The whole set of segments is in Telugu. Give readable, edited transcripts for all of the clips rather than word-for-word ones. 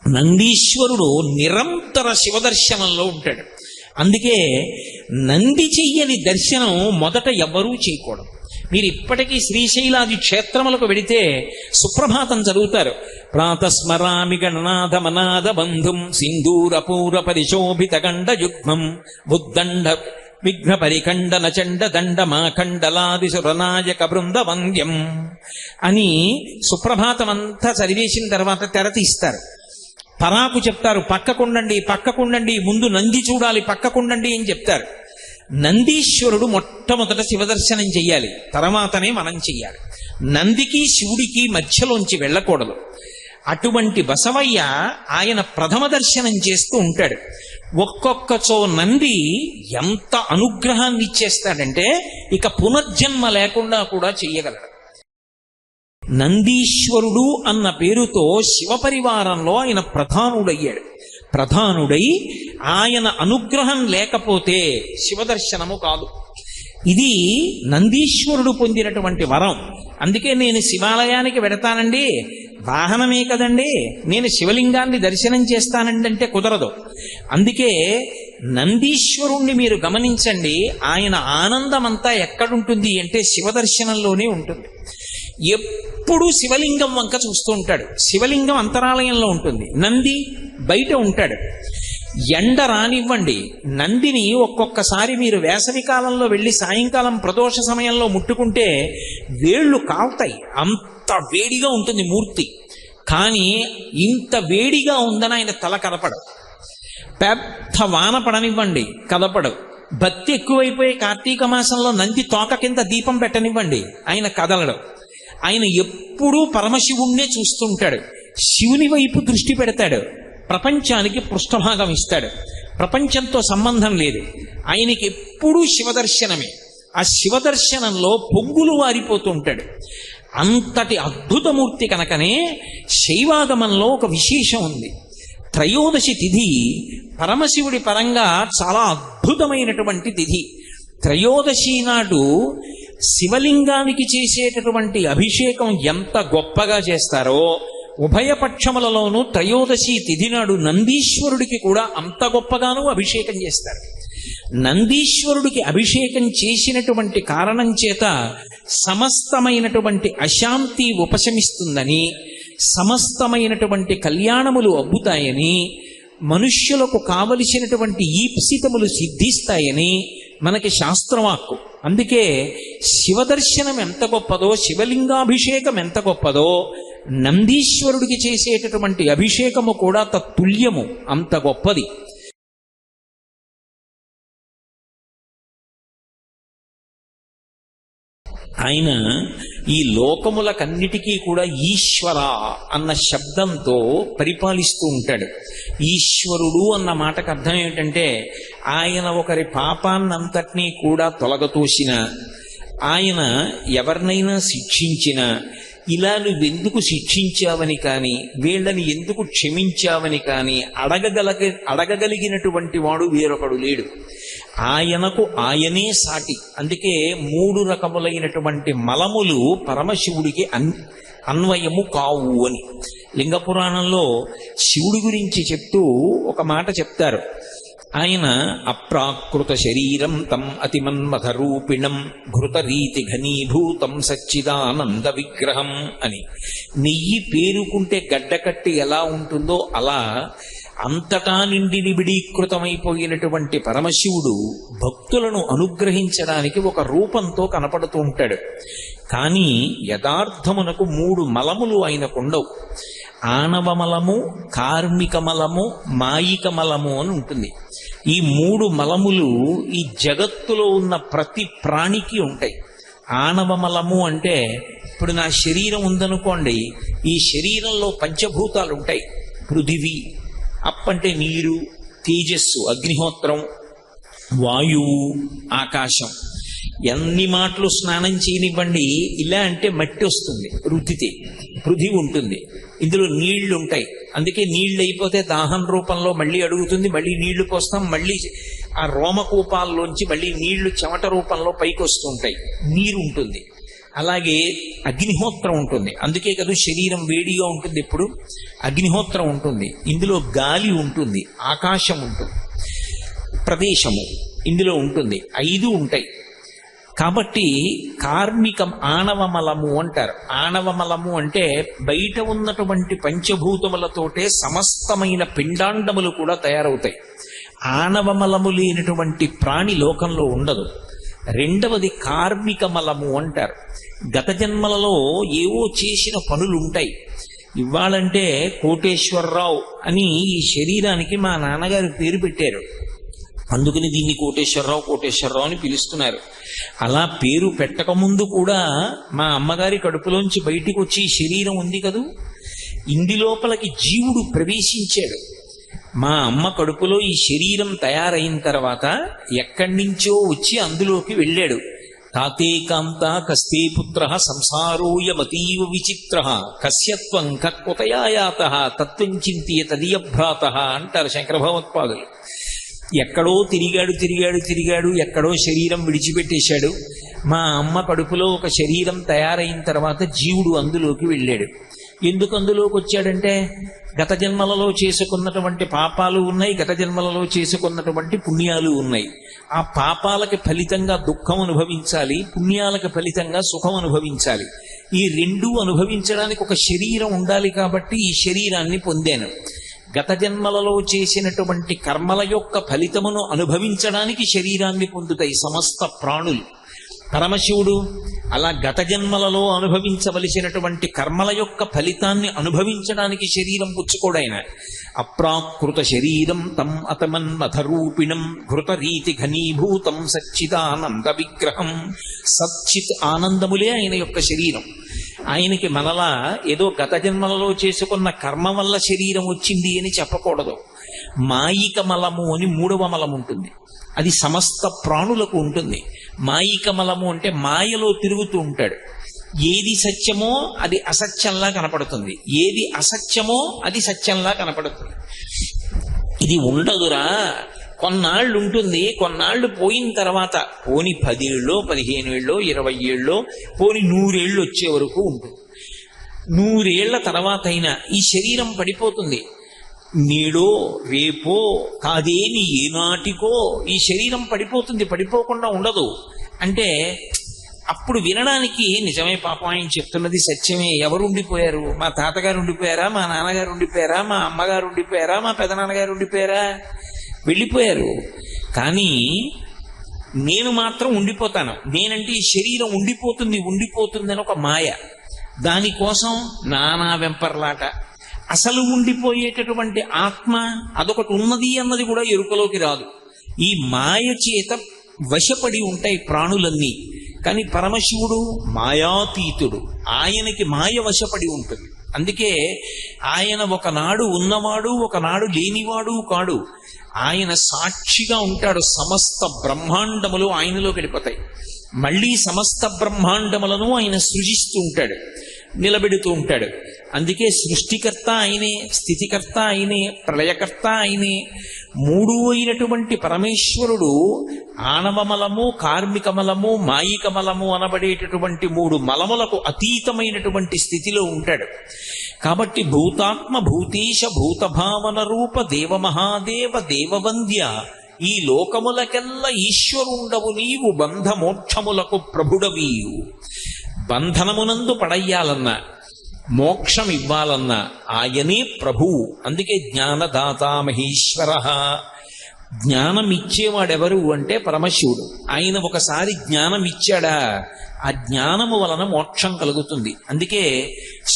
నందీశ్వరుడు నిరంతర శివదర్శనంలో ఉంటాడు. అందుకే నంది చెయ్యని దర్శనం మొదట ఎవ్వరూ చేయకూడదు. మీరు ఇప్పటికీ శ్రీశైలాది క్షేత్రములకు వెడితే సుప్రభాతం చదువుతారు. ప్రాతస్మరామి గణనాథ మనాథ బంధుం సింధూరపూర పరిశోభిత గండ యుగ్మం ఉద్దండ విఘ్న పరిఖండన చండ దండ మాఖండలాది సురనాయక బృంద వంద్యం అని సుప్రభాతం అంతా చదివేసిన తర్వాత తెర తీస్తారు. పరాకు చెప్తారు, పక్కకుండండి పక్కకుండండి, ముందు నంది చూడాలి, పక్కకుండండి అని చెప్తారు. నందీశ్వరుడు మొట్టమొదట శివదర్శనం చెయ్యాలి, తర్వాతనే మనం చెయ్యాలి. నందికి శివుడికి మధ్యలోంచి వెళ్ళకూడదు. అటువంటి బసవయ్య ఆయన ప్రథమ దర్శనం చేస్తూ ఉంటాడు. ఒక్కొక్కచో నంది ఎంత అనుగ్రహాన్ని ఇచ్చేస్తాడంటే ఇక పునర్జన్మ లేకుండా కూడా చెయ్యగలడు. నందీశ్వరుడు అన్న పేరుతో శివపరివారంలో ఆయన ప్రధానుడై ఆయన అనుగ్రహం లేకపోతే శివదర్శనము కాదు. ఇది నందీశ్వరుడు పొందినటువంటి వరం. అందుకే నేను శివాలయానికి వెడతానండి, వాహనమే కదండి, నేను శివలింగాన్ని దర్శనం చేస్తానండి అంటే కుదరదు. అందుకే నందీశ్వరుణ్ణి మీరు గమనించండి, ఆయన ఆనందమంతా ఎక్కడుంటుంది అంటే శివదర్శనంలోనే ఉంటుంది. ఎప్పుడూ శివలింగం వంక చూస్తూ ఉంటాడు. శివలింగం అంతరాలయంలో ఉంటుంది, నంది బయట ఉంటాడు. ఎండ రానివ్వండి, నందిని ఒక్కొక్కసారి మీరు వేసవి కాలంలో వెళ్ళి సాయంకాలం ప్రదోష సమయంలో ముట్టుకుంటే వేళ్ళు కాల్తాయి, అంత వేడిగా ఉంటుంది మూర్తి. కానీ ఇంత వేడిగా ఉందని ఆయన తల కదపడు. పెద్ద వాన పడనివ్వండి, కదపడు. భక్తి ఎక్కువైపోయి కార్తీక మాసంలో నంది తోక కింద దీపం పెట్టనివ్వండి, ఆయన కదలడు. ఆయన ఎప్పుడూ పరమశివుణ్ణే చూస్తుంటాడు. శివుని వైపు దృష్టి పెడతాడు, ప్రపంచానికి పృష్ఠభాగం ఇస్తాడు. ప్రపంచంతో సంబంధం లేదు, ఆయనకి ఎప్పుడూ శివదర్శనమే. ఆ శివదర్శనంలో పొంగులు వారిపోతూ ఉంటాడు. అంతటి అద్భుతమూర్తి కనుకనే శైవాగమంలో ఒక విశేషం ఉంది. త్రయోదశి తిథి పరమశివుడి పరంగా చాలా అద్భుతమైనటువంటి తిథి. త్రయోదశి నాడు శివలింగానికి చేసేటటువంటి అభిషేకం ఎంత గొప్పగా చేస్తారో, ఉభయపక్షములలోనూ త్రయోదశి తిథి నాడు నందీశ్వరుడికి కూడా అంత గొప్పగానూ అభిషేకం చేస్తారు. నందీశ్వరుడికి అభిషేకం చేసినటువంటి కారణం చేత సమస్తమైనటువంటి అశాంతి ఉపశమిస్తుందని, సమస్తమైనటువంటి కళ్యాణములు అబ్బుతాయని, మనుష్యులకు కావలసినటువంటి ఈప్సితములు సిద్ధిస్తాయని మనకి శాస్త్రవాక్కు. అందుకే శివదర్శనం ఎంత గొప్పదో, శివలింగాభిషేకం ఎంత గొప్పదో, నందీశ్వరుడికి చేసేటటువంటి అభిషేకము కూడా తత్తుల్యము, అంత గొప్పది. ఆయన ఈ లోకములకన్నిటికీ కూడా ఈశ్వర అన్న శబ్దంతో పరిపాలిస్తూ ఉంటాడు. ఈశ్వరుడు అన్న మాటకు అర్థం ఏమిటంటే ఆయన ఒకరి పాపాన్నంతటినీ కూడా తొలగతోసిన, ఆయన ఎవరినైనా శిక్షించిన, ఇలా నువ్వెందుకు శిక్షించావని కానీ, వీళ్ళని ఎందుకు క్షమించావని కానీ అడగగలిగినటువంటి వాడు వేరొకడు లేడు. ఆయనకు ఆయనే సాటి. అందుకే 3 రకములైనటువంటి మలములు పరమశివుడికి అన్వయము కావు అని లింగపురాణంలో శివుడి గురించి చెప్తూ ఒక మాట చెప్తారు. ఆయన అప్రాకృత శరీరం తం అతిమన్మథరూపిణం ఘృతరీతి ఘనీభూతం సచ్చిదానంద విగ్రహం అని. నెయ్యి పేరుకుంటే గడ్డకట్టి ఎలా ఉంటుందో అలా అంతటా నిండి నిబిడీకృతమైపోయినటువంటి పరమశివుడు భక్తులను అనుగ్రహించడానికి ఒక రూపంతో కనపడుతూ ఉంటాడు. కానీ యథార్థమునకు 3 మలములు ఆయనకుండవు. ఆనవమలము, కార్మిక మలము, మాయిక మలము అని ఉంటుంది. ఈ 3 మలములు ఈ జగత్తులో ఉన్న ప్రతి ప్రాణికి ఉంటాయి. ఆనవమలము అంటే ఇప్పుడు నా శరీరం ఉందనుకోండి, ఈ శరీరంలో పంచభూతాలు ఉంటాయి. పృథివీ, అప్పంటే నీరు, తేజస్సు అగ్నిహోత్రం, వాయువు, ఆకాశం. ఎన్ని మాటలు స్నానం చేయనివ్వండి, ఇలా అంటే మట్టి వస్తుంది, రుద్దితే పృథివీ ఉంటుంది, ఇందులో నీళ్లు ఉంటాయి. అందుకే నీళ్లు అయిపోతే దాహం రూపంలో మళ్ళీ అడుగుతుంది, మళ్ళీ నీళ్లు పోస్తాం, మళ్ళీ ఆ రోమకూపాల్లోంచి మళ్ళీ నీళ్లు చెమట రూపంలో పైకి వస్తుంటాయి. నీరు ఉంటుంది. అలాగే అగ్నిహోత్రం ఉంటుంది. అందుకే కదా శరీరం వేడిగా ఉంటుంది, ఎప్పుడు అగ్నిహోత్రం ఉంటుంది. ఇందులో గాలి ఉంటుంది, ఆకాశం ఉంటుంది, ప్రదేశము ఇందులో ఉంటుంది, 5 ఉంటాయి. కాబట్టి కార్మిక ఆణవమలము అంటారు. ఆణవమలము అంటే బయట ఉన్నటువంటి పంచభూతములతోటే సమస్తమైన పిండాండములు కూడా తయారవుతాయి. ఆణవమలము లేనటువంటి ప్రాణి లోకంలో ఉండదు. రెండవది కార్మిక మలము అంటారు. గత జన్మలలో ఏవో చేసిన పనులుంటాయి. ఇవ్వాలంటే కోటేశ్వరరావు అని ఈ శరీరానికి మా నాన్నగారు పేరు పెట్టారు. అందుకని దీన్ని కోటేశ్వరరావు అని పిలుస్తున్నారు. అలా పేరు పెట్టకముందు కూడా మా అమ్మగారి కడుపులోంచి బయటికి వచ్చి ఈ శరీరం ఉంది కదూ, ఇంది లోపలికి జీవుడు ప్రవేశించాడు. మా అమ్మ కడుపులో ఈ శరీరం తయారైన తర్వాత ఎక్కడి నుంచో వచ్చి అందులోకి వెళ్ళాడు. తాతే కాంత కస్తే పుత్ర సంసారోయమతీవ విచిత్ర కస్యత్వం కత్వతయాయాత తత్వం చింతియ తదీయభ్రాత అంటారు శంకర భగవత్పాదులు. ఎక్కడో తిరిగాడు, ఎక్కడో శరీరం విడిచిపెట్టేశాడు. మా అమ్మ కడుపులో ఒక శరీరం తయారైన తర్వాత జీవుడు అందులోకి వెళ్ళాడు. ఎందుకు అందులోకి వచ్చాడంటే గత జన్మలలో చేసుకున్నటువంటి పాపాలు ఉన్నాయి, గత జన్మలలో చేసుకున్నటువంటి పుణ్యాలు ఉన్నాయి. ఆ పాపాలకి ఫలితంగా దుఃఖం అనుభవించాలి, పుణ్యాలకు ఫలితంగా సుఖం అనుభవించాలి. ఈ రెండూ అనుభవించడానికి ఒక శరీరం ఉండాలి. కాబట్టి ఈ శరీరాన్ని పొందాను. గత జన్మలలో చేసినటువంటి కర్మల యొక్క ఫలితమును అనుభవించడానికి శరీరాన్ని పొందుతాయి సమస్త ప్రాణులు. పరమశివుడు అలా గత జన్మలలో అనుభవించవలసినటువంటి కర్మల యొక్క ఫలితాన్ని అనుభవించడానికి శరీరం పుచ్చుకోడైన. అప్రాకృత శరీరం తం అతమన్మథరూపిణం ఘృతరీతి ఘనీభూతం సచ్చిదానంద విగ్రహం. సచ్చిత్ ఆనందములే ఆయన యొక్క శరీరం. ఆయనకి మనలా ఏదో గత జన్మలలో చేసుకున్న కర్మ వల్ల శరీరం వచ్చింది అని చెప్పకూడదు. మాయిక మలము అని 3వ మలం ఉంటుంది. అది సమస్త ప్రాణులకు ఉంటుంది. మాయిక మలము అంటే మాయలో తిరుగుతూ ఉంటాడు. ఏది సత్యమో అది అసత్యంలా కనపడుతుంది, ఏది అసత్యమో అది సత్యంలా కనపడుతుంది. ఇది ఉండదురా, కొన్నాళ్ళు ఉంటుంది, కొన్నాళ్ళు పోయిన తర్వాత పోని 10 ఏళ్ళో 15 ఏళ్ళో 20 ఏళ్ళో పోని 100 ఏళ్ళు వచ్చే వరకు ఉంటుంది. 100 ఏళ్ల తర్వాత అయినా ఈ శరీరం పడిపోతుంది. నేడో రేపో కాదేని ఏనాటికో ఈ శరీరం పడిపోతుంది, పడిపోకుండా ఉండదు. అంటే అప్పుడు వినడానికి నిజమే, పాపం ఆయన చెప్తున్నది సత్యమే. ఎవరు ఉండిపోయారు? మా తాతగారు ఉండిపోయారా, మా నాన్నగారు ఉండిపోయారా, మా అమ్మగారు ఉండిపోయారా, మా పెదనాన్నగారు ఉండిపోయారా? వెళ్ళిపోయారు. కానీ నేను మాత్రం ఉండిపోతాను. నేనంటే ఈ శరీరం ఉండిపోతుంది అని ఒక మాయ. దానికోసం నానా వెంపర్లాట. అసలు ఉండిపోయేటటువంటి ఆత్మ అదొకటి ఉన్నది అన్నది కూడా ఎరుకలోకి రాదు. ఈ మాయ చేత వశపడి ఉంటాయి ప్రాణులన్నీ. కానీ పరమశివుడు మాయాతీతుడు, ఆయనకి మాయ వశపడి ఉంటుంది. అందుకే ఆయన ఒకనాడు ఉన్నవాడు, ఒకనాడు లేనివాడు కాడు. ఆయన సాక్షిగా ఉంటాడు. సమస్త బ్రహ్మాండములు ఆయనలో గడిపోతాయి. మళ్ళీ సమస్త బ్రహ్మాండములను ఆయన సృజిస్తూ ఉంటాడు, నిలబెడుతూ ఉంటాడు. అందుకే సృష్టికర్త ఆయనే, స్థితికర్త ఆయనే, ప్రళయకర్త ఆయనే. 3 అయినటువంటి పరమేశ్వరుడు ఆణవమలము, కార్మికమలము, మాయికమలము అనబడేటటువంటి 3 మలములకు అతీతమైనటువంటి స్థితిలో ఉంటాడు. కాబట్టి భూతాత్మ భూతీశ భూతభావన రూప దేవమహాదేవ దేవవంద్య, ఈ లోకములకెల్ల ఈశ్వరుండవు నీవు, బంధమోక్షములకు ప్రభుడవీయు. బంధనమునందు పడయ్యాలన్నా, మోక్షం ఇవ్వాలన్నా ఆయనే ప్రభువు. అందుకే జ్ఞానదాత మహేశ్వర. జ్ఞానం ఇచ్చేవాడెవరు అంటే పరమశివుడు. ఆయన ఒకసారి జ్ఞానం ఇచ్చాడా, ఆ జ్ఞానము వలన మోక్షం కలుగుతుంది. అందుకే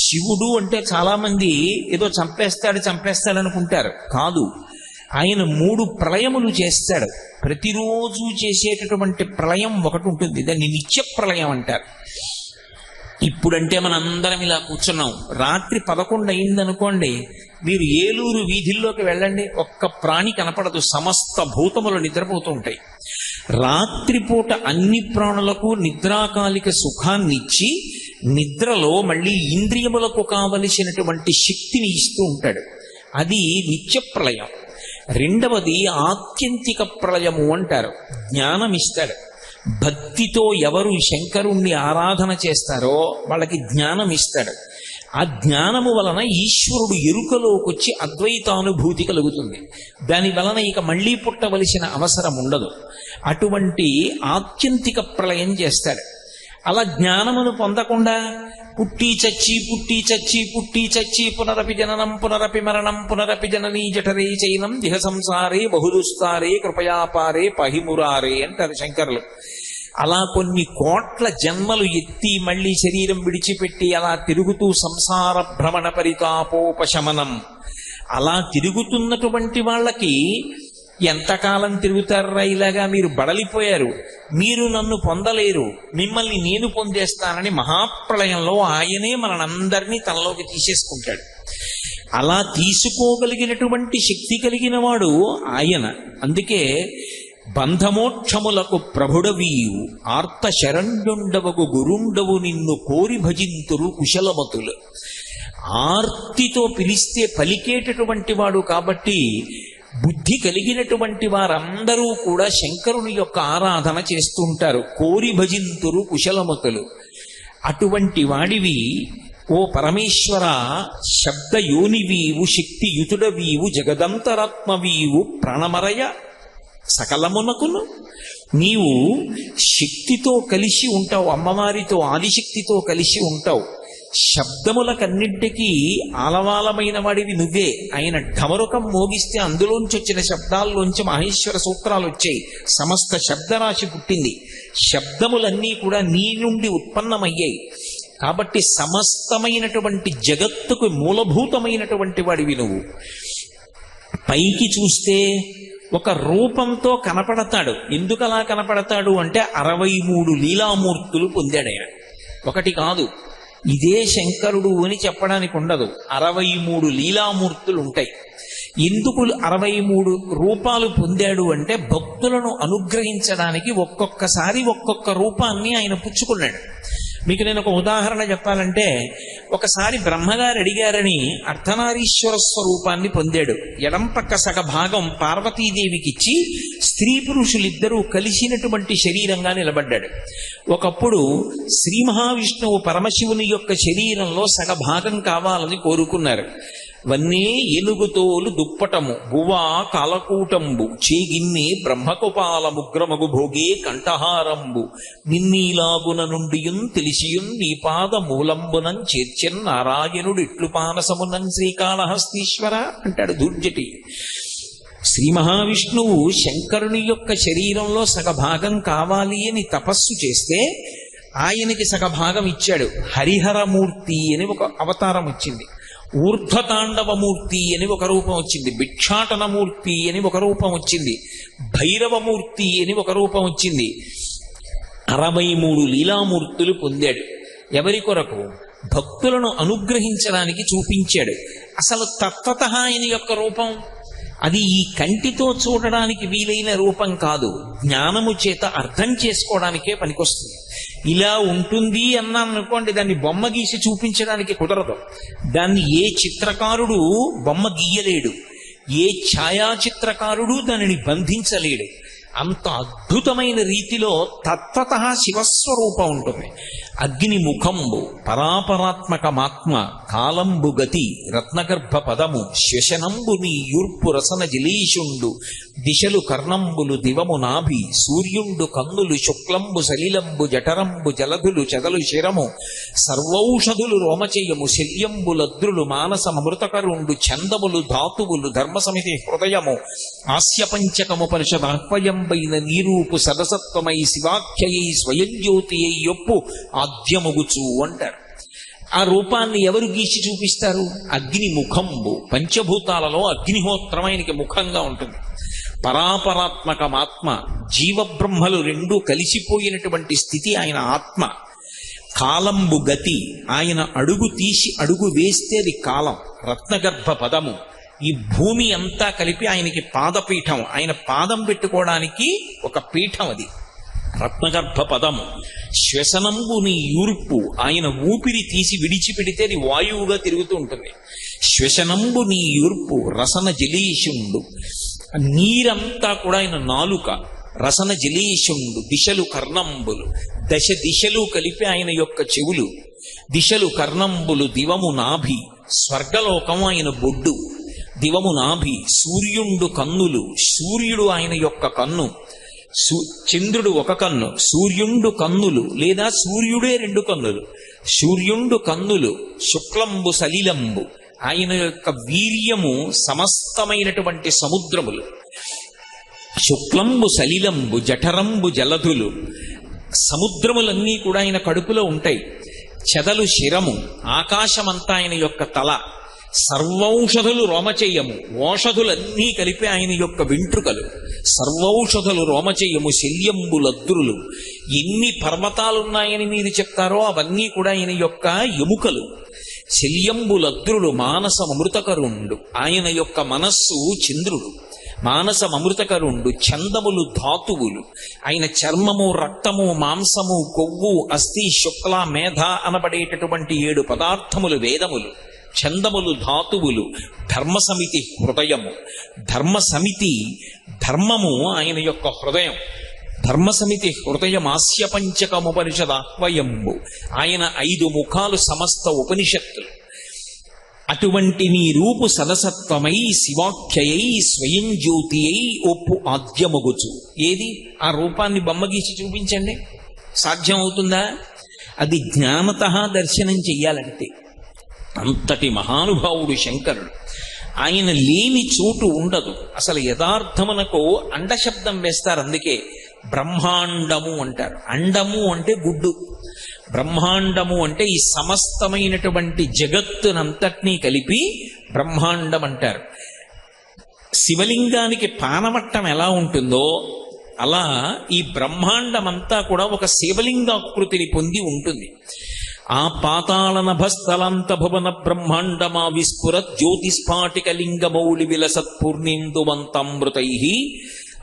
శివుడు అంటే చాలా మంది ఏదో చంపేస్తాడు అనుకుంటారు. కాదు, ఆయన 3 ప్రళయములు చేస్తాడు. ప్రతిరోజు చేసేటటువంటి ప్రళయం ఒకటి ఉంటుంది, దాన్ని నిత్య ప్రళయం అంటారు. ఇప్పుడంటే మనందరం ఇలా కూర్చున్నాం. రాత్రి 11 అయిందనుకోండి, మీరు ఏలూరు వీధుల్లోకి వెళ్ళండి, ఒక్క ప్రాణి కనపడదు, సమస్త భూతములు నిద్రపోతూ ఉంటాయి. రాత్రిపూట అన్ని ప్రాణులకు నిద్రాకాలిక సుఖాన్నిచ్చి నిద్రలో మళ్ళీ ఇంద్రియములకు కావలసినటువంటి శక్తిని ఇస్తూ ఉంటాడు. అది నిత్య ప్రళయం. రెండవది ఆత్యంతిక ప్రళయము అంటారు. జ్ఞానం ఇస్తాడు. భక్తితో ఎవరు శంకరుణ్ణి ఆరాధన చేస్తారో వాళ్ళకి జ్ఞానం ఇస్తాడు. ఆ జ్ఞానము వలన ఈశ్వరుడు ఎరుకలోకొచ్చి అద్వైతానుభూతి కలుగుతుంది. దాని వలన ఇక మళ్ళీ పుట్టవలసిన అవసరం ఉండదు. అటువంటి ఆత్యంతిక ప్రళయం చేస్తాడు. అలా జ్ఞానమును పొందకుండా పుట్టి చచ్చి పుట్టి చచ్చి పుట్టి చచ్చి పునరపి జననం పునరపి మరణం పునరపి జననీ జఠరే చైనం దిహ సంసారే బహుదుస్తారే కృపయాపారే పహిమురారే అంటారు శంకరులు. అలా కొన్ని కోట్ల జన్మలు ఎత్తి మళ్ళీ శరీరం విడిచిపెట్టి అలా తిరుగుతూ సంసార భ్రమణ పరితాపోపశమనం అలా తిరుగుతున్నటువంటి వాళ్ళకి ఎంతకాలం తిరుగుతారా ఇలాగా? మీరు బడలిపోయారు, మీరు నన్ను పొందలేరు, మిమ్మల్ని నేను పొందేస్తానని మహాప్రళయంలో ఆయనే మనందరినీ తనలోకి తీసేసుకుంటాడు. అలా తీసుకోగలిగినటువంటి శక్తి కలిగిన వాడు ఆయన. అందుకే బంధమోక్షములకు ప్రభుడవీయు ఆర్త శరణ్యుండవగు గురుండవు నిన్ను కోరి భజింతురు కుశలమతులు. ఆర్తితో పిలిస్తే పలికేటటువంటి వాడు కాబట్టి బుద్ధి కలిగినటువంటి వారందరూ కూడా శంకరుని యొక్క ఆరాధన చేస్తుంటారు. కోరి భజింతురు కుశలమతులు. అటువంటి వాడివి ఓ పరమేశ్వర, శబ్దయోనివీవు శక్తియుతుడవీవు జగదంతరాత్మవీవు ప్రాణమరయ సకలమునకును. నీవు శక్తితో కలిసి ఉంటావు, అమ్మవారితో ఆదిశక్తితో కలిసి ఉంటావు. శబ్దములకన్నింటికీ ఆలవాలమైన వాడివి నువ్వే. ఆయన ఢమరుకం మోగిస్తే అందులోంచి వచ్చిన శబ్దాల్లోంచి మహేశ్వర సూత్రాలు వచ్చాయి. సమస్త శబ్దరాశి పుట్టింది. శబ్దములన్నీ కూడా నీ నుండి ఉత్పన్నమయ్యాయి. కాబట్టి సమస్తమైనటువంటి జగత్తుకు మూలభూతమైనటువంటి వాడివి నువ్వు. పైకి చూస్తే ఒక రూపంతో కనపడతాడు. ఎందుకు అలా కనపడతాడు అంటే 63 లీలామూర్తులు పొందాడయ. ఒకటి కాదు, ఇదే శంకరుడు అని చెప్పడానికి ఉండదు. 63 లీలామూర్తులు ఉంటాయి. ఎందుకు 63 రూపాలు పొందాడు అంటే భక్తులను అనుగ్రహించడానికి ఒక్కొక్కసారి ఒక్కొక్క రూపాన్ని ఆయన పుచ్చుకున్నాడు. మీకు నేను ఒక ఉదాహరణ చెప్పాలంటే, ఒకసారి బ్రహ్మగారు అడిగారని అర్ధనారీశ్వర స్వరూపాన్ని పొందాడు. ఎడం పక్క సగ భాగం పార్వతీదేవికిచ్చి స్త్రీ పురుషులిద్దరూ కలిసినటువంటి శరీరంగా నిలబడ్డాడు. ఒకప్పుడు శ్రీ మహావిష్ణువు పరమశివుని యొక్క శరీరంలో సగ భాగం కావాలని కోరుకున్నారు. వన్నే ఏనుగుతోలు దుప్పటము భువా కాలకూటంబు చేగిన్నే బ్రహ్మకుపాల ముగ్రమగు భోగే కంఠహారంబు నిన్నీలాగున నుండియున్ తెలిసియున్ నీ పాద మూలంబునం చేర్చెన్ నారాయణుడు ఇట్లు పానసమునన్ శ్రీకాళహస్తీశ్వర అంటాడు దుర్జటి. శ్రీ మహావిష్ణువు శంకరుని యొక్క శరీరంలో సగభాగం కావాలి అని తపస్సు చేస్తే ఆయనకి సగభాగం ఇచ్చాడు. హరిహరమూర్తి అని ఒక అవతారం వచ్చింది. ఊర్ధ్వతాండవమూర్తి అని ఒక రూపం వచ్చింది. భిక్షాటనమూర్తి అని ఒక రూపం వచ్చింది. భైరవమూర్తి అని ఒక రూపం వచ్చింది. 63 లీలామూర్తులు పొందాడు. ఎవరి కొరకు? భక్తులను అనుగ్రహించడానికి చూపించాడు. అసలు తత్వతః ఆయన యొక్క రూపం అది ఈ కంటితో చూడడానికి వీలైన రూపం కాదు, జ్ఞానము చేత అర్థం చేసుకోవడానికే పనికొస్తుంది. ఇలా ఉంటుంది అన్నాను అనుకోండి, దాన్ని బొమ్మ గీసి చూపించడానికి కుదరదు. దాన్ని ఏ చిత్రకారుడు బొమ్మ గీయలేడు, ఏ ఛాయాచిత్రకారుడు దానిని బంధించలేడు. అంత అద్భుతమైన రీతిలో తత్వతః శివస్వరూపం ఉంటుంది. అగ్ని ముఖంబు పరాపరాత్మకమాత్మ కాలంబు గతి రత్నగర్భ పదము శ్వశనంబు నీ యూర్పు రసన జిలీషుండు దిశలు కర్ణంబులు దివము నాభి సూర్యుండు కన్నులు శుక్లంబు సలిలంబు జఠరంబు జలధులు చెదలు శిరము సర్వౌషధులు రోమచేయము శల్యంబులద్రులు మానసమృతకరుండు చందములు ధాతువులు ధర్మసమితి హృదయము ఆస్యపంచకము పరిషదాహ్వయంబైన నీరూపు సదసత్వమై శివాఖ్యయై స్వయం జ్యోతి అయ్యొప్పు ఆద్యముగుచు అంటారు. ఆ రూపాన్ని ఎవరు గీసి చూపిస్తారు? అగ్ని ముఖంబు. పంచభూతాలలో అగ్నిహోత్రం ఆయనకి ముఖంగా ఉంటుంది. పరాపరాత్మకమాత్మ, జీవబ్రహ్మలు రెండూ కలిసిపోయినటువంటి స్థితి ఆయన ఆత్మ. కాలంబు గతి, ఆయన అడుగు తీసి అడుగు వేస్తే అది కాలం. రత్నగర్భ పదము, ఈ భూమి అంతా కలిపి ఆయనకి పాదపీఠం. ఆయన పాదం పెట్టుకోవడానికి ఒక పీఠం అది రత్నగర్భ పదము. శ్వసనంబు నీ యూర్పు, ఆయన ఊపిరి తీసి విడిచిపెడితే అది వాయువుగా తిరుగుతూ ఉంటుంది. శ్వసనంబు నీ యూర్పు రసన జలీషుండు, నీరంతా కూడా ఆయన నాలుక. రసన జలేశుండు, దిశలు కర్ణంబులు, దశ దిశలు కలిపి ఆయన యొక్క చెవులు, దిశలు కర్ణంబులు, దివము నాభి, స్వర్గలోకం ఆయన బొడ్డు, దివము నాభి, సూర్యుండు కన్నులు, సూర్యుడు ఆయన యొక్క కన్ను, చంద్రుడు ఒక కన్ను, సూర్యుండు కన్నులు లేదా సూర్యుడే రెండు కన్నులు, సూర్యుండు కన్నులు, శుక్లంబు సలిలంబు, ఆయన యొక్క వీర్యము సమస్తమైనటువంటి సముద్రములు, శుక్లంబు సలిలంబు, జఠరంబు జలధులు, సముద్రములన్నీ కూడా ఆయన కడుపులో ఉంటాయి, చెదలు శిరము, ఆకాశమంతా ఆయన యొక్క తల, సర్వౌషధులు రోమచేయము, ఓషధులన్నీ కలిపి ఆయన యొక్క వెంట్రుకలు, సర్వౌషధులు రోమచేయము, శల్యంబులద్రులు, ఎన్ని పర్వతాలున్నాయని మీరు చెప్తారో అవన్నీ కూడా ఆయన యొక్క ఎముకలు, శల్యంబులద్రులు, మానసమృతకరుండు, ఆయన యొక్క మనస్సు చంద్రుడు, మానసమృతకరుండు, చందములు ధాతువులు, ఆయన చర్మము, రక్తము, మాంసము, కొవ్వు, అస్థి, శుక్ల, మేధ అనబడేటటువంటి 7 పదార్థములు వేదములు, చందములు ధాతువులు, ధర్మసమితి హృదయము, ధర్మసమితి ధర్మము ఆయన యొక్క హృదయం, ధర్మసమితి హృదయమాస్య పంచకముపనిషదాహ్వయంబు, ఆయన 5 ముఖాలు సమస్త ఉపనిషత్తులు. అటువంటి నీ రూపు సదసత్వమై శివాఖ్యయై స్వయం జ్యోతి అయి ఒప్పు ఆద్యమగుచు. ఏది ఆ రూపాన్ని బొమ్మగీసి చూపించండి, సాధ్యం అవుతుందా? అది జ్ఞానత దర్శనం చెయ్యాలంటే. అంతటి మహానుభావుడు శంకరుడు. ఆయన లేని చోటు ఉండదు. అసలు యథార్థమునకు అండశబ్దం వేస్తారు, అందుకే బ్రహ్మాండము అంటారు. అండము అంటే గుడ్డు, బ్రహ్మాండము అంటే ఈ సమస్తమైనటువంటి జగత్తునంతటినీ కలిపి బ్రహ్మాండం అంటారు. శివలింగానికి పానవట్టం ఎలా ఉంటుందో అలా ఈ బ్రహ్మాండమంతా కూడా ఒక శివలింగాకృతిని పొంది ఉంటుంది. ఆ పాతాళ నభస్థలంత భువన బ్రహ్మాండమా విస్ఫురత్ జ్యోతిస్ఫాటిక లింగమౌళి విలసత్పూర్ణేందువంతామృతై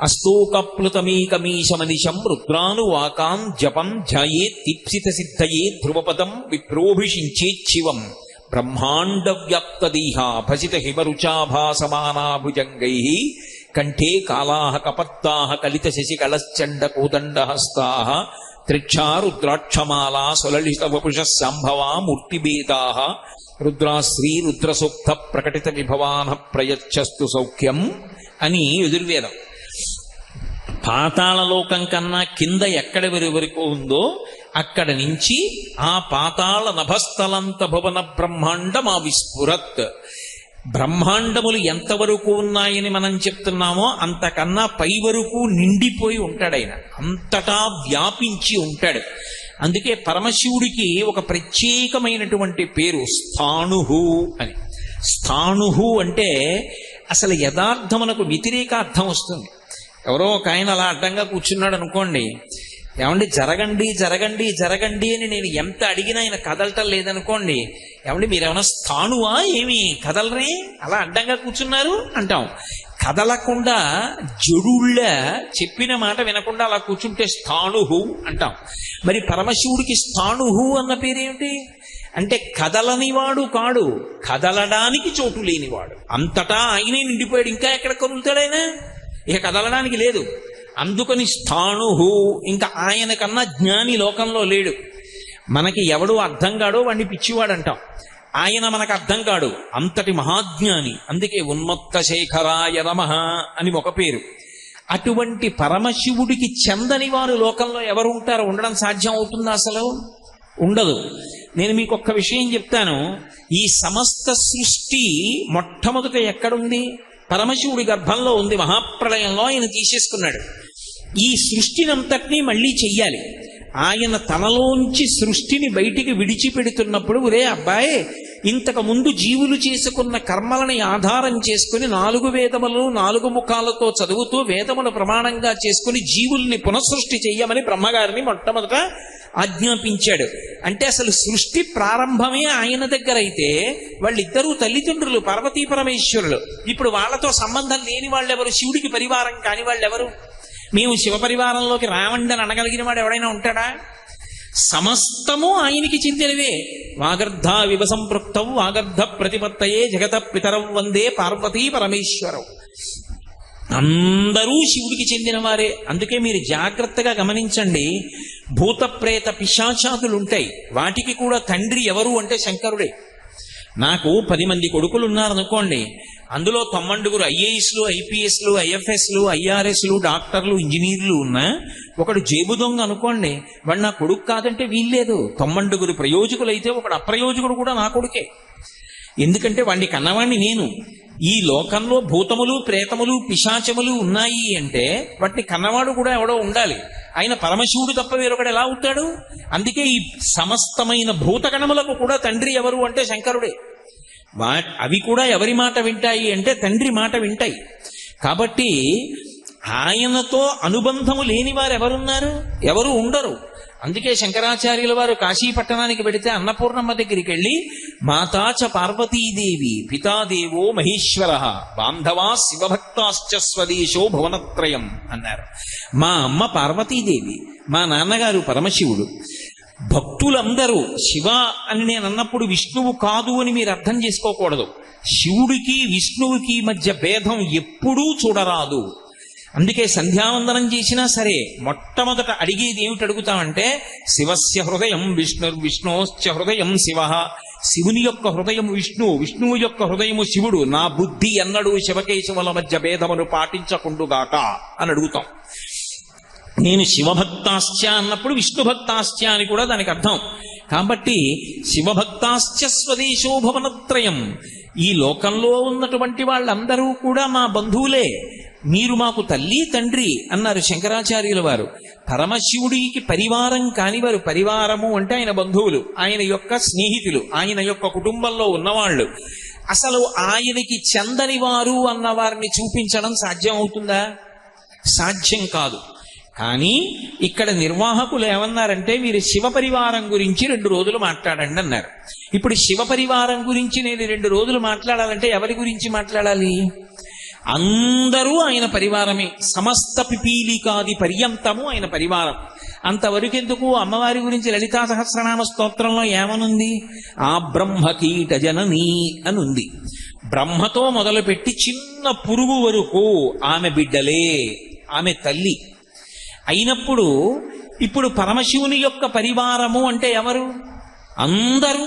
అస్తోకప్లుతమీకమీశమనిశం రుద్రానువాకాం జపం ధ్యాయేత్ దీప్సిత సిద్ధయే ధ్రువపదం విప్రోభిషించేచ్చివం బ్రహ్మాండ వ్యాప్తదీహా భసిత హిమరుచాభాసమానాభుజంగై కంఠే కాళాః కపర్దాః కలిత శశికళశ్చండ కోదండహస్తాః త్రిక్షా రుద్రాక్షమాలా సులలిత వపుష సంభవా మూర్తిభేదాః రుద్రాశ్రీ రుద్రసూక్త ప్రకటిత విభవాన ప్రయచ్చస్తు సౌఖ్యం అని యజుర్వేదం. పాతాళలోకం కన్నా కింద ఎక్కడ వరకు ఉందో అక్కడ నుంచి ఆ పాతాళ నభస్థలంత భువన బ్రహ్మాండమా విస్ఫురత్. బ్రహ్మాండములు ఎంతవరకు ఉన్నాయని మనం చెప్తున్నామో అంతకన్నా పై వరకు నిండిపోయి ఉంటాడు ఆయన, అంతటా వ్యాపించి ఉంటాడు. అందుకే పరమశివుడికి ఒక ప్రత్యేకమైనటువంటి పేరు స్థాణుహు అని. స్థాణుహు అంటే అసలు యథార్థమునకు వ్యతిరేక అర్థం వస్తుంది. ఎవరో ఒక ఆయన అలా అడ్డంగా కూర్చున్నాడు అనుకోండి, ఏమండి జరగండి జరగండి జరగండి అని నేను ఎంత అడిగినా ఆయన కదలటం లేదనుకోండి, ఏమండి మీరేమన్నా స్థాణువా ఏమి కదలరే అలా అడ్డంగా కూర్చున్నారు అంటాం. కదలకుండా జడుళ్ళ చెప్పిన మాట వినకుండా అలా కూర్చుంటే స్థాణుహు అంటాం. మరి పరమశివుడికి స్థాణుహు అన్న పేరేమిటి అంటే కదలనివాడు కాడు, కదలడానికి చోటు లేనివాడు. అంతటా ఆయనే నిండిపోయాడు, ఇంకా ఎక్కడ కదులుతాడైనా, ఇక కదలడానికి లేదు. అందుకని స్థాణుహు. ఇంకా ఆయన కన్నా జ్ఞాని లోకంలో లేడు. మనకి ఎవడు అర్థం కాడో వాడిని పిచ్చివాడు అంటాం, ఆయన మనకు అర్థం కాడు, అంతటి మహాజ్ఞాని. అందుకే ఉన్మత్త శేఖరాయ నమః అని ఒక పేరు. అటువంటి పరమశివుడికి చెందని వారు లోకంలో ఎవరు ఉంటారో ఉండడం సాధ్యం అవుతుందా? అసలు ఉండదు. నేను మీకు ఒక్క విషయం చెప్తాను. ఈ సమస్త సృష్టి మొట్టమొదట ఎక్కడుంది? పరమశివుడి గర్భంలో ఉంది. మహాప్రళయంలో ఆయన తీసేసుకున్నాడు. ఈ సృష్టినంతటినీ మళ్ళీ చెయ్యాలి. ఆయన తనలోంచి సృష్టిని బయటికి విడిచిపెడుతున్నప్పుడు, ఒరే అబ్బాయి, ఇంతకు ముందు జీవులు చేసుకున్న కర్మలని ఆధారం చేసుకుని 4 వేదములు 4 ముఖాలతో చదువుతూ వేదమును ప్రమాణంగా చేసుకుని జీవుల్ని పునఃసృష్టి చెయ్యమని బ్రహ్మగారిని మొట్టమొదట ఆజ్ఞాపించాడు. అంటే అసలు సృష్టి ప్రారంభమే ఆయన దగ్గర అయితే వాళ్ళిద్దరూ తల్లిదండ్రులు, పార్వతీ పరమేశ్వరులు. ఇప్పుడు వాళ్ళతో సంబంధం లేని వాళ్ళెవరు? శివుడికి పరివారం కాని వాళ్ళెవరు? మేము శివ పరివారంలోకి రావండి అని అనగలిగిన వాడు ఎవడైనా ఉంటాడా? సమస్తము ఆయనకి చెందినవే. వాగర్ధ వివ సంపృక్తౌ వాగర్ధ ప్రతిపత్తయే జగత పితరౌ వందే పార్వతీ పరమేశ్వరౌ. అందరూ శివుడికి చెందిన వారే. అందుకే మీరు జాగ్రత్తగా గమనించండి, భూత ప్రేత పిశాచాదులు ఉంటాయి, వాటికి కూడా తండ్రి ఎవరు అంటే శంకరుడే. నాకు 10 మంది కొడుకులు ఉన్నారనుకోండి, అందులో 90 ఐఏఎస్లు, ఐపీఎస్లు, ఐఎఫ్ఎస్లు, ఐఆర్ఎస్లు, డాక్టర్లు, ఇంజనీర్లు ఉన్నా ఒకడు జేబు దొంగ అనుకోండి, వాడు నా కొడుకు కాదంటే వీల్లేదు. 90 ప్రయోజకులు అయితే ఒకడు అప్రయోజకుడు కూడా నా కొడుకే. ఎందుకంటే వాడిని కన్నవాణ్ణి నేను. ఈ లోకంలో భూతములు, ప్రేతములు, పిశాచములు ఉన్నాయి అంటే వాటిని కన్నవాడు కూడా ఎవడో ఉండాలి. ఆయన పరమశివుడు తప్ప వేరొకడు ఎలా అవుతాడు? అందుకే ఈ సమస్తమైన భూతగణములకు కూడా తండ్రి ఎవరు అంటే శంకరుడే. అవి కూడా ఎవరి మాట వింటాయి అంటే తండ్రి మాట వింటాయి. కాబట్టి ఆయనతో అనుబంధము లేని వారు ఎవరున్నారు? ఎవరు ఉండరు. అందుకే శంకరాచార్యుల వారు కాశీ పట్టణానికి వెడితే అన్నపూర్ణమ్మ దగ్గరికి వెళ్ళి మాతాచ పార్వతీదేవి పితాదేవో మహేశ్వర బాంధవా శివభక్తాశ్చ స్వదేశో భువనత్రయం అన్నారు. మా అమ్మ పార్వతీదేవి, మా నాన్నగారు పరమశివుడు. భక్తులందరూ శివ అని నేను అన్నప్పుడు విష్ణువు కాదు అని మీరు అర్థం చేసుకోకూడదు. శివుడికి విష్ణువుకి మధ్య భేదం ఎప్పుడూ చూడరాదు. అందుకే సంధ్యావందనం చేసినా సరే మొట్టమొదట అడిగేది ఏమిటి అడుగుతామంటే శివస్య హృదయం విష్ణోశ్చ హృదయం శివ. శివుని యొక్క హృదయం విష్ణువు, విష్ణువు యొక్క హృదయము శివుడు. నా బుద్ధి ఎన్నడూ శివకేశవుల మధ్య భేదమును పాటించకుండుగాక అని అడుగుతాం. నేను శివభక్తాశ్చ అన్నప్పుడు విష్ణుభక్తాశ్చ అని కూడా దానికి అర్థం. కాబట్టి శివభక్తాశ్చ స్వదేశో భువనత్రయం. ఈ లోకంలో ఉన్నటువంటి వాళ్ళందరూ కూడా మా బంధువులే. మీరు మాకు తల్లి తండ్రి అన్నారు శంకరాచార్యుల వారు. పరమశివుడికి పరివారం కానివారు, పరివారము అంటే ఆయన బంధువులు, ఆయన యొక్క స్నేహితులు, ఆయన యొక్క కుటుంబంలో ఉన్నవాళ్ళు. అసలు ఆయనకి చెందని వారు అన్న వారిని చూపించడం సాధ్యం అవుతుందా? సాధ్యం కాదు. కానీ ఇక్కడ నిర్వాహకులు ఏమన్నారంటే మీరు శివ పరివారం గురించి 2 రోజులు మాట్లాడండి అన్నారు. ఇప్పుడు శివ పరివారం గురించి నేను 2 రోజులు మాట్లాడాలంటే ఎవరి గురించి మాట్లాడాలి? అందరూ ఆయన పరివారమే. సమస్త పిపీలికాది పర్యంతము ఆయన పరివారం. అంతవరకెందుకు? అమ్మవారి గురించి లలితా సహస్రనామ స్తోత్రంలో ఏమనుంది? ఆ బ్రహ్మకీట జననీ అని ఉంది. బ్రహ్మతో మొదలుపెట్టి చిన్న పురుగు వరకు ఆమె బిడ్డలే, ఆమె తల్లి అయినప్పుడు ఇప్పుడు పరమశివుని యొక్క పరివారము అంటే ఎవరు? అందరూ.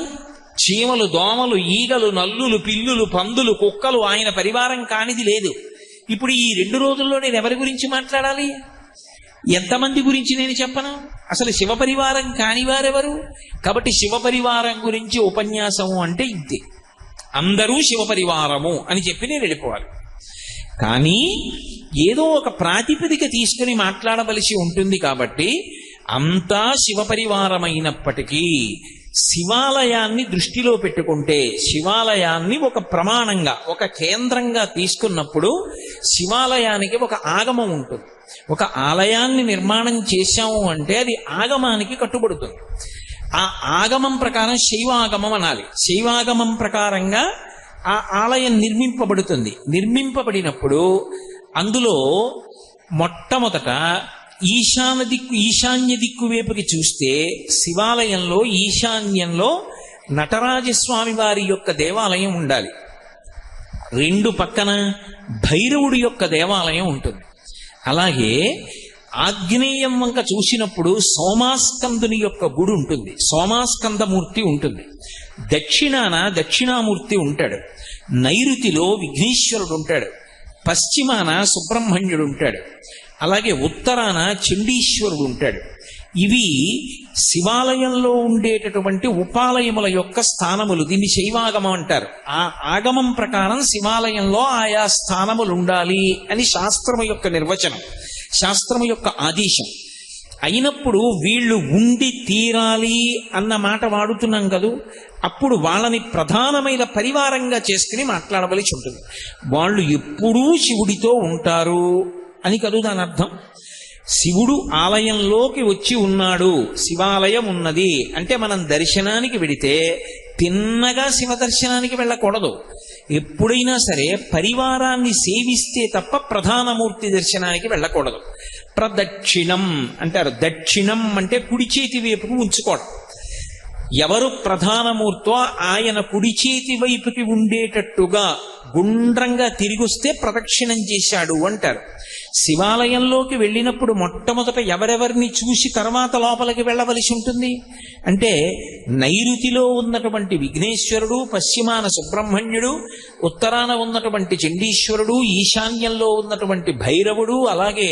చీమలు, దోమలు, ఈగలు, నల్లులు, పిల్లులు, పందులు, కుక్కలు ఆయన పరివారం కానిది లేదు. ఇప్పుడు ఈ 2 రోజుల్లో నేను ఎవరి గురించి మాట్లాడాలి? ఎంతమంది గురించి నేను చెప్పను? అసలు శివ పరివారం కానివారెవరు? కాబట్టి శివ పరివారం గురించి ఉపన్యాసము అంటే ఇంతే. అందరూ శివ పరివారము అని చెప్పి నేను వెళ్ళిపోవాలి. కానీ ఏదో ఒక ప్రాతిపదిక తీసుకుని మాట్లాడవలసి ఉంటుంది. కాబట్టి అంతా శివ పరివారమైనప్పటికీ శివాలయాన్ని దృష్టిలో పెట్టుకుంటే, శివాలయాన్ని ఒక ప్రమాణంగా, ఒక కేంద్రంగా తీసుకున్నప్పుడు శివాలయానికి ఒక ఆగమం ఉంటుంది. ఒక ఆలయాన్ని నిర్మాణం చేశాము అంటే అది ఆగమానికి కట్టుబడుతుంది. ఆ ఆగమం ప్రకారం శైవాగమం అనాలి. శైవాగమం ప్రకారంగా ఆ ఆలయం నిర్మింపబడుతుంది. నిర్మింపబడినప్పుడు అందులో మొట్టమొదట ఈశాన్య దిక్కు వైపుకి చూస్తే శివాలయంలో ఈశాన్యంలో నటరాజస్వామి వారి యొక్క దేవాలయం ఉండాలి. 2 పక్కన భైరవుడి యొక్క దేవాలయం ఉంటుంది. అలాగే ఆగ్నేయం వంక చూసినప్పుడు సోమాస్కందుని యొక్క గుడి ఉంటుంది, సోమాస్కందమూర్తి ఉంటుంది. దక్షిణాన దక్షిణామూర్తి ఉంటాడు. నైరుతిలో విఘ్నేశ్వరుడు ఉంటాడు. పశ్చిమాన సుబ్రహ్మణ్యుడు ఉంటాడు. అలాగే ఉత్తరాన చండీశ్వరుడు ఉంటాడు. ఇవి శివాలయంలో ఉండేటటువంటి ఉపాలయముల యొక్క స్థానములు. దీన్ని శైవాగమం అంటారు. ఆ ఆగమం ప్రకారం శివాలయంలో ఆయా స్థానములు ఉండాలి అని శాస్త్రము యొక్క నిర్వచనం, శాస్త్రము యొక్క ఆదేశం. అయినప్పుడు వీళ్ళు ఉండి తీరాలి అన్న మాట వాడుతున్నాం కదూ, అప్పుడు వాళ్ళని ప్రధానమైన పరివారంగా చేసుకుని మాట్లాడవలసి ఉంటుంది. వాళ్ళు ఎప్పుడూ శివుడితో ఉంటారు అని కదూ దాని అర్థం. శివుడు ఆలయంలోకి వచ్చి ఉన్నాడు, శివాలయం ఉన్నది అంటే మనం దర్శనానికి వెడితే తిన్నగా శివ దర్శనానికి వెళ్ళకూడదు. ఎప్పుడైనా సరే పరివారాన్ని సేవిస్తే తప్ప ప్రధానమూర్తి దర్శనానికి వెళ్ళకూడదు. ప్రదక్షిణం అంటారు. దక్షిణం అంటే కుడి చేతి వైపుకు ఉంచుకోవడం. ఎవరు ప్రధానమూర్తో ఆయన కుడి చేతి వైపుకి ఉండేటట్టుగా గుండ్రంగా తిరిగొస్తే ప్రదక్షిణం చేశాడు అంటారు. శివాలయంలోకి వెళ్ళినప్పుడు మొట్టమొదట ఎవరెవరిని చూసి తర్వాత లోపలికి వెళ్ళవలసి ఉంటుంది అంటే, నైరుతిలో ఉన్నటువంటి విఘ్నేశ్వరుడు, పశ్చిమాన సుబ్రహ్మణ్యుడు, ఉత్తరాన ఉన్నటువంటి చండీశ్వరుడు, ఈశాన్యంలో ఉన్నటువంటి భైరవుడు, అలాగే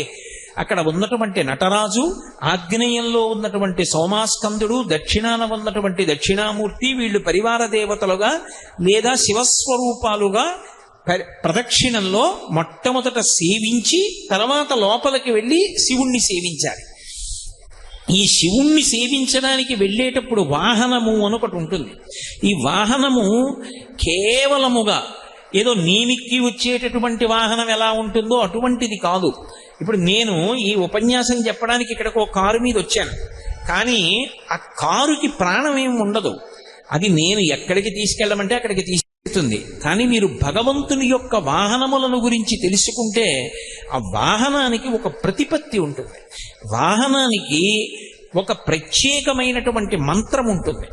అక్కడ ఉన్నటువంటి నటరాజు, ఆగ్నేయంలో ఉన్నటువంటి సోమాస్కందుడు, దక్షిణాన ఉన్నటువంటి దక్షిణామూర్తి, వీళ్ళు పరివార దేవతలుగా లేదా శివస్వరూపాలుగా ప్రదక్షిణంలో మొట్టమొదట సేవించి తర్వాత లోపలికి వెళ్ళి శివుణ్ణి సేవించాలి. ఈ శివుణ్ణి సేవించడానికి వెళ్ళేటప్పుడు వాహనము అని ఒకటి ఉంటుంది. ఈ వాహనము కేవలముగా ఏదో నేమిక్కి వచ్చేటటువంటి వాహనం ఎలా ఉంటుందో అటువంటిది కాదు. ఇప్పుడు నేను ఈ ఉపన్యాసం చెప్పడానికి ఇక్కడికి ఒక కారు మీద వచ్చాను, కానీ ఆ కారుకి ప్రాణం ఏమి ఉండదు. అది నేను ఎక్కడికి తీసుకెళ్ళమంటే అక్కడికి తీసుకెళ్తుంది. కానీ మీరు భగవంతుని యొక్క వాహనములను గురించి తెలుసుకుంటే ఆ వాహనానికి ఒక ప్రతిపత్తి ఉంటుంది, వాహనానికి ఒక ప్రత్యేకమైనటువంటి మంత్రం ఉంటుంది.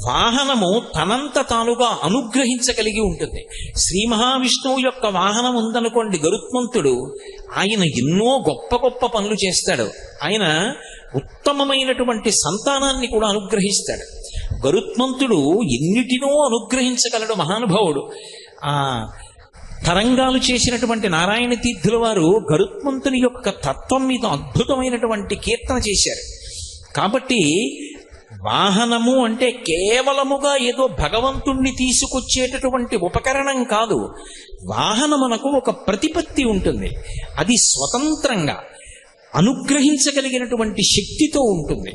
వాహనము తనంత తానుగా అనుగ్రహించగలిగి ఉంటుంది. శ్రీ మహావిష్ణువు యొక్క వాహనం ఉందనుకోండి, గరుత్మంతుడు, ఆయన ఎన్నో గొప్ప గొప్ప పనులు చేస్తాడు. ఆయన ఉత్తమమైనటువంటి సంతానాన్ని కూడా అనుగ్రహిస్తాడు. గరుత్మంతుడు ఎన్నిటినో అనుగ్రహించగలడు మహానుభావుడు. ఆ తరంగాలు చేసినటువంటి నారాయణ తీర్థుల వారు గరుత్మంతుని యొక్క తత్వం మీద అద్భుతమైనటువంటి కీర్తన చేశారు. కాబట్టి వాహనము అంటే కేవలముగా ఏదో భగవంతుణ్ణి తీసుకొచ్చేటటువంటి ఉపకరణం కాదు. వాహనమునకు ఒక ప్రతిపత్తి ఉంటుంది, అది స్వతంత్రంగా అనుగ్రహించగలిగినటువంటి శక్తితో ఉంటుంది.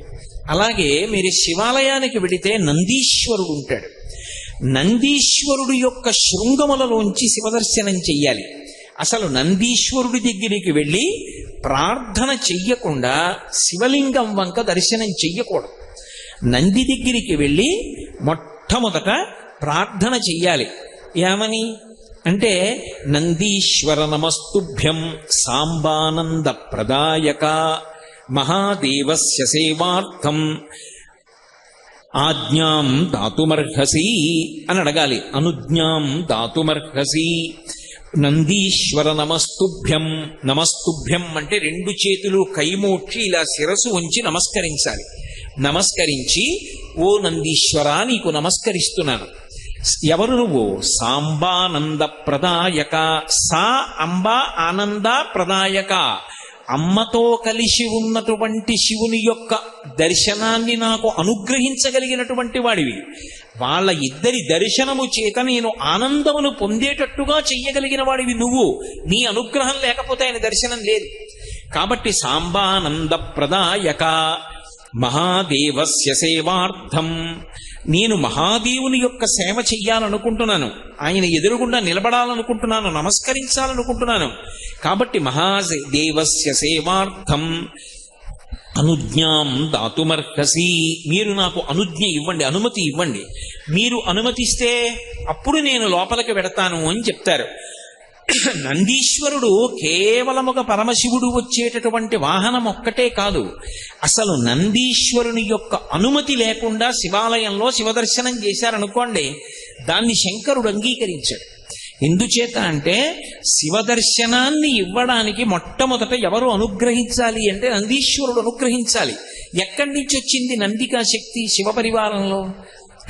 అలాగే మీరు శివాలయానికి వెడితే నందీశ్వరుడు ఉంటాడు. నందీశ్వరుడు యొక్క శృంగములలోంచి శివదర్శనం చెయ్యాలి. అసలు నందీశ్వరుడి దగ్గరికి వెళ్ళి ప్రార్థన చెయ్యకుండా శివలింగం వంక దర్శనం చెయ్యకూడదు. నంది దగ్గరికి వెళ్ళి మొట్టమొదట ప్రార్థన చెయ్యాలి. ఏమని అంటే, నందీశ్వర నమస్తుభ్యం సాంబానంద ప్రదాయక మహాదేవస్య సేవార్థం ఆజ్ఞాం దాతుమర్హసి అని అడగాలి. అనుజ్ఞాం దాతుమర్హసి. నందీశ్వర నమస్తుభ్యం. నమస్తుభ్యం అంటే రెండు చేతులు కైమోక్షి ఇలా శిరసు ఉంచి నమస్కరించాలి. నమస్కరించి, ఓ నందీశ్వర నీకు నమస్కరిస్తున్నాను. ఎవరు నువ్వు? సాంబానంద ప్రదాయక. సా అంబ ఆనంద ప్రదాయక. అమ్మతో కలిసి ఉన్నటువంటి శివుని యొక్క దర్శనాన్ని నాకు అనుగ్రహించగలిగినటువంటి వాడివి. వాళ్ళ ఇద్దరి దర్శనము చేత నేను ఆనందమును పొందేటట్టుగా చెయ్యగలిగిన వాడివి నువ్వు. నీ అనుగ్రహం లేకపోతే ఆయన దర్శనం లేదు. కాబట్టి సాంబానంద ప్రదాయక మహాదేవస్య సేవార్థం. నేను మహాదేవుని యొక్క సేవ చెయ్యాలనుకుంటున్నాను, ఆయన ఎదురుగుండా నిలబడాలనుకుంటున్నాను, నమస్కరించాలనుకుంటున్నాను. కాబట్టి మహాదేవస్య సేవార్థం అనుజ్ఞాం దాతుమర్హసి. మీరు నాకు అనుజ్ఞ ఇవ్వండి, అనుమతి ఇవ్వండి. మీరు అనుమతిస్తే అప్పుడు నేను లోపలికి వెడతాను అని చెప్తారు. నందీశ్వరుడు కేవలముగా పరమశివుడు వచ్చేటటువంటి వాహనం ఒక్కటే కాదు, అసలు నందీశ్వరుని యొక్క అనుమతి లేకుండా శివాలయంలో శివదర్శనం చేశారనుకోండి, దాన్ని శంకరుడు అంగీకరించాడు. ఎందుచేత అంటే శివదర్శనాన్ని ఇవ్వడానికి మొట్టమొదట ఎవరు అనుగ్రహించాలి అంటే నందీశ్వరుడు అనుగ్రహించాలి. ఎక్కడి నుంచి వచ్చింది నందికా శక్తి శివ పరివారంలో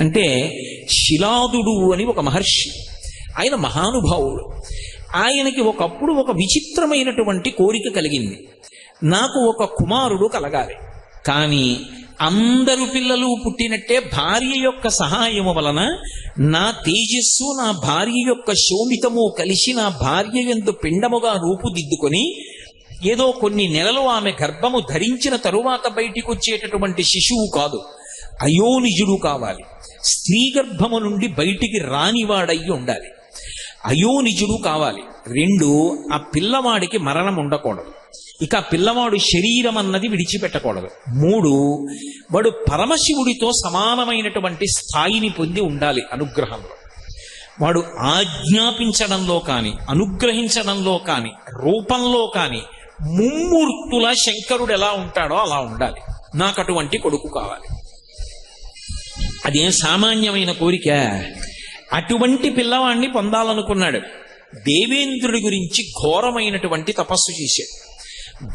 అంటే, శిలాదుడు అని ఒక మహర్షి, ఆయన మహానుభావుడు. ఆయనకి ఒకప్పుడు ఒక విచిత్రమైనటువంటి కోరిక కలిగింది, నాకు ఒక కుమారుడు కలగాలి. కానీ అందరు పిల్లలు పుట్టినట్టే భార్య యొక్క సహాయము వలన నా తేజస్సు, నా భార్య యొక్క శోభితము కలిసి నా భార్య యందు పిండముగా రూపుదిద్దుకొని ఏదో కొన్ని నెలలు ఆమె గర్భము ధరించిన తరువాత బయటికి వచ్చేటటువంటి శిశువు కాదు, అయోనిజుడు కావాలి. స్త్రీ గర్భము నుండి బయటికి రానివాడయ్యి ఉండాలి, అయోనిజుడు కావాలి. రెండు, ఆ పిల్లవాడికి మరణం ఉండకూడదు, ఇక పిల్లవాడు శరీరం అన్నది విడిచిపెట్టకూడదు. మూడు, వాడు పరమశివుడితో సమానమైనటువంటి స్థాయిని పొంది ఉండాలి అనుగ్రహంలో. వాడు ఆజ్ఞాపించడంలో కానీ అనుగ్రహించడంలో కానీ రూపంలో కానీ ముమ్మూర్తుల శంకరుడు ఎలా ఉంటాడో అలా ఉండాలి. నాకు అటువంటి కొడుకు కావాలి. అదేం సామాన్యమైన కోరిక. అటువంటి పిల్లవాణ్ణి పొందాలనుకున్నాడు. దేవేంద్రుడి గురించి ఘోరమైనటువంటి తపస్సు చేశాడు.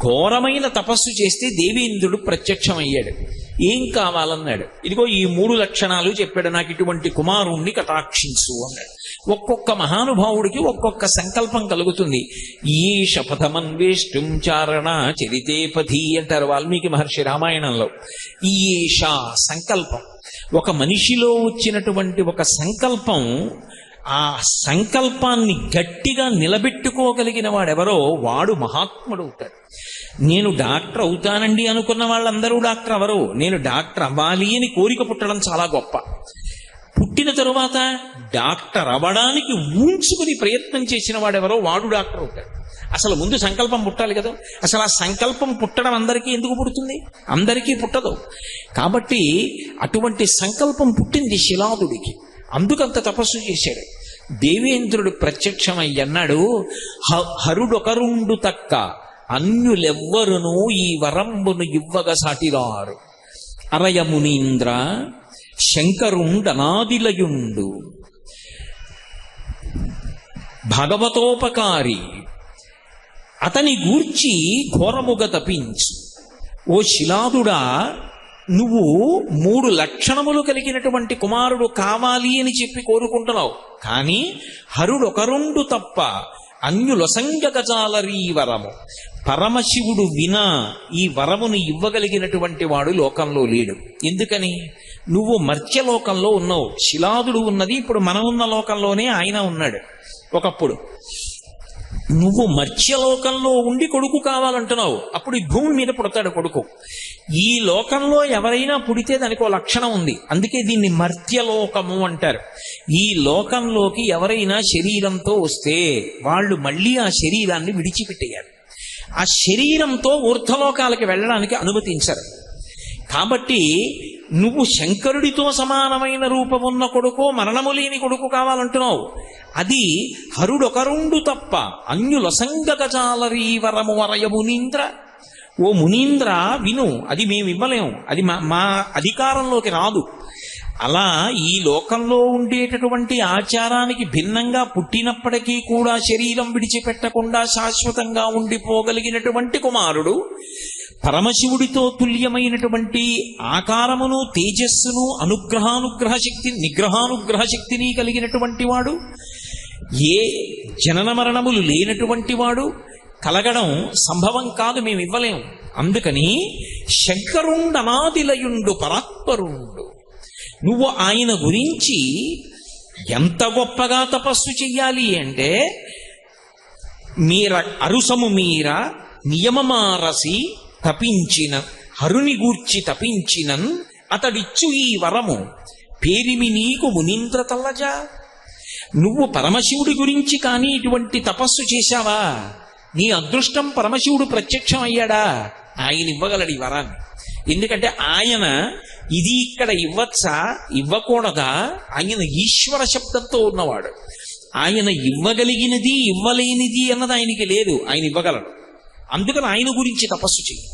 ఘోరమైన తపస్సు చేస్తే దేవేంద్రుడు ప్రత్యక్షమయ్యాడు. ఏం కావాలన్నాడు. ఇదిగో ఈ 3 లక్షణాలు చెప్పాడు. నాకు ఇటువంటి కుమారుణ్ణి కటాక్షించు అన్నాడు. ఒక్కొక్క మహానుభావుడికి ఒక్కొక్క సంకల్పం కలుగుతుంది. ఈ శపథమన్వేష్టం చారణ చరితే పథి అంటారు వాల్మీకి మహర్షి రామాయణంలో. ఈష సంకల్పం. ఒక మనిషిలో వచ్చినటువంటి ఒక సంకల్పం, ఆ సంకల్పాన్ని గట్టిగా నిలబెట్టుకోగలిగిన వాడెవరో వాడు మహాత్ముడు అవుతాడు. నేను డాక్టర్ అవుతానండి అనుకున్న వాళ్ళందరూ డాక్టర్ అవరు. నేను డాక్టర్ అవ్వాలి అని కోరిక పుట్టడం చాలా గొప్ప. పుట్టిన తరువాత డాక్టర్ అవ్వడానికి ఊంచుకుని ప్రయత్నం చేసిన వాడెవరో వాడు డాక్టర్ అవుతాడు. అసలు ముందు సంకల్పం పుట్టాలి కదా. అసలు ఆ సంకల్పం పుట్టడం అందరికీ ఎందుకు పుడుతుంది? అందరికీ పుట్టదు. కాబట్టి అటువంటి సంకల్పం పుట్టింది శిలాదుడికి. అందుకంత తపస్సు చేశాడు. దేవేంద్రుడు ప్రత్యక్షమయ్యన్నాడు, హరుడొకరుండు తక్క అన్యులెవ్వరును ఈ వరంబును ఇవ్వగ సాటిరారు. అరయమునీంద్ర శంకరుండనాదిలయుండు భగవతోపకారి అతని గూర్చి ఘోరముగ తపించు. ఓ శిలాదుడా, నువ్వు 3 లక్షణములు కలిగినటువంటి కుమారుడు కావాలి అని చెప్పి కోరుకుంటున్నావు. కానీ హరుడొకరుండు తప్ప అన్యులొసంగగజాలరీ వరము. పరమశివుడు వినా ఈ వరమును ఇవ్వగలిగినటువంటి వాడు లోకంలో లేడు. ఎందుకని? నువ్వు మర్త్యలోకంలో ఉన్నావు. శిలాదుడు ఉన్నది ఇప్పుడు మనం ఉన్న లోకంలోనే ఆయన ఉన్నాడు. ఒకప్పుడు నువ్వు మర్త్యలోకంలో ఉండి కొడుకు కావాలంటున్నావు. అప్పుడు ఈ భూమి మీద పుడతాడు కొడుకు. ఈ లోకంలో ఎవరైనా పుడితే దానికి ఒక లక్షణం ఉంది. అందుకే దీన్ని మర్త్యలోకము అంటారు. ఈ లోకంలోకి ఎవరైనా శరీరంతో వస్తే వాళ్ళు మళ్ళీ ఆ శరీరాన్ని విడిచిపెట్టేయారు. ఆ శరీరంతో ఊర్ధ్వలోకాలకి వెళ్ళడానికి అనుమతించరు. కాబట్టి నువ్వు శంకరుడితో సమానమైన రూపమున్న కొడుకు, మరణము లేని కొడుకు కావాలంటున్నావు. అది హరుడొకరుండు తప్ప అన్యులసంగగజాలరీ వరము వరయ మునీంద్ర. ఓ మునీంద్ర విను, అది మేము ఇవ్వలేము. అది మా అధికారంలోకి రాదు. అలా ఈ లోకంలో ఉండేటటువంటి ఆచారానికి భిన్నంగా పుట్టినప్పటికీ కూడా శరీరం విడిచిపెట్టకుండా శాశ్వతంగా ఉండిపోగలిగినటువంటి కుమారుడు, పరమశివుడితో తుల్యమైనటువంటి ఆకారమును, తేజస్సును, అనుగ్రహానుగ్రహ శక్తి, నిగ్రహానుగ్రహ శక్తిని కలిగినటువంటి వాడు, ఏ జనన మరణములు లేనటువంటి వాడు కలగడం సంభవం కాదు, మేము ఇవ్వలేము. అందుకని శంకరుండనాదిలయుండు పరాత్పరుండు. నువ్వు ఆయన గురించి ఎంత గొప్పగా తపస్సు చెయ్యాలి అంటే, అరుసము మీర నియమమారసి తపించిన హరుని గూర్చి తపించినన్ అతడిచ్చు ఈ వరము పేరిమి నీకు మునీంద్ర తల్లజా. నువ్వు పరమశివుడి గురించి కానీ ఇటువంటి తపస్సు చేశావా? నీ అదృష్టం పరమశివుడు ప్రత్యక్షం అయ్యాడా? ఆయన ఇవ్వగలడు ఈ వరాన్ని. ఎందుకంటే ఆయన ఇది ఇక్కడ ఇవ్వచ్చా ఇవ్వకూడదా? ఆయన ఈశ్వర శబ్దంతో ఉన్నవాడు. ఆయన ఇవ్వగలిగినది ఇవ్వలేనిది అన్నది ఆయనకి లేదు. ఆయన ఇవ్వగలడు. అందుకని ఆయన గురించి తపస్సు చెయ్యి.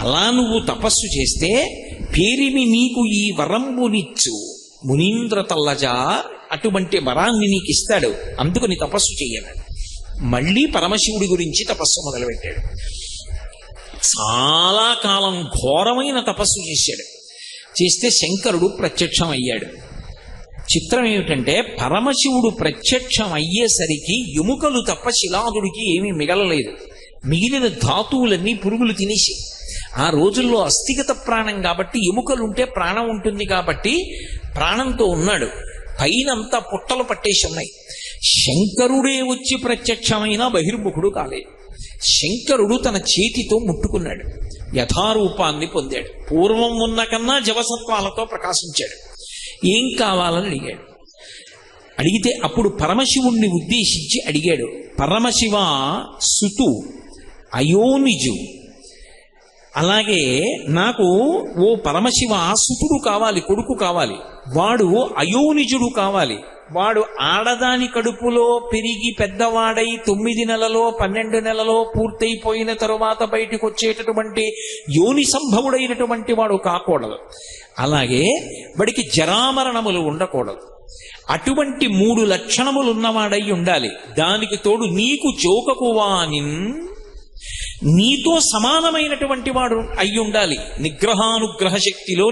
అలా నువ్వు తపస్సు చేస్తే పేరిమి నీకు ఈ వరంబునిచ్చు మునీంద్ర తల్లజా, అటువంటి వరాన్ని నీకు ఇస్తాడు. అందుకని తపస్సు చెయ్యను. మళ్ళీ పరమశివుడి గురించి తపస్సు మొదలుపెట్టాడు. చాలా కాలం ఘోరమైన తపస్సు చేశాడు. చేస్తే శంకరుడు ప్రత్యక్షం అయ్యాడు. చిత్రం ఏమిటంటే, పరమశివుడు ప్రత్యక్షం అయ్యేసరికి ఎముకలు తప్ప శిలాదుడికి ఏమీ మిగలలేదు. మిగిలిన ధాతువులన్నీ పురుగులు తినేసి, ఆ రోజుల్లో అస్థిగత ప్రాణం కాబట్టి ఎముకలుంటే ప్రాణం ఉంటుంది కాబట్టి ప్రాణంతో ఉన్నాడు. పైనంతా పుట్టలు పట్టేసి ఉన్నాయి. శంకరుడే వచ్చి ప్రత్యక్షమైన బహిర్ముఖుడు కాలేదు. శంకరుడు తన చేతితో ముట్టుకున్నాడు, యథారూపాన్ని పొందాడు. పూర్వం ఉన్న కన్నా జవసత్వాలతో ప్రకాశించాడు. ఏం కావాలని అడిగాడు. అడిగితే అప్పుడు పరమశివుణ్ణి ఉద్దేశించి అడిగాడు, పరమశివ సుతు అయోనిజు, అలాగే నాకు ఓ పరమశివ సుతుడు కావాలి, కొడుకు కావాలి. వాడు అయోనిజుడు కావాలి. వాడు ఆడదాని కడుపులో పెరిగి పెద్దవాడై 9 నెలలో 12 నెలలో పూర్తయిపోయిన తరువాత బయటికి వచ్చేటటువంటి యోని సంభవుడైనటువంటి వాడు కాకూడదు. అలాగే వాడికి జరామరణములు ఉండకూడదు. అటువంటి 3 లక్షణములు ఉన్నవాడై ఉండాలి. దానికి తోడు నీకు చోకకువానిన్, నీతో సమానమైనటువంటి వాడు అయి ఉండాలి. నిగ్రహానుగ్రహ శక్తిలో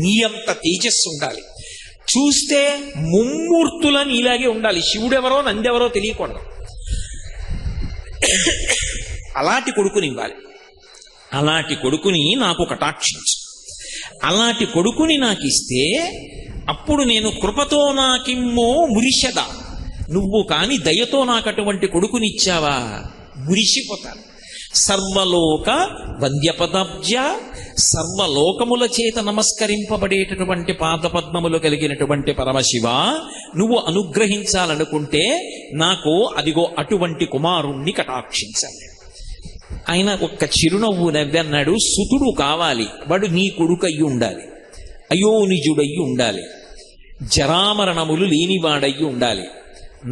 నీ అంత తేజస్సు ఉండాలి. చూస్తే ముమ్మూర్తుల నీలాగే ఉండాలి. శివుడెవరో నందెవరో తెలియకూడదు. అలాంటి కొడుకునివ్వాలి. అలాంటి కొడుకుని నాకు కటాక్షించు. అలాంటి కొడుకుని నాకు ఇస్తే అప్పుడు నేను కృపతో నాకిమ్మో మురిషద, నువ్వు కాని దయతో నాకు అటువంటి కొడుకునిచ్చావా మురిసిపోతాను. సర్వలోక వంద్యపదాబ్జ, సర్వలోకముల చేత నమస్కరింపబడేటటువంటి పాదపద్మములు కలిగినటువంటి పరమశివ, నువ్వు అనుగ్రహించాలనుకుంటే నాకు అదిగో అటువంటి కుమారుణ్ణి కటాక్షించాలి. ఆయన ఒక్క చిరునవ్వు నవ్వన్నాడు, సుతుడు కావాలి, వాడు నీ కొడుకయ్యి ఉండాలి, అయోనిజుడయ్యి ఉండాలి, జరామరణములు లేనివాడయ్యి ఉండాలి,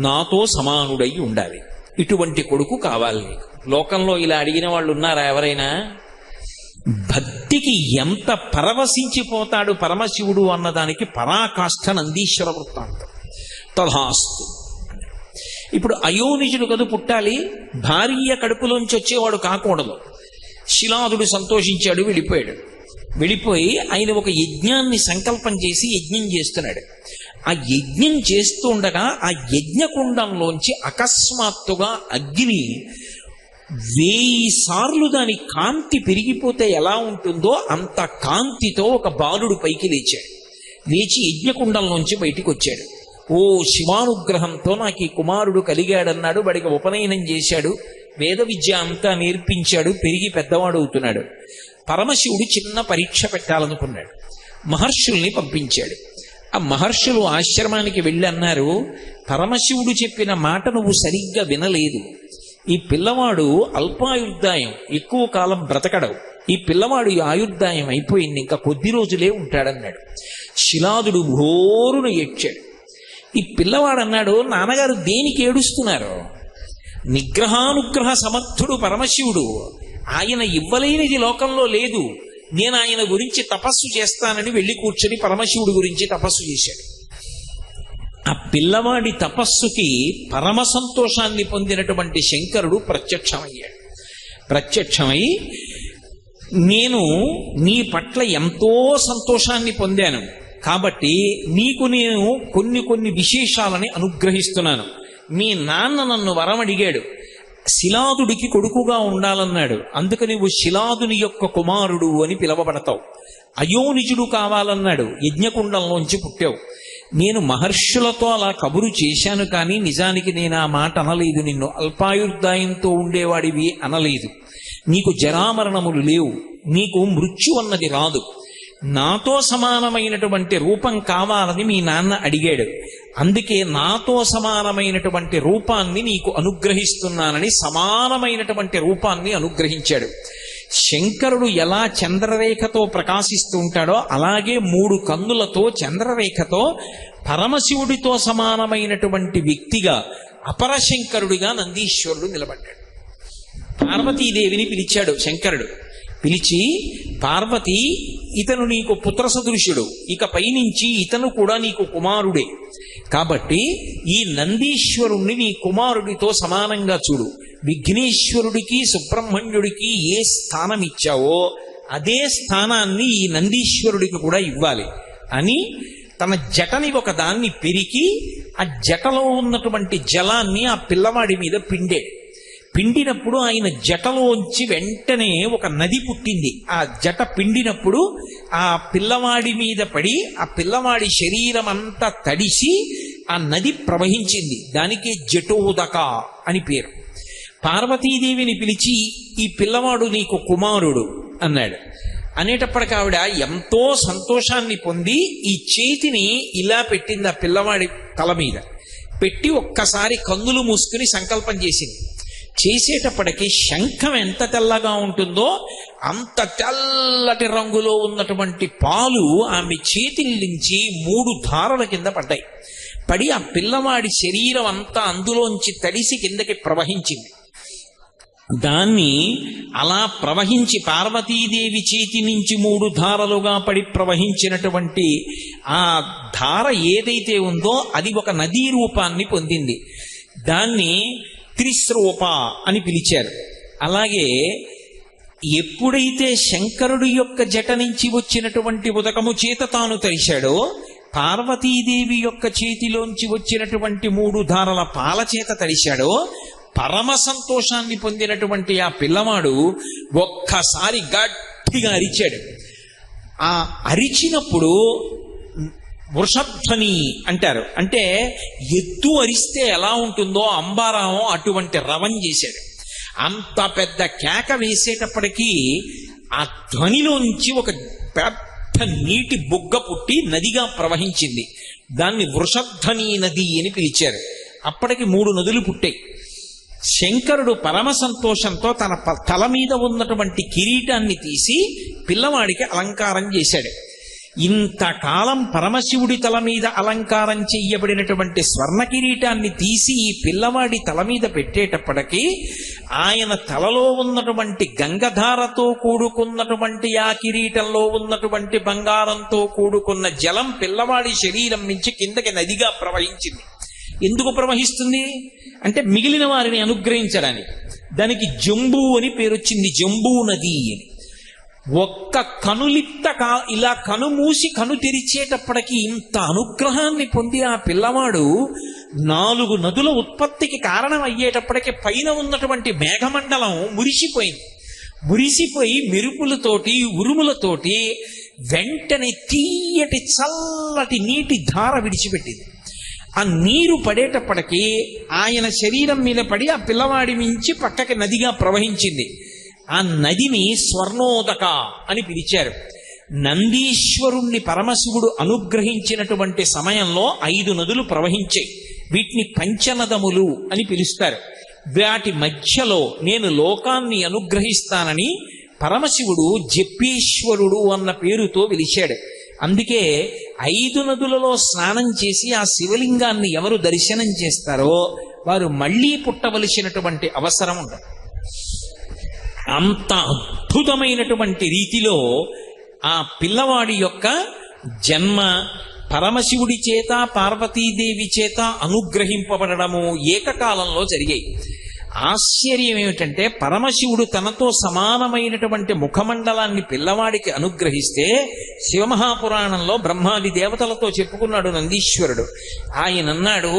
నాతో సమానుడయ్యి ఉండాలి. ఇటువంటి కొడుకు కావాలి నీకు. లోకంలో ఇలా అడిగిన వాళ్ళు ఉన్నారా ఎవరైనా? భక్తికి ఎంత పరవశించిపోతాడు పరమశివుడు అన్నదానికి పరాకాష్ఠ నందీశ్వర వృత్తాంతం. తథాస్తు. ఇప్పుడు అయోనిజుడు కదు పుట్టాలి, భార్య కడుపులోంచి వచ్చేవాడు కాకూడదు. శిలాదుడు సంతోషించాడు, వెళ్ళిపోయి ఆయన ఒక యజ్ఞాన్ని సంకల్పం చేసి యజ్ఞం చేస్తున్నాడు. ఆ యజ్ఞం చేస్తూ ఉండగా ఆ యజ్ఞకుండంలోంచి అకస్మాత్తుగా అగ్ని 1000 సార్లు దాని కాంతి పెరిగిపోతే ఎలా ఉంటుందో అంత కాంతితో ఒక బాలుడు పైకి లేచాడు. లేచి యజ్ఞకుండంలోంచి బయటికి వచ్చాడు. ఓ శివానుగ్రహంతో నాకు ఈ కుమారుడు కలిగాడన్నాడు. వాడికి ఉపనయనం చేశాడు, వేద విద్య అంతా నేర్పించాడు, పెరిగి పెద్దవాడు అవుతున్నాడు. పరమశివుడు చిన్న పరీక్ష పెట్టాలనుకున్నాడు. మహర్షుల్ని పంపించాడు. ఆ మహర్షులు ఆశ్రమానికి వెళ్ళి అన్నారు, పరమశివుడు చెప్పిన మాట నువ్వు సరిగ్గా వినలేదు. ఈ పిల్లవాడు అల్పాయుర్దాయం, ఎక్కువ కాలం బ్రతకడవు. ఈ పిల్లవాడు ఆయుర్దాయం అయిపోయింది, ఇంకా కొద్ది రోజులే ఉంటాడన్నాడు. శిలాదుడు ఘోరును ఏడ్చాడు. ఈ పిల్లవాడు అన్నాడు, నాన్నగారు దేనికి ఏడుస్తున్నారు? నిగ్రహానుగ్రహ సమర్థుడు పరమశివుడు, ఆయన ఇవ్వలేనిది లోకంలో లేదు. నేను ఆయన గురించి తపస్సు చేస్తానని వెళ్ళి కూర్చొని పరమశివుడి గురించి తపస్సు చేశాడు. ఆ పిల్లవాడి తపస్సుకి పరమ సంతోషాన్ని పొందినటువంటి శంకరుడు ప్రత్యక్షమై నేను నీ పట్ల ఎంతో సంతోషాన్ని పొందాను, కాబట్టి నీకు నేను కొన్ని విశేషాలని అనుగ్రహిస్తున్నాను. మీ నాన్న నన్ను వరం అడిగాడు, శిలాదుడికి కొడుకుగా ఉండాలన్నాడు. అందుకు నువ్వు శిలాదుని యొక్క కుమారుడు అని పిలవబడతావు. అయోనిజుడు కావాలన్నాడు, యజ్ఞకుండంలోంచి పుట్టావు. నేను మహర్షులతో అలా కబురు చేశాను, కానీ నిజానికి నేను ఆ మాట అనలేదు. నిన్ను అల్పాయుర్దాయంతో ఉండేవాడివి అనలేదు. నీకు జరామరణములు లేవు, నీకు మృత్యు అన్నది రాదు. నాతో సమానమైనటువంటి రూపం కావాలని మీ నాన్న అడిగాడు. అందుకే నాతో సమానమైనటువంటి రూపాన్ని నీకు అనుగ్రహిస్తున్నానని సమానమైనటువంటి రూపాన్ని అనుగ్రహించాడు. శంకరుడు ఎలా చంద్రరేఖతో ప్రకాశిస్తూ ఉంటాడో అలాగే 3 కన్నులతో చంద్రరేఖతో పరమశివుడితో సమానమైనటువంటి వ్యక్తిగా అపరశంకరుడిగా నందీశ్వరుడు నిలబడ్డాడు. పార్వతీదేవిని పిలిచాడు శంకరుడు. పిలిచి, పార్వతి, ఇతను నీకు పుత్ర సదృశుడు, ఇక పైనుంచి ఇతను కూడా నీకు కుమారుడే. కాబట్టి ఈ నందీశ్వరుణ్ణి నీ కుమారుడితో సమానంగా చూడు. విఘ్నేశ్వరుడికి సుబ్రహ్మణ్యుడికి ఏ స్థానం ఇచ్చావో అదే స్థానాన్ని ఈ నందీశ్వరుడికి కూడా ఇవ్వాలి అని తన జటని ఒక దాన్ని పెరికి ఆ జటలో ఉన్నటువంటి జలాన్ని ఆ పిల్లవాడి మీద పిండినప్పుడు ఆయన జటలోంచి వెంటనే ఒక నది పుట్టింది. ఆ జట పిండినప్పుడు ఆ పిల్లవాడి మీద పడి ఆ పిల్లవాడి శరీరం అంతా తడిసి ఆ నది ప్రవహించింది. దానికి జటోదక అని పేరు. పార్వతీదేవిని పిలిచి, ఈ పిల్లవాడు నీకు కుమారుడు అన్నాడు. అనేటప్పటికి ఆవిడ ఎంతో సంతోషాన్ని పొంది ఈ చేతిని ఇలా పెట్టింది ఆ పిల్లవాడి తల మీద పెట్టి ఒక్కసారి కన్నులు మూసుకుని సంకల్పం చేసింది. చేసేటప్పటికి శంఖం ఎంత తెల్లగా ఉంటుందో అంత తెల్లటి రంగులో ఉన్నటువంటి పాలు ఆమె చేతుల నుంచి 3 ధారల కింద పడ్డాయి. పడి ఆ పిల్లవాడి శరీరం అంతా అందులోంచి తడిసి కిందకి ప్రవహించింది. దాన్ని అలా ప్రవహించి పార్వతీదేవి చేతి నుంచి 3 ధారలుగా పడి ప్రవహించినటువంటి ఆ ధార ఏదైతే ఉందో అది ఒక నదీ రూపాన్ని పొందింది. దాన్ని త్రిస్రూప అని పిలిచారు. అలాగే ఎప్పుడైతే శంకరుడి యొక్క జట నుంచి వచ్చినటువంటి ఉదకము చేత తాను తరిశాడో, పార్వతీదేవి యొక్క చేతిలోంచి వచ్చినటువంటి 3 ధారల పాల చేత తడిశాడో, పరమ సంతోషాన్ని పొందినటువంటి ఆ పిల్లవాడు ఒక్కసారి గట్టిగా అరిచాడు. ఆ అరిచినప్పుడు వృషధ్వని అంటారు. అంటే ఎద్దు అరిస్తే ఎలా ఉంటుందో అంబారామో అటువంటి రవం చేశాడు. అంత పెద్ద కేక వేసేటప్పటికీ ఆ ధ్వనిలోంచి ఒక పెద్ద నీటి బుగ్గ పుట్టి నదిగా ప్రవహించింది. దాన్ని వృషధ్వని నది అని పిలిచారు. అప్పటికి 3 నదులు పుట్టాయి. శంకరుడు పరమ సంతోషంతో తన తల మీద ఉన్నటువంటి కిరీటాన్ని తీసి పిల్లవాడికి అలంకారం చేశాడు. ఇంతకాలం పరమశివుడి తల మీద అలంకారం చెయ్యబడినటువంటి స్వర్ణ కిరీటాన్ని తీసి ఈ పిల్లవాడి తల మీద పెట్టేటప్పటికీ ఆయన తలలో ఉన్నటువంటి గంగధారతో కూడుకున్నటువంటి ఆ కిరీటంలో ఉన్నటువంటి బంగారంతో కూడుకున్న జలం పిల్లవాడి శరీరం నుంచి కిందకి నదిగా ప్రవహించింది. ఎందుకు ప్రవహిస్తుంది అంటే మిగిలిన వారిని అనుగ్రహించడానికి. దానికి జంబూ అని పేరొచ్చింది, జంబూ నది అని. ఒక్క ఇలా కనుమూసి కను తెరిచేటప్పటికి ఇంత అనుగ్రహాన్ని పొంది ఆ పిల్లవాడు 4 నదుల ఉత్పత్తికి కారణం అయ్యేటప్పటికి పైన ఉన్నటువంటి మేఘమండలం మురిసిపోయి మెరుపులతోటి ఉరుములతోటి వెంటనే తీయటి చల్లటి నీటి ధార విడిచిపెట్టింది. ఆ నీరు పడేటప్పటికీ ఆయన శరీరం మీద పడి ఆ పిల్లవాడి నుంచి పక్కకి నదిగా ప్రవహించింది. ఆ నదిని స్వర్ణోదక అని పిలిచారు. నందీశ్వరుణ్ణి పరమశివుడు అనుగ్రహించినటువంటి సమయంలో 5 నదులు ప్రవహించాయి. వీటిని పంచనదములు అని పిలుస్తారు. వాటి మధ్యలో నేను లోకాన్ని అనుగ్రహిస్తానని పరమశివుడు జప్పేశ్వరుడు అన్న పేరుతో పిలిచాడు. అందుకే 5 నదులలో స్నానం చేసి ఆ శివలింగాన్ని ఎవరు దర్శనం చేస్తారో వారు మళ్ళీ పుట్టవలసినటువంటి అవసరం ఉండదు. అంత అద్భుతమైనటువంటి రీతిలో ఆ పిల్లవాడి యొక్క జన్మ పరమశివుడి చేత పార్వతీదేవి చేత అనుగ్రహింపబడము ఏకకాలంలో జరిగాయి. ఆశ్చర్యం ఏమిటంటే పరమశివుడు తనతో సమానమైనటువంటి ముఖమండలాన్ని పిల్లవాడికి అనుగ్రహిస్తే శివమహాపురాణంలో బ్రహ్మాది దేవతలతో చెప్పుకున్నాడు నందీశ్వరుడు. ఆయన అన్నాడు,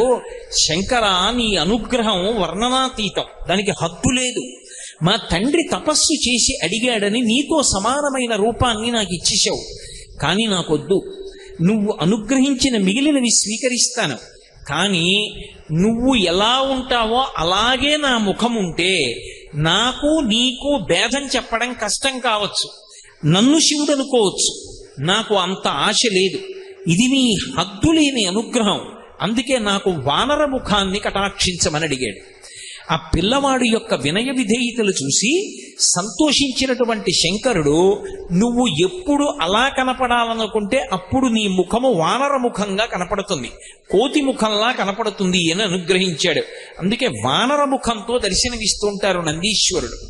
శంకర నీ అనుగ్రహం వర్ణనాతీతం, దానికి హద్దు లేదు. మా తండ్రి తపస్సు చేసి అడిగాడని నీతో సమానమైన రూపాన్ని నాకు ఇచ్చేశావు. కానీ నాకొద్దు, నువ్వు అనుగ్రహించిన మిగిలినవి స్వీకరిస్తాను. కానీ నువ్వు ఎలా ఉంటావో అలాగే నా ముఖం ఉంటే నాకు నీకు భేదం చెప్పడం కష్టం కావచ్చు, నన్ను శివుడు అనుకోవచ్చు. నాకు అంత ఆశ లేదు. ఇది నీ హద్దు లేని అనుగ్రహం. అందుకే నాకు వానర ముఖాన్ని కటాక్షించమని అడిగాడు. ఆ పిల్లవాడి యొక్క వినయ విధేయతలు చూసి సంతోషించినటువంటి శంకరుడు, నువ్వు ఎప్పుడు అలా కనపడాలనుకుంటే అప్పుడు నీ ముఖము వానర ముఖంగా కనపడుతుంది, కోతి ముఖంలా కనపడుతుంది అని అనుగ్రహించాడు. అందుకే వానర ముఖంతో దర్శనమిస్తుంటారు నందీశ్వరుడు.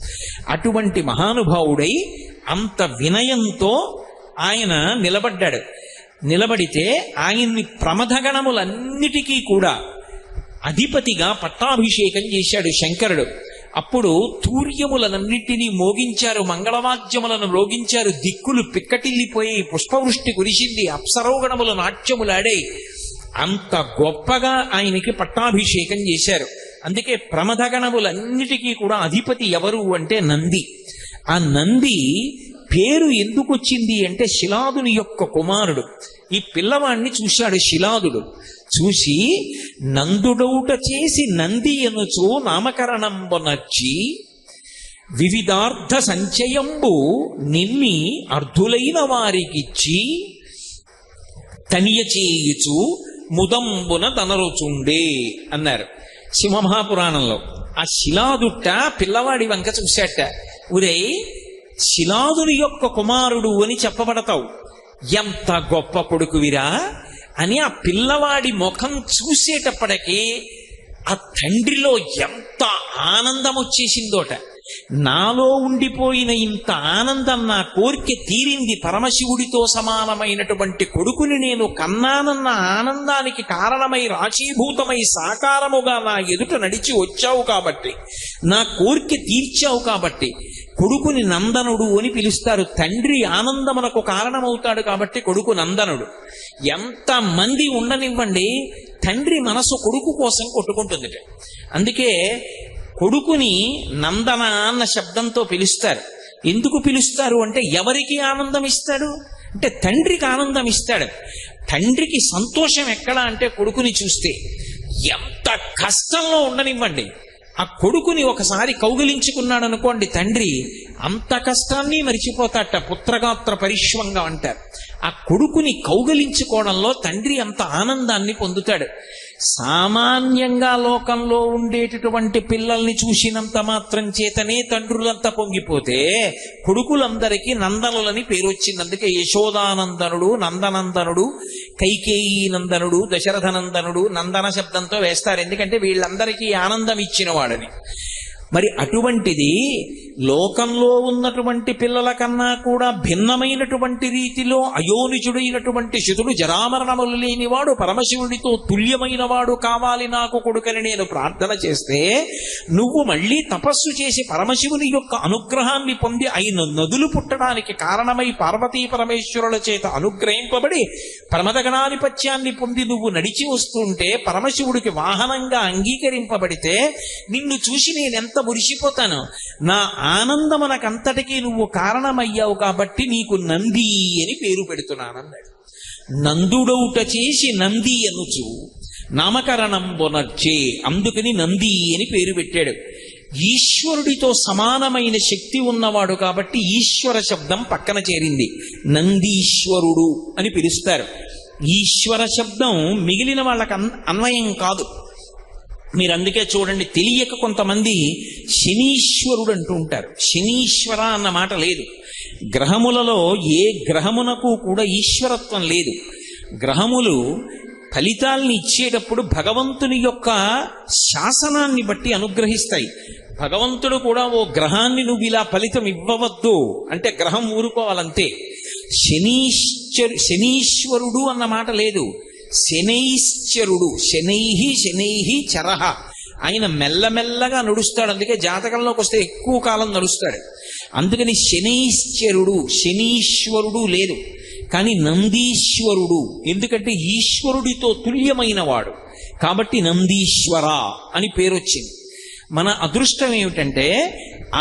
అటువంటి మహానుభావుడై అంత వినయంతో ఆయన నిలబడ్డాడు. నిలబడితే ఆయన్ని ప్రమథగణములన్నిటికీ కూడా అధిపతిగా పట్టాభిషేకం చేశాడు శంకరుడు. అప్పుడు తూర్యములనన్నింటినీ మోగించారు, మంగళవాద్యములను మ్రోగించారు, దిక్కులు పిక్కటిల్లిపోయి పుష్పవృష్టి కురిసింది, అప్సరోగణములు నాట్యములాడే. అంత గొప్పగా ఆయనకి పట్టాభిషేకం చేశారు. అందుకే ప్రమథగణములన్నిటికీ కూడా అధిపతి ఎవరు అంటే నంది. ఆ నంది పేరు ఎందుకు వచ్చింది అంటే శిలాదుని యొక్క కుమారుడు. ఈ పిల్లవాణ్ణి చూశాడు శిలాదుడు. చూసి నందుడౌట చేసి నంది ఎనుచు నామకరణంబొనర్చి వివిధార్థ సంచయంబు నిన్ని అర్ధులైన వారికిచ్చి తనియ చేయుచు ముదంబున తనరుచుండే అన్నారు సింహమహాపురాణంలో. ఆ శిలాదుట్ట పిల్లవాడి వంక చూశాట. ఉరే, శిలాదుని యొక్క కుమారుడు అని చెప్పబడతావు, ఎంత గొప్ప కొడుకువిరా అని ఆ పిల్లవాడి ముఖం చూసేటప్పటికీ ఆ తండ్రిలో ఎంత ఆనందం వచ్చేసిందోట. నాలో ఉండిపోయిన ఇంత ఆనందం, నా కోరిక తీరింది, పరమశివుడితో సమానమైనటువంటి కొడుకుని నేను కన్నానన్న ఆనందానికి కారణమై రాశీభూతమై సాకారముగా నా ఎదుట నడిచి వచ్చావు కాబట్టి, నా కోరిక తీర్చావు కాబట్టి కొడుకుని నందనుడు అని పిలుస్తారు. తండ్రి ఆనందమునకు కారణమవుతాడు కాబట్టి కొడుకు నందనుడు. ఎంత మంది ఉండనివ్వండి, తండ్రి మనసు కొడుకు కోసం కొట్టుకుంటుంది. అందుకే కొడుకుని నందన అన్న శబ్దంతో పిలుస్తారు. ఎందుకు పిలుస్తారు అంటే, ఎవరికి ఆనందం ఇస్తాడు అంటే తండ్రికి ఆనందం ఇస్తాడు. తండ్రికి సంతోషం ఎక్కడ అంటే కొడుకుని చూస్తే. ఎంత కష్టంలో ఉండనివ్వండి, ఆ కొడుకుని ఒకసారి కౌగిలించుకున్నాడు అనుకోండి తండ్రి, అంత కష్టాన్ని మరిచిపోతాట. పుత్రగాత్ర పరిష్వంగా అంటారు. ఆ కొడుకుని కౌగిలించుకోవడంలో తండ్రి అంత ఆనందాన్ని పొందుతాడు. సామాన్యంగా లోకంలో ఉండేటటువంటి పిల్లల్ని చూసినంత మాత్రం చేతనే తండ్రులంతా పొంగిపోతే కొడుకులందరికీ నందనులని పేరు వచ్చింది. అందుకే యశోదానందనుడు, నందనందనుడు, కైకేయీ నందనుడు, దశరథనందనుడు నందన శబ్దంతో వేస్తారు. ఎందుకంటే వీళ్ళందరికీ ఆనందం ఇచ్చిన వాడని. మరి అటువంటిది లోకంలో ఉన్నటువంటి పిల్లల కన్నా కూడా భిన్నమైనటువంటి రీతిలో అయోనిజుడైనటువంటి శుతుడు, జరామరణములు లేనివాడు, పరమశివుడితో తుల్యమైన వాడు కావాలి నాకు కొడుకని నేను ప్రార్థన చేస్తే, నువ్వు మళ్ళీ తపస్సు చేసి పరమశివుని యొక్క అనుగ్రహాన్ని పొంది 5 నదులు పుట్టడానికి కారణమై పార్వతీ పరమేశ్వరుల చేత అనుగ్రహింపబడి ప్రమదగణాధిపత్యాన్ని పొంది నువ్వు నడిచి వస్తుంటే, పరమశివుడికి వాహనంగా అంగీకరింపబడితే నిన్ను చూసి నేనెంత మురిసిపోతాను. నా ఆనందమునకంతటికీ నువ్వు కారణమయ్యావు కాబట్టి నీకు నంది అని పేరు పెడుతున్నానన్నాడు. నందుడౌట చేసి నంది అనుచు నామకరణం బొనర్చే, అందుకని నంది అని పేరు పెట్టాడు. ఈశ్వరుడితో సమానమైన శక్తి ఉన్నవాడు కాబట్టి ఈశ్వర శబ్దం పక్కన చేరింది. నందీశ్వరుడు అని పిలుస్తారు. ఈశ్వర శబ్దం మిగిలిన వాళ్ళకి అన్వయం కాదు. మీరు అందుకే చూడండి, తెలియక కొంతమంది శనీశ్వరుడు అంటూ ఉంటారు. శనీశ్వర అన్న మాట లేదు. గ్రహములలో ఏ గ్రహమునకు కూడా ఈశ్వరత్వం లేదు. గ్రహములు ఫలితాల్ని ఇచ్చేటప్పుడు భగవంతుని యొక్క శాసనాన్ని బట్టి అనుగ్రహిస్తాయి. భగవంతుడు కూడా ఓ గ్రహాన్ని నువ్వు ఇలా ఫలితం ఇవ్వవద్దు అంటే గ్రహం ఊరుకోవాలంతే. శనీశ్వరుడు అన్న మాట లేదు. శనైశ్చరుడు, శనైహి చరహ. ఆయన మెల్లమెల్లగా నడుస్తాడు. అందుకే జాతకంలోకి వస్తే ఎక్కువ కాలం నడుస్తాడు. అందుకని శనైశ్చరుడు, శనీశ్వరుడు లేదు. కానీ నందీశ్వరుడు, ఎందుకంటే ఈశ్వరుడితో తుల్యమైన వాడు కాబట్టి నందీశ్వర అని పేరు వచ్చింది. మన అదృష్టం ఏమిటంటే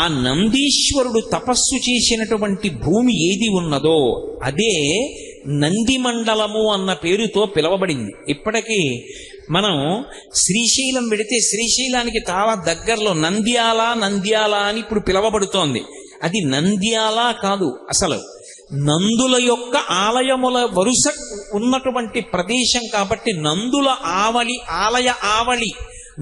ఆ నందీశ్వరుడు తపస్సు చేసినటువంటి భూమి ఏది ఉన్నదో అదే నంది మండలము అన్న పేరుతో పిలవబడింది. ఇప్పటికీ మనం శ్రీశైలం పెడితే శ్రీశైలానికి చాలా దగ్గరలో నంద్యాల అని ఇప్పుడు పిలవబడుతోంది. అది నంద్యాల కాదు, అసలు నందుల యొక్క ఆలయముల వరుస ఉన్నటువంటి ప్రదేశం కాబట్టి నందుల ఆలయ ఆవళి,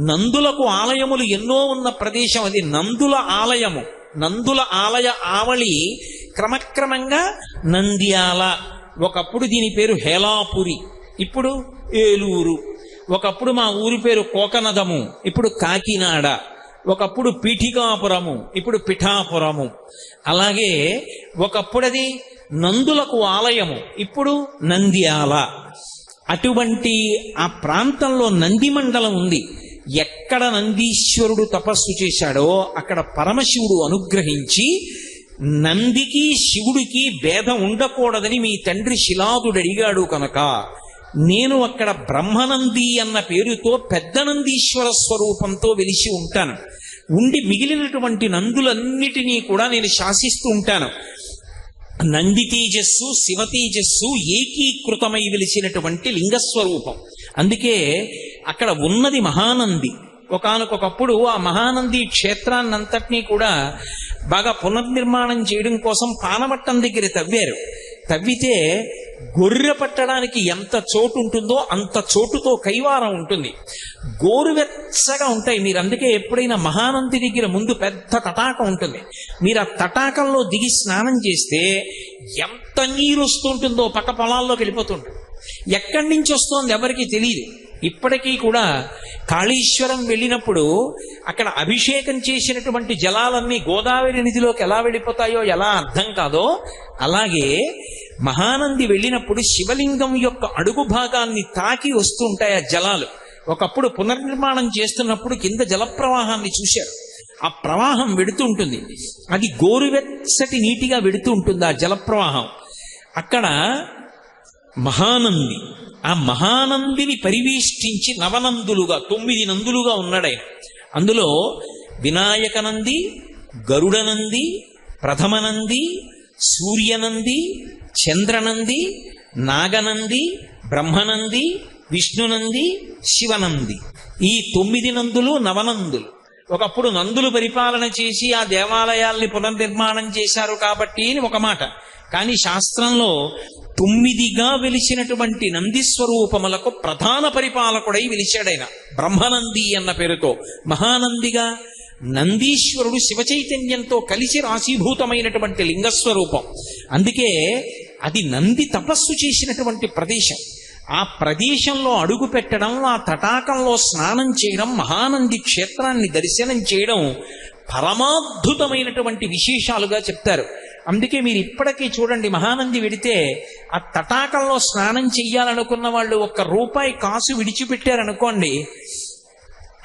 నందులకు ఆలయములు ఎన్నో ఉన్న ప్రదేశం అది నందుల ఆలయము. నందుల ఆలయ ఆవళి క్రమక్రమంగా నంద్యాల. ఒకప్పుడు దీని పేరు హేలాపురి, ఇప్పుడు ఏలూరు. ఒకప్పుడు మా ఊరి పేరు కోకనదము, ఇప్పుడు కాకినాడ. ఒకప్పుడు పీఠికాపురము, ఇప్పుడు పిఠాపురము. అలాగే ఒకప్పుడు అది నందులకు ఆలయము, ఇప్పుడు నంద్యాల. అటువంటి ఆ ప్రాంతంలో నంది మండలం ఉంది. ఎక్కడ నందీశ్వరుడు తపస్సు చేశాడో అక్కడ పరమశివుడు అనుగ్రహించి, నందికి శివుడికి భేదం ఉండకూడదని మీ తండ్రి శిలాదుడు అడిగాడు కనుక నేను అక్కడ బ్రహ్మనంది అన్న పేరుతో పెద్ద నందీశ్వర స్వరూపంతో వెలిసి ఉంటాను. ఉండి మిగిలినటువంటి నందులన్నిటినీ కూడా నేను శాసిస్తూ ఉంటాను. నంది తేజస్సు, శివ తేజస్సు ఏకీకృతమై వెలిసినటువంటి లింగస్వరూపం. అందుకే అక్కడ ఉన్నది మహానంది. ఒకానొకప్పుడు ఆ మహానంది క్షేత్రాన్నంతటినీ కూడా బాగా పునర్నిర్మాణం చేయడం కోసం పానమట్టం దగ్గర తవ్వారు. తవ్వితే గొర్రె పట్టడానికి ఎంత చోటు ఉంటుందో అంత చోటుతో కైవారం ఉంటుంది. గోరువెచ్చగా ఉంటాయి. మీరు అందుకే ఎప్పుడైనా మహానంది దగ్గర ముందు పెద్ద తటాకం ఉంటుంది. మీరు ఆ తటాకంలో దిగి స్నానం చేస్తే ఎంత నీరు వస్తుంటుందో పక్క పొలాల్లోకి వెళ్ళిపోతుంటుంది. ఎక్కడి నుంచి వస్తోంది ఎవరికి తెలియదు. ఇప్పటికీ కూడా కాళేశ్వరం వెళ్ళినప్పుడు అక్కడ అభిషేకం చేసినటువంటి జలాలన్నీ గోదావరి నదిలోకి ఎలా వెళ్ళిపోతాయో ఎలా అర్థం కాదో, అలాగే మహానంది వెళ్ళినప్పుడు శివలింగం యొక్క అడుగు భాగాన్ని తాకి వస్తూ ఉంటాయి ఆ జలాలు. ఒకప్పుడు పునర్నిర్మాణం చేస్తున్నప్పుడు కింద జలప్రవాహాన్ని చూశారు. ఆ ప్రవాహం వెడుతూ ఉంటుంది, అది గోరువెచ్చటి నీటిగా వెడుతూ ఉంటుంది ఆ జలప్రవాహం. అక్కడ మహానంది, ఆ మహానందిని పరివేష్టించి నవనందులుగా 9 నందులుగా ఉన్నాడాయన. అందులో వినాయకనంది, గరుడనంది, ప్రథమనంది, సూర్యనంది, చంద్రనంది, నాగనంది, బ్రహ్మనంది, విష్ణునంది, శివనంది. ఈ 9 నందులు నవనందులు. ఒకప్పుడు నందులు పరిపాలన చేసి ఆ దేవాలయాల్ని పునర్నిర్మాణం చేశారు కాబట్టి అని ఒక మాట. కానీ శాస్త్రంలో 9గా వెలిసినటువంటి నంది స్వరూపములకు ప్రధాన పరిపాలకుడై వెలిచాడైన బ్రహ్మనంది అన్న పేరుతో. మహానందిగా నందీశ్వరుడు శివచైతన్యంతో కలిసి రాశీభూతమైనటువంటి లింగస్వరూపం. అందుకే అది నంది తపస్సు చేసినటువంటి ప్రదేశం. ఆ ప్రదేశంలో అడుగు పెట్టడం, ఆ తటాకంలో స్నానం చేయడం, మహానంది క్షేత్రాన్ని దర్శనం చేయడం పరమాద్భుతమైనటువంటి విశేషాలుగా చెప్తారు. అందుకే మీరు ఇప్పటికీ చూడండి, మహానంది విడితే ఆ తటాకంలో స్నానం చెయ్యాలనుకున్న వాళ్ళు ₹1 కాసు విడిచిపెట్టారనుకోండి,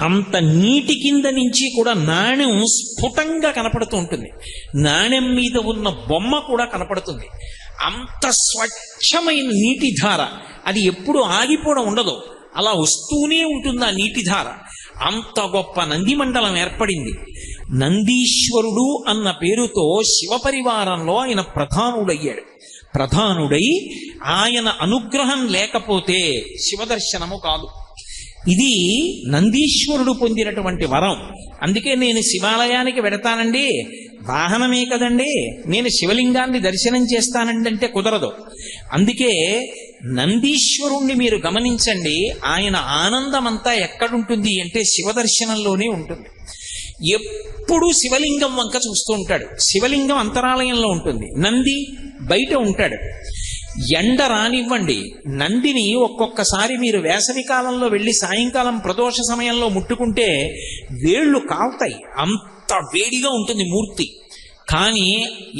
అంత నీటి కింద నుంచి కూడా నాణ్యం స్ఫుటంగా కనపడుతూ ఉంటుంది. నాణ్యం మీద ఉన్న బొమ్మ కూడా కనపడుతుంది. అంత స్వచ్ఛమైన నీటి ధార, అది ఎప్పుడు ఆగిపోవడం ఉండదు, అలా వస్తూనే ఉంటుంది ఆ నీటి ధార. అంత గొప్ప నంది మండలం ఏర్పడింది. నందీశ్వరుడు అన్న పేరుతో శివపరివారంలో ఆయన ప్రధానుడయ్యాడు. ప్రధానుడై ఆయన అనుగ్రహం లేకపోతే శివదర్శనము కాదు. ఇది నందీశ్వరుడు పొందినటువంటి వరం. అందుకే నేను శివాలయానికి వెడతానండి, వాహనమే కదండి, నేను శివలింగాన్ని దర్శనం చేస్తానండి అంటే కుదరదు. అందుకే నందీశ్వరుణ్ణి మీరు గమనించండి, ఆయన ఆనందమంతా ఎక్కడుంటుంది అంటే శివదర్శనంలోనే ఉంటుంది. ఎప్పుడూ శివలింగం వంక చూస్తూ ఉంటాడు. శివలింగం అంతరాలయంలో ఉంటుంది, నంది బయట ఉంటాడు. ఎండ రానివ్వండి, నందిని ఒక్కొక్కసారి మీరు వేసవి కాలంలో వెళ్ళి సాయంకాలం ప్రదోష సమయంలో ముట్టుకుంటే వేళ్ళు కాలుతాయి, అంత వేడిగా ఉంటుంది మూర్తి. కానీ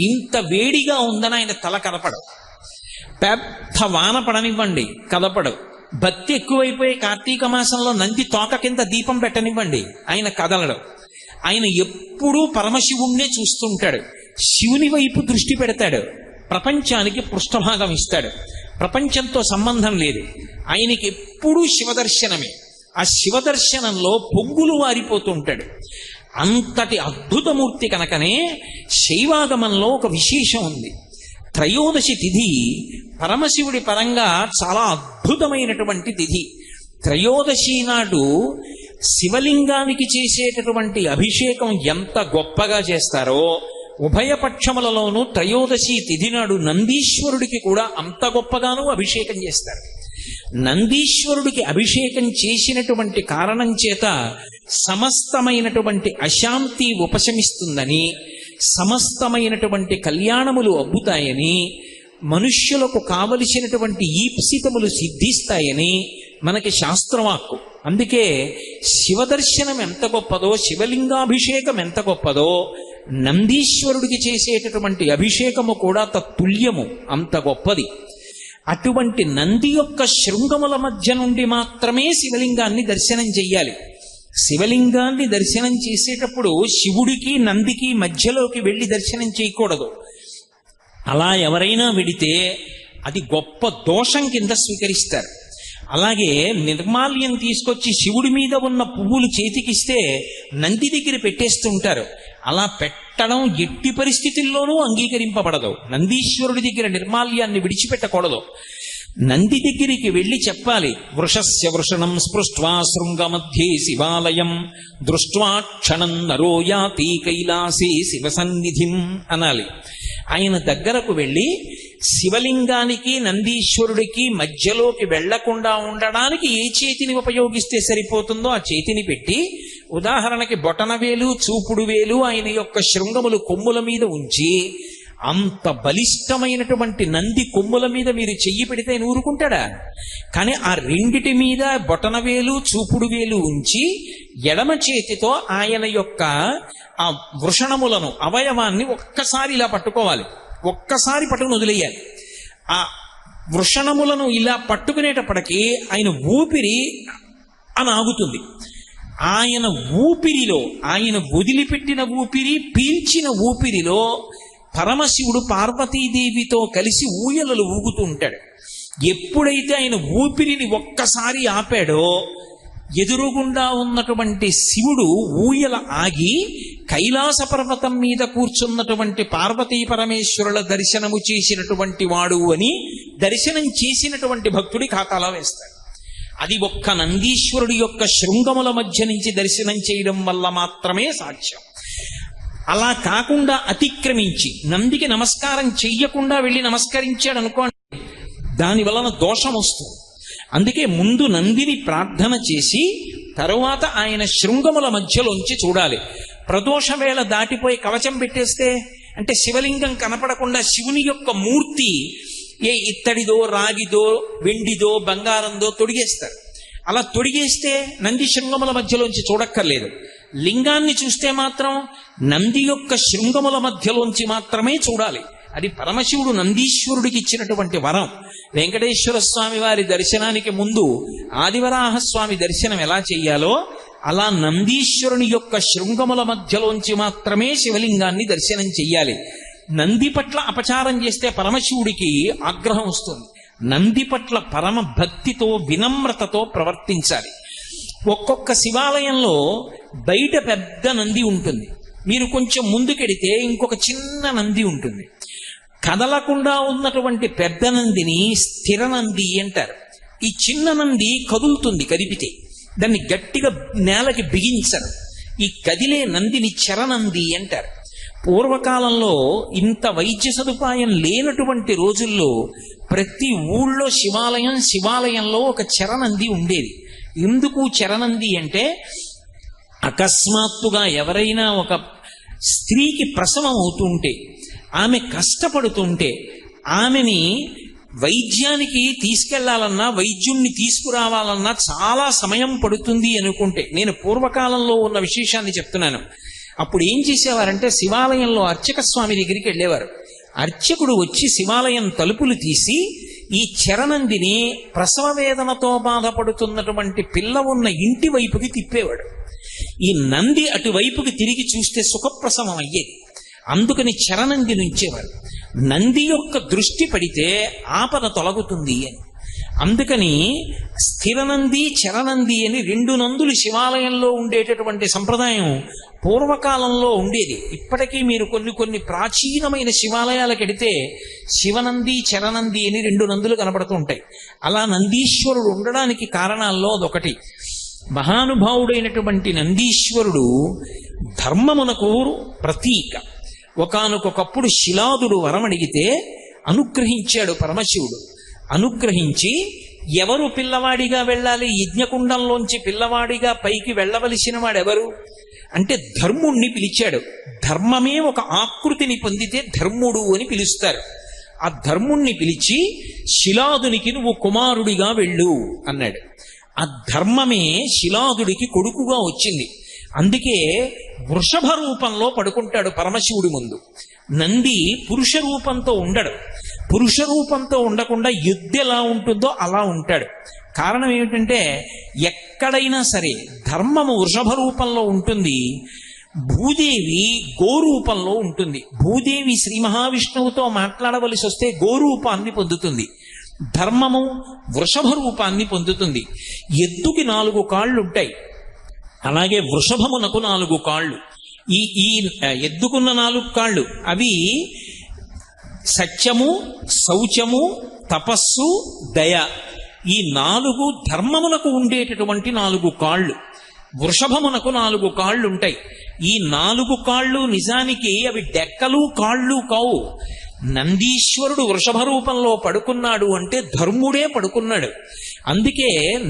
ఇంత వేడిగా ఉందని ఆయన తల కదపడు. పెద్ద వాన పడనివ్వండి, కదపడు. భక్తి ఎక్కువైపోయి కార్తీక మాసంలో నంది తోక కింద దీపం పెట్టనివ్వండి, ఆయన కదలడు. ఆయన ఎప్పుడూ పరమశివుణ్ణే చూస్తుంటాడు. శివుని వైపు దృష్టి పెడతాడు, ప్రపంచానికి పృష్ఠభాగం ఇస్తాడు. ప్రపంచంతో సంబంధం లేదు, ఆయనకి ఎప్పుడూ శివదర్శనమే. ఆ శివదర్శనంలో పొంగులు వారిపోతూ ఉంటాడు. అంతటి అద్భుతమూర్తి కనుకనే శైవాగమంలో ఒక విశేషం ఉంది. త్రయోదశి తిథి పరమశివుడి పరంగా చాలా అద్భుతమైనటువంటి తిథి. త్రయోదశి నాడు శివలింగానికి చేసేటటువంటి అభిషేకం ఎంత గొప్పగా చేస్తారో, ఉభయపక్షములలోనూ త్రయోదశి తిథి నాడు నందీశ్వరుడికి కూడా అంత గొప్పగానూ అభిషేకం చేస్తారు. నందీశ్వరుడికి అభిషేకం చేసినటువంటి కారణం చేత సమస్తమైనటువంటి అశాంతి ఉపశమిస్తుందని, సమస్తమైనటువంటి కళ్యాణములు అబ్బుతాయని, మనుష్యులకు కావలసినటువంటి ఈప్సితములు సిద్ధిస్తాయని మనకి శాస్త్రవాక్కు. అందుకే శివదర్శనం ఎంత గొప్పదో, శివలింగాభిషేకం ఎంత గొప్పదో, నందీశ్వరుడికి చేసేటటువంటి అభిషేకము కూడా తత్తుల్యము, అంత గొప్పది. అటువంటి నంది యొక్క శృంగముల మధ్య నుండి మాత్రమే శివలింగాన్ని దర్శనం చెయ్యాలి. శివలింగాన్ని దర్శనం చేసేటప్పుడు శివుడికి నందికి మధ్యలోకి వెళ్ళి దర్శనం చేయకూడదు. అలా ఎవరైనా వెడితే అది గొప్ప దోషం కింద స్వీకరిస్తారు. అలాగే నిర్మాల్యం తీసుకొచ్చి శివుడి మీద ఉన్న పువ్వులు చేతికిస్తే నంది దగ్గర పెట్టేస్తుంటారు. అలా పెట్టడం ఎట్టి పరిస్థితుల్లోనూ అంగీకరింపబడదు. నందీశ్వరుడి దగ్గర నిర్మాల్యాన్ని విడిచిపెట్టకూడదు. నంది దగ్గరికి వెళ్ళి చెప్పాలి, వృషస్య వృషణం స్పృష్ట్వా శృంగమధ్యే శివాలయం దృష్ట్వా క్షణం నరో యాతి కైలాసే శివసన్నిధిం అనాలి. ఆయన దగ్గరకు వెళ్ళి శివలింగానికి నందీశ్వరుడికి మధ్యలోకి వెళ్లకుండా ఉండడానికి ఏ చేతిని ఉపయోగిస్తే సరిపోతుందో ఆ చేతిని పెట్టి, ఉదాహరణకి బొటనవేలు చూపుడు వేలు ఆయన యొక్క శృంగములు కొమ్ముల మీద ఉంచి అంత బలిష్టమైనటువంటి నంది కొమ్ముల మీద మీరు చెయ్యి పెడితే ఆయన ఊరుకుంటాడా? కానీ ఆ రెండిటి మీద బొటనవేలు చూపుడు వేలు ఉంచి ఎడమ చేతితో ఆయన యొక్క ఆ వృషణములను అవయవాన్ని ఒక్కసారి ఇలా పట్టుకోవాలి, ఒక్కసారి పట్టుకుని వదిలేయాలి. ఆ వృషణములను ఇలా పట్టుకునేటప్పటికీ ఆయన ఊపిరి అని ఆగుతుంది. ఆయన ఊపిరిలో, ఆయన వదిలిపెట్టిన ఊపిరి, పీల్చిన ఊపిరిలో పరమశివుడు పార్వతీదేవితో కలిసి ఊయలలు ఊగుతూ ఉంటాడు. ఎప్పుడైతే ఆయన ఊపిరిని ఒక్కసారి ఆపాడో ఎదురుగుండా ఉన్నటువంటి శివుడు ఊయల ఆగి కైలాస పర్వతం మీద కూర్చున్నటువంటి పార్వతీ పరమేశ్వరుల దర్శనము చేసినటువంటి వాడు అని దర్శనం చేసినటువంటి భక్తుడి ఖాతాలో వేస్తాడు. అది ఒక్క నందీశ్వరుడి యొక్క శృంగముల మధ్య నుంచి దర్శనం చేయడం వల్ల మాత్రమే సాధ్యం. అలా కాకుండా అతిక్రమించి నందికి నమస్కారం చెయ్యకుండా వెళ్ళి నమస్కరించాడు అనుకోండి, దాని వలన దోషం వస్తుంది. అందుకే ముందు నందిని ప్రార్థన చేసి తరువాత ఆయన శృంగముల మధ్యలోంచి చూడాలి. ప్రదోష వేళ దాటిపోయి కవచం పెట్టేస్తే, అంటే శివలింగం కనపడకుండా శివుని యొక్క మూర్తి ఏ ఇత్తడిదో రాగిదో వెండిదో బంగారందో తొడిగేస్తారు. అలా తొడిగేస్తే నంది శృంగముల మధ్యలోంచి చూడక్కర్లేదు. లింగాన్ని చూస్తే మాత్రం నంది యొక్క శృంగముల మధ్యలోంచి మాత్రమే చూడాలి. అది పరమశివుడు నందీశ్వరుడికి ఇచ్చినటువంటి వరం. వెంకటేశ్వర స్వామి వారి దర్శనానికి ముందు ఆదివరాహస్వామి దర్శనం ఎలా చెయ్యాలో అలా నందీశ్వరుని యొక్క శృంగముల మధ్యలోంచి మాత్రమే శివలింగాన్ని దర్శనం చెయ్యాలి. నంది పట్ల అపచారం చేస్తే పరమశివుడికి ఆగ్రహం వస్తుంది. నంది పట్ల పరమ భక్తితో వినమ్రతతో ప్రవర్తించాలి. ఒక్కొక్క శివాలయంలో బయట పెద్ద నంది ఉంటుంది, మీరు కొంచెం ముందుకెడితే ఇంకొక చిన్న నంది ఉంటుంది. కదలకుండా ఉన్నటువంటి పెద్ద నందిని స్థిర నంది అంటారు. ఈ చిన్న నంది కదులుతుంది, కదిపితే దాన్ని గట్టిగా నేలకి బిగించరు. ఈ కదిలే నందిని చరనంది అంటారు. పూర్వకాలంలో ఇంత వైద్య సదుపాయం లేనటువంటి రోజుల్లో ప్రతి ఊళ్ళో శివాలయంలో ఒక చరనంది ఉండేది. ఎందుకు చరనంది అంటే, అకస్మాత్తుగా ఎవరైనా ఒక స్త్రీకి ప్రసవం అవుతుంటే, ఆమె కష్టపడుతుంటే, ఆమెని వైద్యానికి తీసుకెళ్లాలన్నా వైద్యుణ్ణి తీసుకురావాలన్నా చాలా సమయం పడుతుంది అనుకుంటే, నేను పూర్వకాలంలో ఉన్న విశేషాన్ని చెప్తున్నాను. అప్పుడు ఏం చేసేవారంటే, శివాలయంలో అర్చక స్వామి దగ్గరికి వెళ్ళేవారు. అర్చకుడు వచ్చి శివాలయం తలుపులు తీసి ఈ చరనందిని ప్రసవ వేదనతో బాధపడుతున్నటువంటి పిల్ల ఉన్న ఇంటి వైపుకి తిప్పేవాడు. ఈ నంది అటువైపుకి తిరిగి చూస్తే సుఖప్రసవం అయ్యేది. అందుకని చరనందిని ఉంచేవారు. నంది యొక్క దృష్టి పడితే ఆపద తొలగుతుంది అని. అందుకని స్థిరనంది చరనంది అని రెండు నందులు శివాలయంలో ఉండేటటువంటి సంప్రదాయం పూర్వకాలంలో ఉండేది. ఇప్పటికీ మీరు కొన్ని ప్రాచీనమైన శివాలయాలకు వెడితే శివనంది చరనంది అని రెండు నందులు కనబడుతూ ఉంటాయి. అలా నందీశ్వరుడు ఉండడానికి కారణాల్లో అదొకటి. మహానుభావుడైనటువంటి నందీశ్వరుడు ధర్మమునకు ప్రతీక. ఒకానొకప్పుడు శిలాదుడు వరం అడిగితే అనుగ్రహించాడు పరమశివుడు. అనుగ్రహించి ఎవరు పిల్లవాడిగా వెళ్ళాలి, యజ్ఞకుండంలోంచి పిల్లవాడిగా పైకి వెళ్ళవలసిన వాడెవరు అంటే ధర్ముణ్ణి పిలిచాడు. ధర్మమే ఒక ఆకృతిని పొందితే ధర్ముడు అని పిలుస్తారు. ఆ ధర్ముణ్ణి పిలిచి శిలాదునికి నువ్వు కుమారుడిగా వెళ్ళు అన్నాడు. ఆ ధర్మమే శిలాదుడికి కొడుకుగా వచ్చింది. అందుకే వృషభ రూపంలో పడుకుంటాడు పరమశివుడి ముందు. నంది పురుష రూపంతో ఉండడు. పురుష రూపంతో ఉండకుండా ఎద్దు ఎలా ఉంటుందో అలా ఉంటాడు. కారణం ఏమిటంటే, ఎక్కడైనా సరే ధర్మము వృషభ రూపంలో ఉంటుంది, భూదేవి గోరూపంలో ఉంటుంది. భూదేవి శ్రీ మహావిష్ణువుతో మాట్లాడవలసి వస్తే గోరూపాన్ని పొందుతుంది. ధర్మము వృషభ రూపాన్ని పొందుతుంది. ఎద్దుకి 4 కాళ్ళు ఉంటాయి, అలాగే వృషభమునకు 4 కాళ్ళు. ఈ ఎద్దుకున్న 4 కాళ్ళు అవి సత్యము, శౌచము, తపస్సు, దయ. ఈ 4 ధర్మమునకు ఉండేటటువంటి 4 కాళ్ళు. వృషభమునకు 4 కాళ్ళు ఉంటాయి. ఈ 4 కాళ్ళు నిజానికి అవి డెక్కలు కాళ్ళు కావు. నందీశ్వరుడు వృషభ రూపంలో పడుకున్నాడు అంటే ధర్ముడే పడుకున్నాడు. అందుకే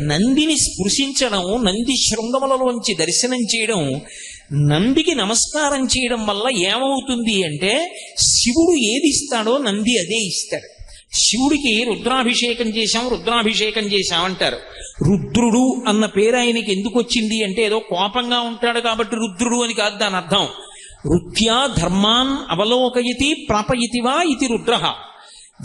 నందిని స్పృశించడం, నంది శృంగములలోంచి దర్శనం చేయడం నందికి నమస్కారం చేయడం వల్ల ఏమవుతుంది అంటే శివుడు ఏది ఇస్తాడో నంది అదే ఇస్తాడు. శివుడికి రుద్రాభిషేకం చేశాం అంటారు. రుద్రుడు అన్న పేరు ఆయనకి ఎందుకు వచ్చింది అంటే ఏదో కోపంగా ఉంటాడు కాబట్టి రుద్రుడు అని కాదు దాని అర్థం. రుత్యా ధర్మాన్ అవలోకయతి ప్రాపయతివా ఇది రుద్రః.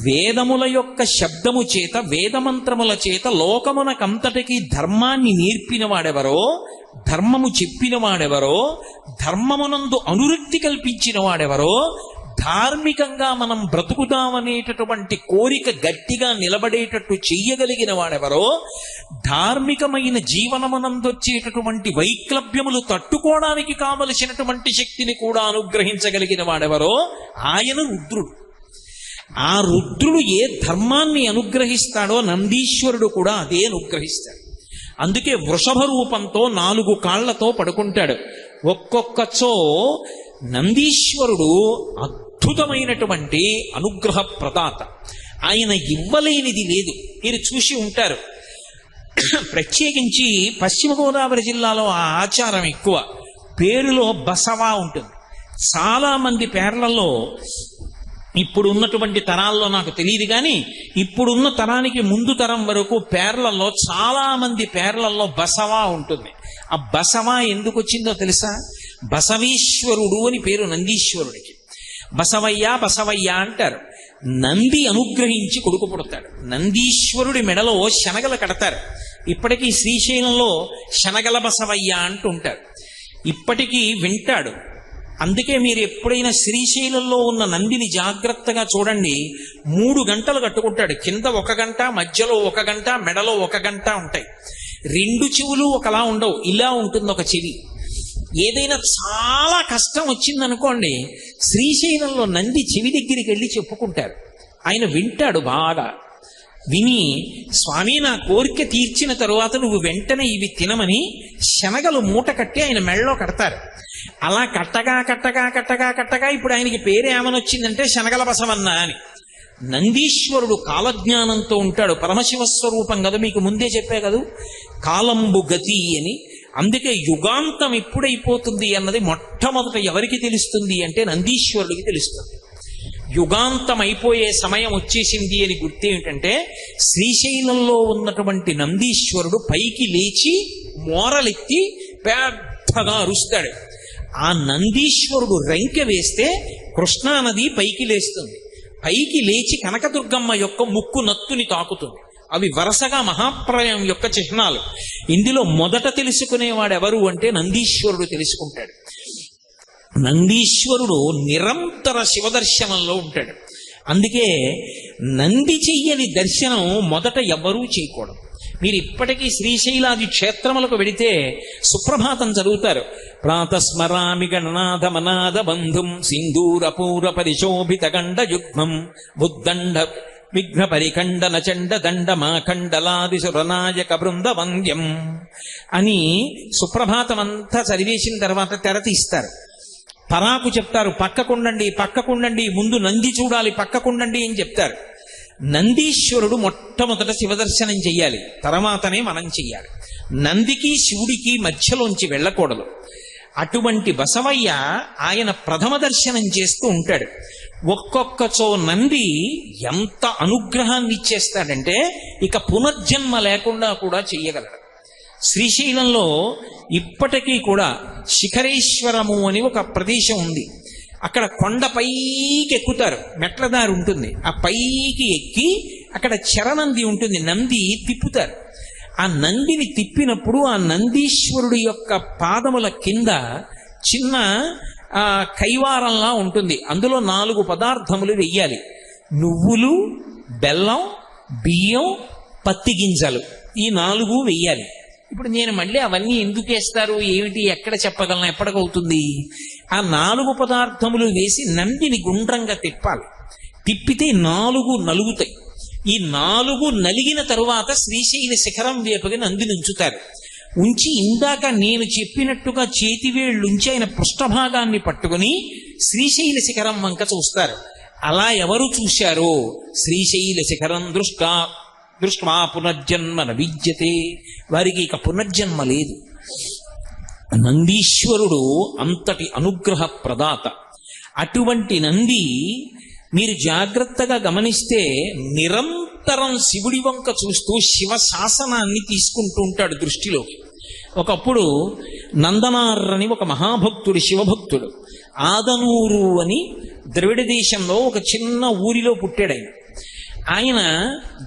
వేదముల యొక్క శబ్దము చేత, వేదమంత్రముల చేత లోకమునకంతటికి ధర్మాన్ని నేర్పిన వాడెవరో, ధర్మము చెప్పిన వాడెవరో, ధర్మమునందు అనురక్తి కల్పించిన వాడెవరో, ధార్మికంగా మనం బ్రతుకుదామనేటటువంటి కోరిక గట్టిగా నిలబడేటట్టు చెయ్యగలిగిన వాడెవరో, ధార్మికమైన జీవనమునందొచ్చేటటువంటి వైక్లభ్యములు తట్టుకోవడానికి కావలసినటువంటి శక్తిని కూడా అనుగ్రహించగలిగిన వాడెవరో ఆయన రుద్రుడు. ఆ రుద్రుడు ఏ ధర్మాన్ని అనుగ్రహిస్తాడో నందీశ్వరుడు కూడా అదే అనుగ్రహిస్తాడు. అందుకే వృషభ రూపంతో 4 కాళ్లతో పడుకుంటాడు. ఒక్కొక్కచో నందీశ్వరుడు అద్భుతమైనటువంటి అనుగ్రహ ప్రదాత. ఆయన ఇవ్వలేనిది లేదు. మీరు చూసి ఉంటారు. ప్రత్యేకించి పశ్చిమ గోదావరి జిల్లాలో ఆ ఆచారం ఎక్కువ. పేరులో బసవా ఉంటుంది. చాలా మంది పేర్లలో, ఇప్పుడు ఉన్నటువంటి తరాల్లో నాకు తెలియదు కానీ ఇప్పుడున్న తరానికి ముందు తరం వరకు పేర్లలో చాలా మంది పేర్లలో బసవా ఉంటుంది. ఆ బసవా ఎందుకు వచ్చిందో తెలుసా? బసవేశ్వరుడు అని పేరు నందీశ్వరుడికి. బసవయ్య అంటారు. నంది అనుగ్రహించి కొడుకు పుడతాడు. నందీశ్వరుడి మెడలో శనగలు కడతారు. ఇప్పటికీ శ్రీశైలంలో శనగల బసవయ్య అంటుంటారు. ఇప్పటికీ వింటాడు. అందుకే మీరు ఎప్పుడైనా శ్రీశైలంలో ఉన్న నందిని జాగ్రత్తగా చూడండి. 3 గంటలు కట్టుకుంటాడు. కింద 1 గంట, మధ్యలో 1 గంట, మెడలో 1 గంట ఉంటాయి. 2 చెవులు ఒకలా ఉండవు. ఇలా ఉంటుంది ఒక చెవి. ఏదైనా చాలా కష్టం వచ్చిందనుకోండి, శ్రీశైలంలో నంది చెవి దగ్గరికి వెళ్ళి చెప్పుకుంటారు. ఆయన వింటాడు. బాగా విని, స్వామి నా కోరిక తీర్చిన తరువాత నువ్వు వెంటనే ఇవి తినమని శనగలు మూట కట్టి ఆయన మెడలో కడతారు. అలా కట్టగా ఇప్పుడు ఆయనకి పేరు ఏమని వచ్చిందంటే శనగల బసవన్న అని. నందీశ్వరుడు కాలజ్ఞానంతో ఉంటాడు. పరమశివస్వరూపం కదా, మీకు ముందే చెప్పే కదా, కాలంబు గతి అని. అందుకే యుగాంతం ఎప్పుడైపోతుంది అన్నది మొట్టమొదట ఎవరికి తెలుస్తుంది అంటే నందీశ్వరుడికి తెలుస్తుంది. యుగాంతం అయిపోయే సమయం వచ్చేసింది అని గుర్తేమిటంటే శ్రీశైలంలో ఉన్నటువంటి నందీశ్వరుడు పైకి లేచి మోరలెత్తి పెద్దగా అరుస్తాడు. ఆ నందీశ్వరుడు రంకె వేస్తే కృష్ణానది పైకి లేస్తుంది. పైకి లేచి కనకదుర్గమ్మ యొక్క ముక్కు నత్తుని తాకుతుంది. అవి వరుసగా మహాప్రళయం యొక్క చిహ్నాలు. ఇందులో మొదట తెలుసుకునేవాడెవరు అంటే నందీశ్వరుడు తెలుసుకుంటాడు. నందీశ్వరుడు నిరంతర శివదర్శనంలో ఉంటాడు. అందుకే నంది చెయ్యని దర్శనం మొదట ఎవ్వరూ చేయకూడదు. మీరు ఇప్పటికీ శ్రీశైలాది క్షేత్రములకు వెడితే సుప్రభాతం చదువుతారు. ప్రాతస్మరామి గణనాథ మనాథ బంధుం సింధూరపూర పరిశోభిత గండ యుగ్మం బుద్దండ విఘ్న పరిఖండన చండ దండ మాఖండలాది సురనాయక బృంద వంద్యం అని సుప్రభాతం అంతా చదివేసిన తర్వాత తెర తీస్తారు. పరాకు చెప్తారు, పక్కకుండండి, ముందు నంది చూడాలి, పక్కకుండండి అని చెప్తారు. నందీశ్వరుడు మొట్టమొదట శివదర్శనం చెయ్యాలి, తర్వాతనే మనం చెయ్యాలి. నందికి శివుడికి మధ్యలోంచి వెళ్ళకూడదు. అటువంటి బసవయ్య ఆయన ప్రథమ దర్శనం చేస్తూ ఉంటాడు. ఒక్కొక్కచో నంది ఎంత అనుగ్రహాన్ని ఇచ్చేస్తాడంటే ఇక పునర్జన్మ లేకుండా కూడా చెయ్యగలడు. శ్రీశైలంలో ఇప్పటికీ కూడా శిఖరేశ్వరము అని ఒక ప్రదేశం ఉంది. అక్కడ కొండ పైకి ఎక్కుతారు, మెట్లదారి ఉంటుంది. ఆ పైకి ఎక్కి అక్కడ చరనంది ఉంటుంది, నంది తిప్పుతారు. ఆ నందిని తిప్పినప్పుడు ఆ నందీశ్వరుడు యొక్క పాదముల కింద చిన్న కైవారంలా ఉంటుంది. అందులో 4 పదార్థములు వెయ్యాలి. నువ్వులు, బెల్లం, బియ్యం, పత్తి గింజలు, ఈ 4 వెయ్యాలి. ఇప్పుడు నేను మళ్ళీ అవన్నీ ఎందుకు వేస్తారు ఏమిటి ఎక్కడ చెప్పగలను, ఎప్పటికవుతుంది? ఆ 4 పదార్థములు వేసి నందిని గుండ్రంగా తిప్పాలి. తిప్పితే 4 నలుగుతాయి. ఈ 4 నలిగిన తరువాత శ్రీశైల శిఖరం వైపుగా నందిని ఉంచుతారు. ఉంచి ఇందాక నేను చెప్పినట్టుగా చేతివేళ్లుంచి ఆయన పృష్ఠభాగాన్ని పట్టుకుని శ్రీశైల శిఖరం వంక చూస్తారు. అలా ఎవరు చూశారో శ్రీశైల శిఖరం దృష్ట్వా పునర్జన్మ న విద్యతే, వారికి ఇక పునర్జన్మ లేదు. నందీశ్వరుడు అంతటి అనుగ్రహ ప్రదాత. అటువంటి నంది మీరు జాగ్రత్తగా గమనిస్తే నిరంతరం శివుడి వంక చూస్తూ శివ శాసనాన్ని తీసుకుంటూ ఉంటాడు దృష్టిలోకి. ఒకప్పుడు నందనార్రని ఒక మహాభక్తుడు, శివభక్తుడు, ఆదనూరు అని ద్రవిడ దేశంలో ఒక చిన్న ఊరిలో పుట్టాడు ఆయన.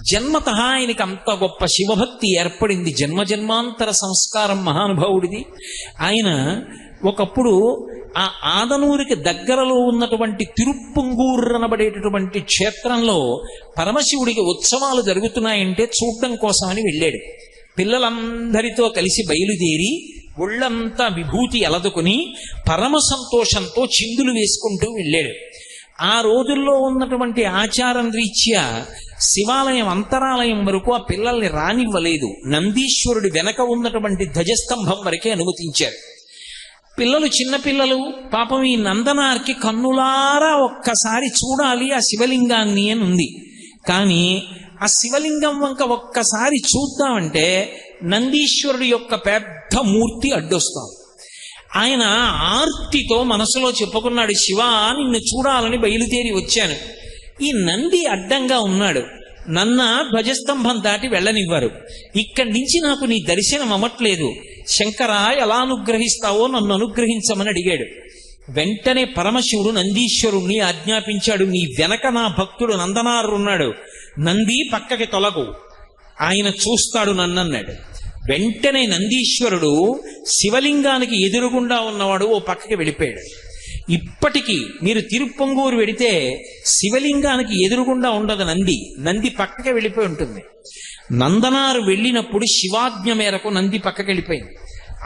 జన్మత ఆయనకి అంత గొప్ప శివభక్తి ఏర్పడింది, జన్మజన్మాంతర సంస్కారం మహానుభావుడిది. ఆయన ఒకప్పుడు ఆ ఆదనూరికి దగ్గరలో ఉన్నటువంటి తిరుప్పంగూర్ అనబడేటటువంటి క్షేత్రంలో పరమశివుడికి ఉత్సవాలు జరుగుతున్నాయంటే చూడడం కోసమని వెళ్ళాడు. పిల్లలందరితో కలిసి బయలుదేరి ఒళ్ళంతా విభూతి అలదుకుని పరమ సంతోషంతో చిందులు వేసుకుంటూ వెళ్ళాడు. ఆ రోజుల్లో ఉన్నటువంటి ఆచారం రీత్యా శివాలయం అంతరాలయం వరకు ఆ పిల్లల్ని రానివ్వలేదు. నందీశ్వరుడి వెనక ఉన్నటువంటి ధ్వజస్తంభం వరకే అనుమతించారు. పిల్లలు, చిన్నపిల్లలు పాపం ఈ నందనార్కి కన్నులారా ఒక్కసారి చూడాలి ఆ శివలింగాన్ని అని ఉంది. కానీ ఆ శివలింగం వంక ఒక్కసారి చూద్దామంటే నందీశ్వరుడి యొక్క పెద్ద మూర్తి అడ్డొస్తాం. ఆయన ఆర్తితో మనసులో చెప్పుకున్నాడు, శివ నిన్ను చూడాలని బయలుదేరి వచ్చాను. ఈ నంది అడ్డంగా ఉన్నాడు, నన్న ధ్వజస్తంభం దాటి వెళ్ళనివ్వరు, ఇక్కడి నుంచి నాకు నీ దర్శనం అవ్వట్లేదు, శంకర ఎలా అనుగ్రహిస్తావో నన్ను అనుగ్రహించమని అడిగాడు. వెంటనే పరమశివుడు నందీశ్వరుణ్ణి ఆజ్ఞాపించాడు, నీ వెనక నా భక్తుడు నందనారు ఉన్నాడు, నంది పక్కకి తొలగు, ఆయన చూస్తాడు నన్నన్నాడు. వెంటనే నందీశ్వరుడు శివలింగానికి ఎదురుగుండా ఉన్నవాడు ఓ పక్కకి వెళ్ళిపోయాడు. ఇప్పటికీ మీరు తిరుప్పంగూరు వెడితే శివలింగానికి ఎదురుగుండా ఉండదు నంది, నంది పక్కకి వెళ్ళిపోయి ఉంటుంది. నందనారు వెళ్ళినప్పుడు శివాజ్ఞ మేరకు నంది పక్కకి వెళ్ళిపోయింది.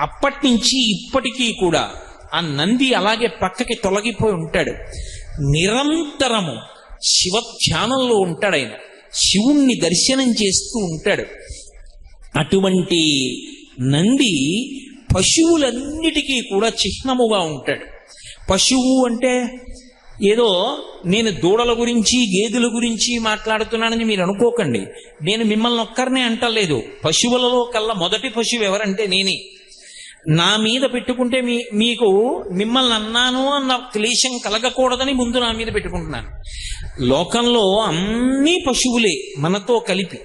అప్పటి నుంచి ఇప్పటికీ కూడా ఆ నంది అలాగే పక్కకి తొలగిపోయి ఉంటాడు. నిరంతరము శివ ధ్యానంలో ఉంటాడు ఆయన, శివుణ్ణి దర్శనం చేస్తూ ఉంటాడు. అటువంటి నంది పశువులన్నిటికీ కూడా చిహ్నముగా ఉంటాడు. పశువు అంటే ఏదో నేను దూడల గురించి గేదెల గురించి మాట్లాడుతున్నానని మీరు అనుకోకండి. నేను మిమ్మల్ని ఒక్కరినే అంటలేదు. పశువులలో కల్లా మొదటి పశువు ఎవరంటే నేనే. నా మీద పెట్టుకుంటే మీకు మిమ్మల్ని అన్నాను అన్న క్లేశం కలగకూడదని ముందు నా మీద పెట్టుకుంటున్నాను. లోకంలో అన్నీ పశువులే మనతో కలిపి.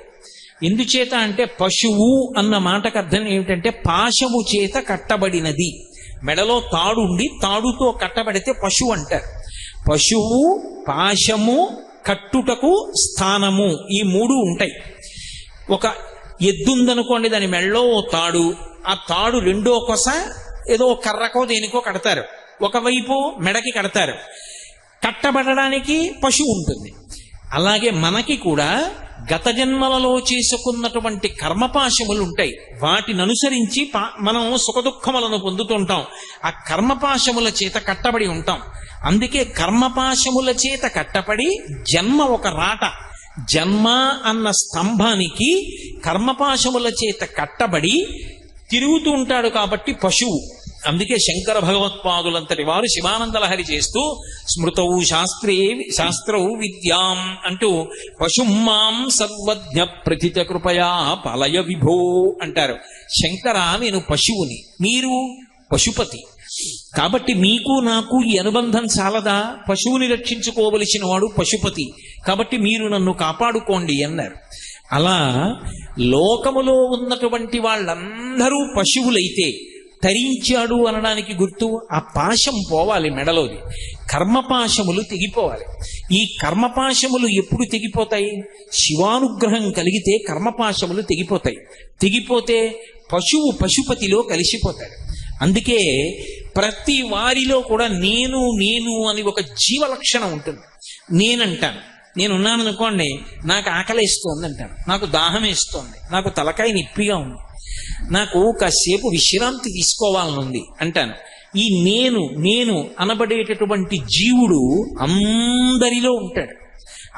ఎందుచేత అంటే పశువు అన్న మాటకు అర్థం ఏమిటంటే పాశము చేత కట్టబడినది. మెడలో తాడుండి తాడుతో కట్టబడితే పశువు అంటారు. పశువు, పాశము, కట్టుటకు స్థానము, ఈ మూడు ఉంటాయి. ఒక ఎద్దుందనుకోండి, దాని మెడలో ఓ తాడు, ఆ తాడు రెండో కొస ఏదో కర్రకో దేనికో కడతారు, ఒకవైపు మెడకి కడతారు. కట్టబడడానికి పశువు ఉంటుంది. అలాగే మనకి కూడా గత జన్మలలో చేసుకున్నటువంటి కర్మపాశములు ఉంటాయి. వాటిని అనుసరించి మనం సుఖదుఖములను పొందుతుంటాం. ఆ కర్మపాశముల చేత కట్టబడి ఉంటాం. అందుకే కర్మపాశముల చేత కట్టబడి జన్మ ఒక రాట, జన్మ అన్న స్తంభానికి కర్మపాశముల చేత కట్టబడి తిరుగుతూ ఉంటాడు కాబట్టి పశువు. అందుకే శంకర భగవత్పాదులంతటి వారు శివానందలహరి చేస్తూ స్మృతౌ శాస్త్రౌ విద్యాం అంటూ పశుమాం సర్వజ్ఞ ప్రతిత కృపయా పాలయ విభో అంటారు. శంకర నేను పశువుని, మీరు పశుపతి, కాబట్టి మీకు నాకు ఈ అనుబంధం చాలదా? పశువుని రక్షించుకోవలసిన వాడు పశుపతి, కాబట్టి మీరు నన్ను కాపాడుకోండి అన్నారు. అలా లోకములో ఉన్నటువంటి వాళ్ళందరూ పశువులైతే తరించాడు అనడానికి గుర్తు ఆ పాశం పోవాలి మెడలోది, కర్మపాశములు తెగిపోవాలి. ఈ కర్మపాశములు ఎప్పుడు తెగిపోతాయి? శివానుగ్రహం కలిగితే కర్మపాశములు తెగిపోతాయి. తెగిపోతే పశువు పశుపతిలో కలిసిపోతాడు. అందుకే ప్రతి వారిలో కూడా నేను నేను అని ఒక జీవ లక్షణం ఉంటుంది. నేనంటాను, నేనున్నాను అనుకోండి, నాకు ఆకలిస్తోంది అంటాను, నాకు దాహం వేస్తోంది, నాకు తలకాయ నొప్పిగా ఉంది, నాకు కాసేపు విశ్రాంతి తీసుకోవాలనుంది అంటాను. ఈ నేను నేను అనబడేటటువంటి జీవుడు అందరిలో ఉంటాడు.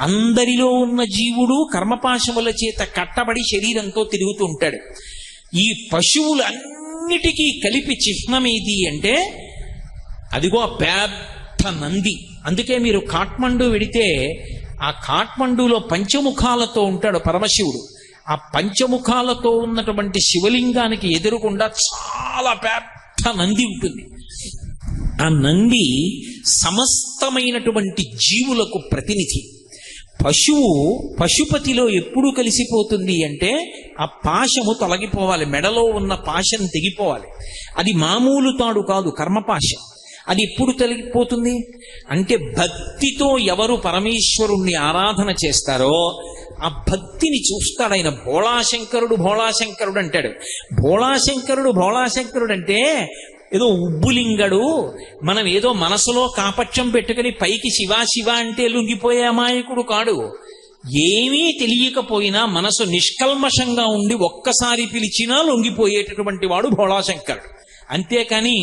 అందరిలో ఉన్న జీవుడు కర్మపాశముల చేత కట్టబడి శరీరంతో తిరుగుతూ ఉంటాడు. ఈ పశువులన్నిటికీ కలిపి చిహ్నమేది అంటే అదిగో పెద్ద నంది. అందుకే మీరు కాఠ్మండు వెడితే ఆ కాఠ్మండులో పంచముఖాలతో ఉంటాడు పరమశివుడు. ఆ పంచముఖాలతో ఉన్నటువంటి శివలింగానికి ఎదురుగుండా చాలా పెద్ద నంది ఉంటుంది. ఆ నంది సమస్తమైనటువంటి జీవులకు ప్రతినిధి. పశుపతిలో ఎప్పుడు కలిసిపోతుంది అంటే ఆ పాశము తొలగిపోవాలి, మెడలో ఉన్న పాశం తెగిపోవాలి. అది మామూలు తాడు కాదు, కర్మపాశం. అది ఎప్పుడు తొలగిపోతుంది అంటే భక్తితో ఎవరు పరమేశ్వరుణ్ణి ఆరాధన చేస్తారో ఆ భక్తిని చూస్తాడు ఆయన. భోళాశంకరుడు అంటాడు. భోళాశంకరుడు అంటే ఏదో ఉబ్బులింగడు, మనం ఏదో మనసులో కాపట్యం పెట్టుకుని పైకి శివ అంటే లొంగిపోయే అమాయకుడు కాడు. ఏమీ తెలియకపోయినా మనసు నిష్కల్మషంగా ఉండి ఒక్కసారి పిలిచినా లొంగిపోయేటటువంటి వాడు భోళాశంకరుడు. అంతేకాని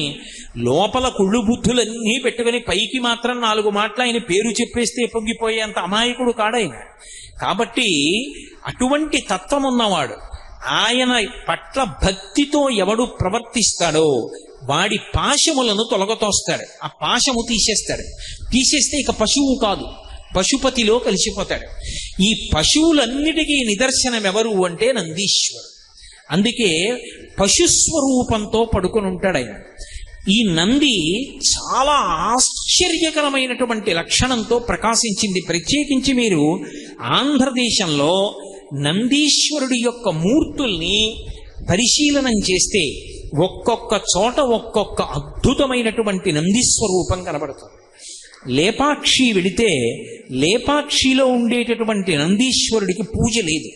లోపల కుళ్ళు బుద్ధులన్నీ పెట్టుకుని పైకి మాత్రం 4 మాటలు ఆయన పేరు చెప్పేస్తే పొంగిపోయేంత అమాయకుడు కాడాయన. కాబట్టి అటువంటి తత్వం ఉన్నవాడు. ఆయన పట్ల భక్తితో ఎవడు ప్రవర్తిస్తాడో వాడి పాశములను తొలగతోస్తాడు, ఆ పాశము తీసేస్తే ఇక పశువు కాదు, పశుపతిలో కలిసిపోతాడు. ఈ పశువులన్నిటికీ నిదర్శనం ఎవరు అంటే నందీశ్వరుడు. అందుకే పశుస్వరూపంతో పడుకొని ఉంటాడు ఆయన. ఈ నంది చాలా ఆశ్చర్యకరమైనటువంటి లక్షణంతో ప్రకాశించింది. ప్రత్యేకించి మీరు ఆంధ్రదేశంలో నందీశ్వరుడి యొక్క మూర్తుల్ని పరిశీలనం చేస్తే ఒక్కొక్క చోట ఒక్కొక్క అద్భుతమైనటువంటి నందీస్వరూపం కనబడుతుంది. లేపాక్షి వెడితే లేపాక్షిలో ఉండేటటువంటి నందీశ్వరుడికి పూజ లేదు.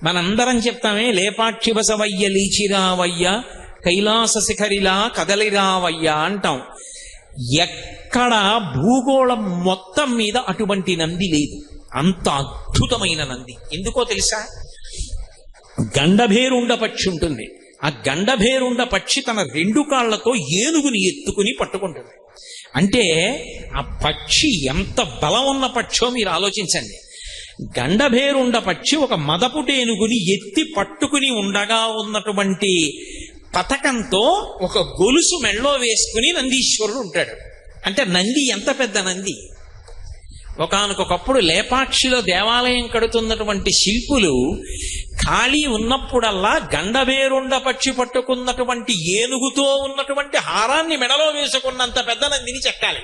మనందరం చెప్తామే లేపాక్షి బసవయ్య లీచిరావయ్య కైలాస శిఖరిలా కదలిరావయ్య అంటాం. ఎక్కడ భూగోళం మొత్తం మీద అటువంటి నంది లేదు. అంత అద్భుతమైన నంది. ఎందుకో తెలుసా? గండభేరుండ పక్షి ఉంటుంది. ఆ గండభేరుండ పక్షి తన 2 కాళ్లతో ఏనుగుని ఎత్తుకుని పట్టుకుంటుంది. అంటే ఆ పక్షి ఎంత బలం ఉన్న పక్షో మీరు ఆలోచించండి. గండభేరుండ పక్షి ఒక మదపుటేనుగుని ఎత్తి పట్టుకుని ఉండగా ఉన్నటువంటి పథకంతో ఒక గొలుసు మెళ్ళో వేసుకుని నందీశ్వరుడు ఉంటాడు. అంటే నంది ఎంత పెద్ద నంది! ఒకానొకప్పుడు లేపాక్షిలో దేవాలయం కడుతున్నటువంటి శిల్పులు ఖాళీ ఉన్నప్పుడల్లా గండభేరుండ పక్షి పట్టుకున్నటువంటి ఏనుగుతో ఉన్నటువంటి హారాన్ని మెడలో వేసుకున్నంత పెద్ద నందిని చెక్కాలి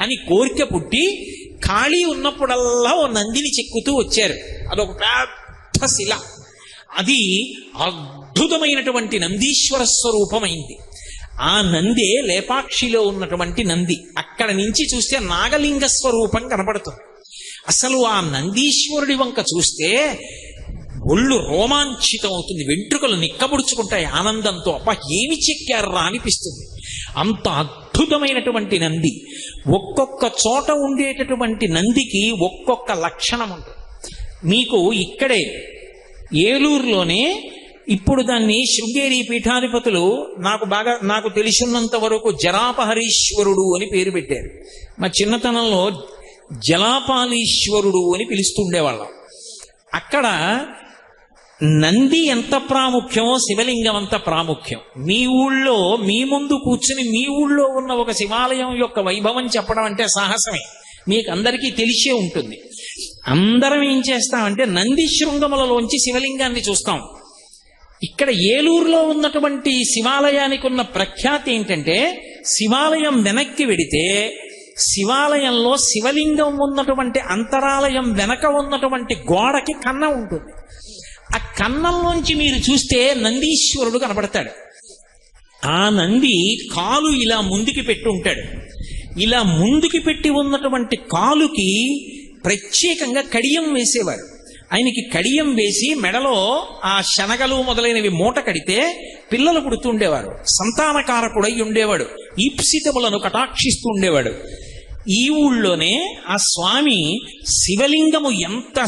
అని కోరిక పుట్టి ఖాళీ ఉన్నప్పుడల్లా ఓ నందిని చెక్కుతూ వచ్చారు. అదొక పెద్ద శిల. అది అద్భుతమైనటువంటి నందీశ్వర స్వరూపమైంది. ఆ నందే లేపాక్షిలో ఉన్నటువంటి నంది. అక్కడ నుంచి చూస్తే నాగలింగ స్వరూపం కనపడుతుంది. అసలు ఆ నందీశ్వరుడి వంక చూస్తే ఒళ్ళు రోమాంచితం అవుతుంది, వెంట్రుకలు నిక్కబుడుచుకుంటాయి ఆనందంతో. అబ్బా ఏమి చెక్కారా అనిపిస్తుంది. అంత అద్భుతమైనటువంటి నంది. ఒక్కొక్క చోట ఉండేటటువంటి నందికి ఒక్కొక్క లక్షణం ఉంటుంది. మీకు ఇక్కడే ఏలూరులోనే ఇప్పుడు దాన్ని శృంగేరి పీఠాధిపతులు నాకు తెలిసినంత వరకు జలాపహరీశ్వరుడు అని పేరు పెట్టారు. మా చిన్నతనంలో జలాపాలీశ్వరుడు అని పిలుస్తుండేవాళ్ళం. అక్కడ నంది ఎంత ప్రాముఖ్యమో శివలింగం అంత ప్రాముఖ్యం. మీ ఊళ్ళో మీ ముందు కూర్చుని మీ ఊళ్ళో ఉన్న ఒక శివాలయం యొక్క వైభవం చెప్పడం అంటే సాహసమే. మీకు అందరికీ తెలిసే ఉంటుంది. అందరం ఏం చేస్తామంటే నంది శృంగములలోంచి శివలింగాన్ని చూస్తాం. ఇక్కడ ఏలూరులో ఉన్నటువంటి శివాలయానికి ఉన్న ప్రఖ్యాతి ఏంటంటే, శివాలయం వెనక్కి వెడితే శివాలయంలో శివలింగం ఉన్నటువంటి అంతరాలయం వెనక ఉన్నటువంటి గోడకి కన్నం ఉంటుంది. ఆ కన్నంలోంచి మీరు చూస్తే నందీశ్వరుడు కనపడతాడు. ఆ నంది కాలు ఇలా ముందుకి పెట్టి ఉంటాడు. ఇలా ముందుకి పెట్టి ఉన్నటువంటి కాలుకి ప్రత్యేకంగా కడియం వేసేవారు. ఆయనకి కడియం వేసి మెడలో ఆ శనగలు మొదలైనవి మూట కడితే పిల్లలు పుడుతుండేవారు. సంతానకారకుడై ఉండేవాడు. ఈప్సితములను కటాక్షిస్తూ ఉండేవాడు. ఈ ఊళ్ళోనే ఆ స్వామి శివలింగము ఎంత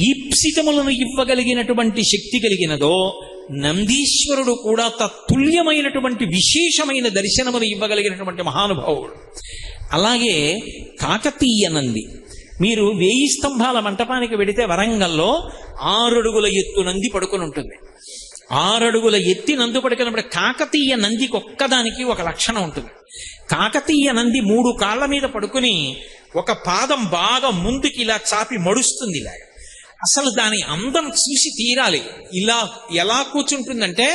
ఈప్సితములను ఇవ్వగలిగినటువంటి శక్తి కలిగినదో, నందీశ్వరుడు కూడా తత్తుల్యమైనటువంటి విశేషమైన దర్శనమును ఇవ్వగలిగినటువంటి మహానుభావుడు. అలాగే కాకతీయ నంది. మీరు 1000 స్తంభాల మంటపానికి వెడితే వరంగల్లో 6 అడుగుల ఎత్తు నంది పడుకుని ఉంటుంది. 6 అడుగుల ఎత్తి నంది పడుకున్నప్పుడు కాకతీయ నందికి ఒక్కదానికి ఒక లక్షణం ఉంటుంది. కాకతీయ నంది 3 కాళ్ల మీద పడుకుని ఒక పాదం బాగా ముందుకి ఇలా చాపి మడుస్తుంది. ఇలాగ అసలు దాని అందం చూసి తీరాలి. ఇలా ఎలా కూర్చుంటుందంటే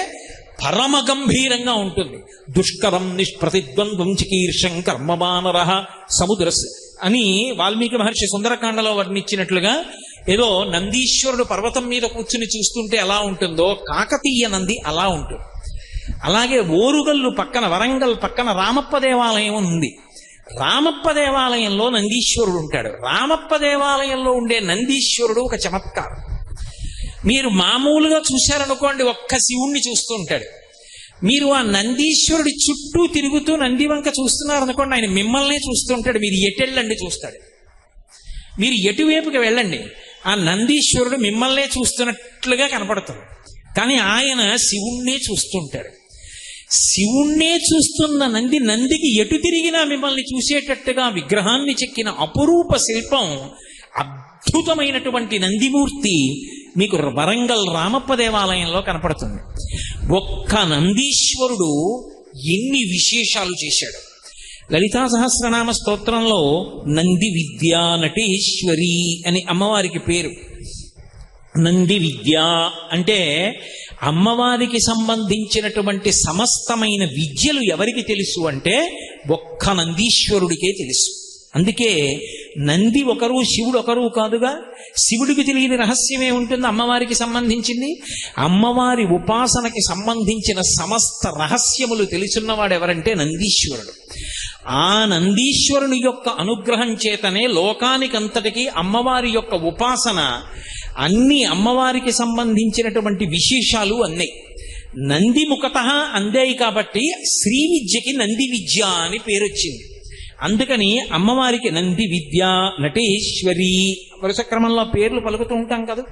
పరమ గంభీరంగా ఉంటుంది. దుష్కరం నిష్ప్రతిద్వంద్వం చికీర్షం కర్మమానర సముద్ర అని వాల్మీకి మహర్షి సుందరకాండలో వర్ణించినట్లుగా ఏదో నందీశ్వరుడు పర్వతం మీద కూర్చుని చూస్తుంటే ఎలా ఉంటుందో కాకతీయ నంది అలా ఉంటుంది. అలాగే ఓరుగల్లు పక్కన వరంగల్ పక్కన రామప్ప దేవాలయం ఉంది. రామప్ప దేవాలయంలో నందీశ్వరుడు ఉంటాడు. రామప్ప దేవాలయంలో ఉండే నందీశ్వరుడు ఒక చమత్కారం. మీరు మామూలుగా చూశారనుకోండి, ఒక్క శివుణ్ణి చూస్తూ ఉంటాడు. మీరు ఆ నందీశ్వరుడి చుట్టూ తిరుగుతూ నంది వంక చూస్తున్నారనుకోండి, ఆయన మిమ్మల్నే చూస్తూ ఉంటాడు. మీరు ఎటెళ్ళండి చూస్తాడు. మీరు ఎటువైపుకి వెళ్ళండి, ఆ నందీశ్వరుడు మిమ్మల్నే చూస్తున్నట్లుగా కనపడుతుంది. కానీ ఆయన శివుణ్ణే చూస్తుంటాడు. శివుణ్ణే చూస్తున్న నందికి ఎటు తిరిగినా మిమ్మల్ని చూసేటట్టుగా విగ్రహాన్ని చెక్కిన అపురూప శిల్పం, అద్భుతమైనటువంటి నందిమూర్తి మీకు వరంగల్ రామప్ప దేవాలయంలో కనపడుతుంది. ఒక్క నందీశ్వరుడు ఎన్ని విశేషాలు చేశాడు. లలితా సహస్రనామ స్తోత్రంలో నంది విద్యా నటేశ్వరి అని అమ్మవారికి పేరు. నంది విద్య అంటే అమ్మవారికి సంబంధించినటువంటి సమస్తమైన విద్యలు ఎవరికి తెలుసు అంటే ఒక్క నందీశ్వరుడికే తెలుసు. అందుకే నంది ఒకరు శివుడు ఒకరు కాదుగా. శివుడికి తెలియని రహస్యమే ఉంటుంది అమ్మవారికి సంబంధించింది. అమ్మవారి ఉపాసనకి సంబంధించిన సమస్త రహస్యములు తెలుసున్నవాడు ఎవరంటే నందీశ్వరుడు. ఆ నందీశ్వరుని యొక్క అనుగ్రహం చేతనే లోకానికంతటికీ అమ్మవారి యొక్క ఉపాసన అన్ని అమ్మవారికి సంబంధించినటువంటి విశేషాలు అన్నాయి. నంది ముఖతః అందాయి కాబట్టి శ్రీ విద్యకి నంది విద్య అని పేరు వచ్చింది. అందుకని అమ్మవారికి నంది విద్య నటేశ్వరి వరుస క్రమంలో పేర్లు పలుకుతూ ఉంటాం కదా.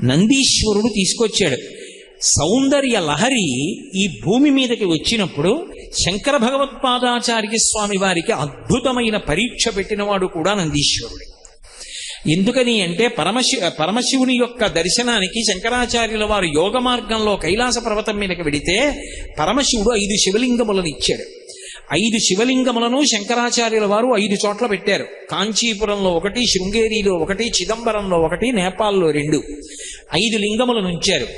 నందీశ్వరుడు తీసుకొచ్చాడు. సౌందర్య లహరి ఈ భూమి మీదకి వచ్చినప్పుడు శంకర భగవత్పాదాచార్య స్వామి వారికి అద్భుతమైన పరీక్ష పెట్టినవాడు కూడా నందీశ్వరుడు. ఎందుకని అంటే పరమశివుని యొక్క దర్శనానికి శంకరాచార్యుల వారు యోగ మార్గంలో కైలాస పర్వతం మీదకి వెడితే పరమశివుడు 5 శివలింగములను ఇచ్చాడు. 5 శివలింగములను శంకరాచార్యుల వారు 5 చోట్ల పెట్టారు. కాంచీపురంలో 1, శృంగేరిలో 1, చిదంబరంలో 1, నేపాల్లో 2, 5 లింగములను ఉంచారు.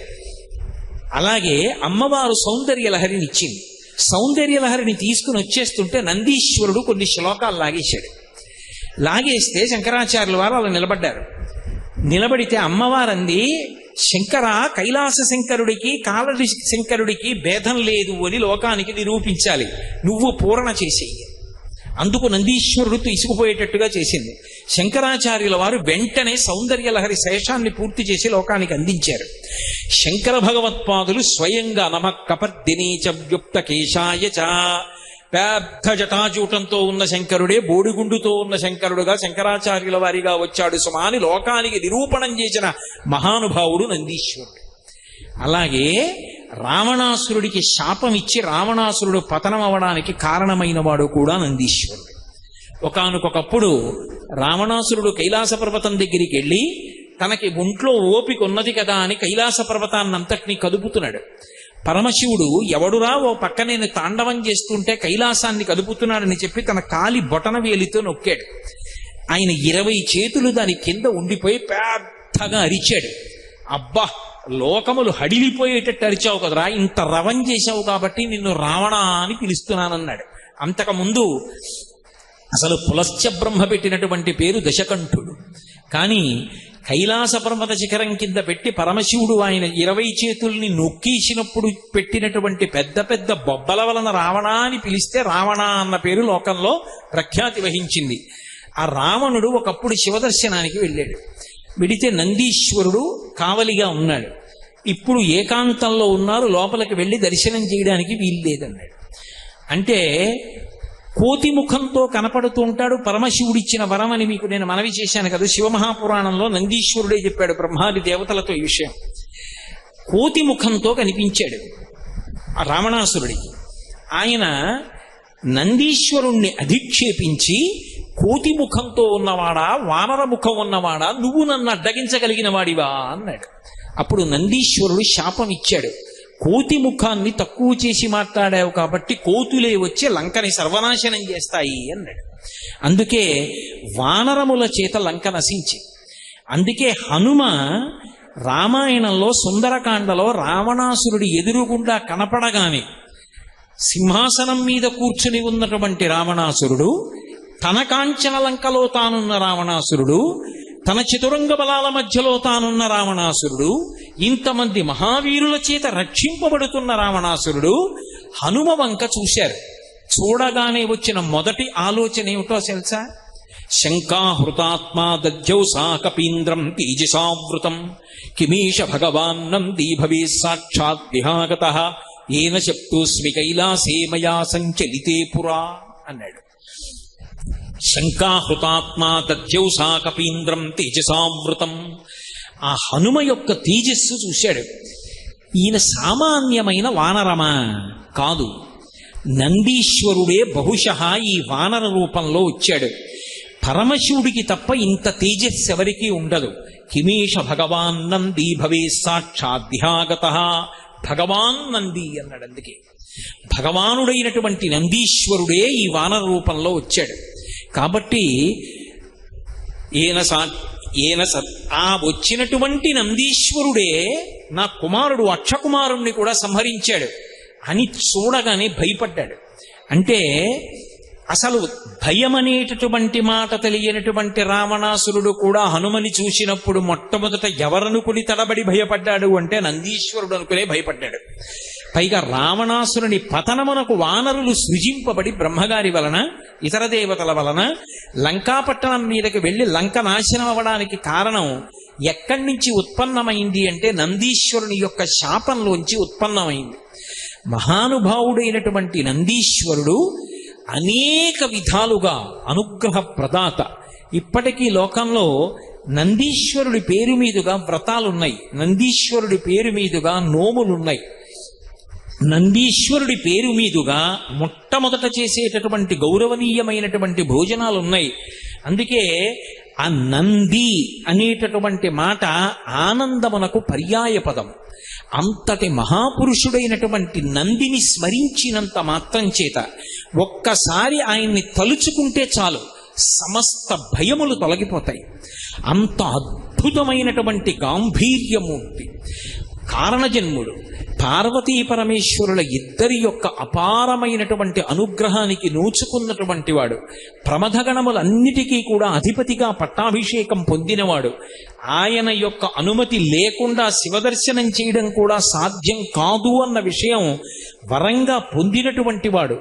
అలాగే అమ్మవారు సౌందర్య లహరిని ఇచ్చింది. సౌందర్య లహరిని తీసుకుని వచ్చేస్తుంటే నందీశ్వరుడు కొన్ని శ్లోకాలు లాగేశాడు. లాగేస్తే శంకరాచార్యుల వారు అలా నిలబడ్డారు. నిలబడితే అమ్మవారంది, శంకర కైలాస శంకరుడికి కాలడి శంకరుడికి భేదం లేదు అని లోకానికి నిరూపించాలి, నువ్వు పూరణ చేసేయి. అందుకు నందీశ్వరుడు తీసుకుపోయేటట్టుగా చేసింది. శంకరాచార్యుల వారు వెంటనే సౌందర్యలహరి శేషాన్ని పూర్తి చేసి లోకానికి అందించారు. శంకర భగవత్పాదులు స్వయంగా నమః కపర్దినీచ వ్యుక్త కేశాయ చ, పెద్ద జటాజూటంతో ఉన్న శంకరుడే బోడిగుండుతో ఉన్న శంకరుడుగా శంకరాచార్యుల వారిగా వచ్చాడు సుమా అని లోకానికి నిరూపణం చేసిన మహానుభావుడు నందీశ్వరుడు. అలాగే రావణాసురుడికి శాపం ఇచ్చి రావణాసురుడు పతనం అవడానికి కారణమైన వాడు కూడా నందీశ్వరుడు. ఒకానొకప్పుడు రావణాసురుడు కైలాస పర్వతం దగ్గరికి వెళ్ళి తనకి ఒంట్లో ఓపిక ఉన్నది కదా అని కైలాస పర్వతాన్నంతటినీ కదుపుతున్నాడు. పరమశివుడు ఎవడురా ఓ పక్క నేను తాండవం చేస్తుంటే కైలాసాన్ని కదుపుతున్నాడని చెప్పి తన కాలి బొటన వేలితో నొక్కాడు. ఆయన 20 చేతులు దాని కింద ఉండిపోయి పెద్దగా అరిచాడు. అబ్బా, లోకములు హడిలిపోయేటట్టు అరిచావు కదరా, ఇంత రవం చేశావు కాబట్టి నిన్ను రావణ అని పిలుస్తున్నానన్నాడు. అంతకుముందు అసలు పులశ్చ బ్రహ్మ పెట్టినటువంటి పేరు దశకంఠుడు. కానీ కైలాస పర్వత శిఖరం కింద పెట్టి పరమశివుడు ఆయన 20 చేతుల్ని నొక్కేసినప్పుడు పెట్టినటువంటి పెద్ద పెద్ద బొబ్బల వలన రావణ అని పిలిస్తే రావణ అన్న పేరు లోకంలో ప్రఖ్యాతి వహించింది. ఆ రావణుడు ఒకప్పుడు శివదర్శనానికి వెళ్ళాడు. వెడితే నందీశ్వరుడు కావలిగా ఉన్నాడు. ఇప్పుడు ఏకాంతంలో ఉన్నారు, లోపలికి వెళ్ళి దర్శనం చేయడానికి వీలు లేదన్నాడు. అంటే కోతి ముఖంతో కనపడుతూ ఉంటాడు. పరమశివుడిచ్చిన వరం అని మీకు నేను మనవి చేశాను కదా. శివమహాపురాణంలో నందీశ్వరుడే చెప్పాడు బ్రహ్మాది దేవతలతో ఈ విషయం. కోతి ముఖంతో కనిపించాడు ఆ రావణాసురుడికి. ఆయన నందీశ్వరుణ్ణి అధిక్షేపించి, కోతి ముఖంతో ఉన్నవాడా వానర ముఖం ఉన్నవాడా, నువ్వు నన్ను అడ్డగించగలిగిన వాడివా అన్నాడు. అప్పుడు నందీశ్వరుడు శాపం ఇచ్చాడు, కోతి ముఖాన్ని తక్కువ చేసి మాట్లాడావు కాబట్టి కోతులే వచ్చి లంకని సర్వనాశనం చేస్తాయి అన్నాడు. అందుకే వానరముల చేత లంక నశించి. అందుకే హనుమ రామాయణంలో సుందరకాండలో రావణాసురుడి ఎదురుగుండా కనపడగానే సింహాసనం మీద కూర్చుని ఉన్నటువంటి రావణాసురుడు, తన కాంచన లంకలో తానున్న రావణాసురుడు, తన చతురంగ బలాల మధ్యలో తానున్న రావణాసురుడు, ఇంతమంది మహావీరుల చేత రక్షింపబడుతున్న రావణాసురుడు హనుమ వంక చూశారు. చూడగానే వచ్చిన మొదటి ఆలోచన ఏమిటో తెలుసా? శంకాహృతాత్మా దజ్జౌసా కపీంద్రం తేజసావృతం కిమీష భగవాన్నం దీభవే సాక్షాత్ విహాగతః ఏన శప్తోస్మి కైలాసే మయా సంచలితే పురా అన్నాడు. శంకాహృతాత్మా దజ్జౌసా కపీంద్రం తేజసావృతం. ఆ హనుమ యొక్క తేజస్సు చూశాడు. ఈయన సామాన్యమైన వానరమా? కాదు, నందీశ్వరుడే బహుశః ఈ వానర రూపంలో వచ్చాడు. పరమశివుడికి తప్ప ఇంత తేజస్సు ఎవరికీ ఉండదు. కిమీష భగవాన్ నంది భవే సాక్షాద్ధ్యాగతః. భగవాన్ నంది అన్నాడు. అందుకే భగవానుడైనటువంటి నందీశ్వరుడే ఈ వానర రూపంలో వచ్చాడు. కాబట్టి ఆ వచ్చినటువంటి నందీశ్వరుడే నా కుమారుడు అక్షకుమారుణ్ణి కూడా సంహరించాడు అని చూడగానే భయపడ్డాడు. అంటే అసలు భయం అనేటటువంటి మాట తెలియనటువంటి రావణాసురుడు కూడా హనుమని చూసినప్పుడు మొట్టమొదట ఎవరనుకుని తడబడి భయపడ్డాడు అంటే నందీశ్వరుడు అనుకునే భయపడ్డాడు. పైగా రావణాసురుని పతనమునకు వానరులు సృజింపబడి బ్రహ్మగారి వలన, ఇతర దేవతల వలన లంకాపట్టణం మీదకి వెళ్లి లంక నాశనం అవ్వడానికి కారణం ఎక్కడి నుంచి ఉత్పన్నమైంది అంటే నందీశ్వరుని యొక్క శాపంలోంచి ఉత్పన్నమైంది. మహానుభావుడైనటువంటి నందీశ్వరుడు అనేక విధాలుగా అనుగ్రహ ప్రదాత. ఇప్పటికీ లోకంలో నందీశ్వరుడి పేరు మీదుగా వ్రతాలున్నాయి, నందీశ్వరుడి పేరు మీదుగా నోములున్నాయి, నందీశ్వరుడి పేరు మీదుగా మొట్టమొదట చేసేటటువంటి గౌరవనీయమైనటువంటి భోజనాలున్నాయి. అందుకే ఆ నంది అనేటటువంటి మాట ఆనందమునకు పర్యాయ పదం. అంతటి మహాపురుషుడైనటువంటి నందిని స్మరించినంత మాత్రం చేత ఒక్కసారి ఆయన్ని తలుచుకుంటే చాలు సమస్త భయములు తొలగిపోతాయి. అంత అద్భుతమైనటువంటి గాంభీర్యమూర్తి, కారణజన్ముడు, పార్వతీ పరమేశ్వరుల ఇద్దరి యొక్క అపారమైనటువంటి అనుగ్రహానికి నోచుకున్నటువంటి వాడు, ప్రమథగణములన్నిటికీ కూడా అధిపతిగా పట్టాభిషేకం పొందినవాడు. ఆయన యొక్క అనుమతి లేకుండా శివదర్శనం చేయడం కూడా సాధ్యం కాదు అన్న విషయం వరంగా పొందినటువంటి వాడు.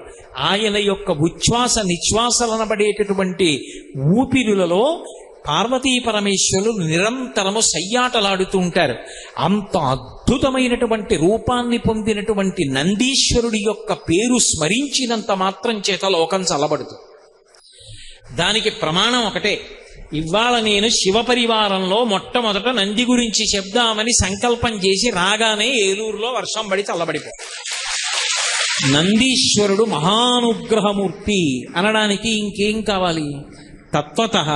ఆయన యొక్క ఉచ్ఛ్వాస నిశ్వాసలనబడేటటువంటి ఊపిరులలో పార్వతీ పరమేశ్వరులు నిరంతరము సయ్యాటలాడుతూ ఉంటారు. అంత అద్భుతమైనటువంటి రూపాన్ని పొందినటువంటి నందీశ్వరుడి యొక్క పేరు స్మరించినంత మాత్రం చేత లోకం చల్లబడుతుంది. దానికి ప్రమాణం ఒకటే. ఇవాళ నేను శివపరివారంలో మొట్టమొదట నంది గురించి చెప్దామని సంకల్పం చేసి రాగానే ఏలూరులో వర్షం పడి చల్లబడిపో. నందీశ్వరుడు మహానుగ్రహమూర్తి అనడానికి ఇంకేం కావాలి? తత్వతః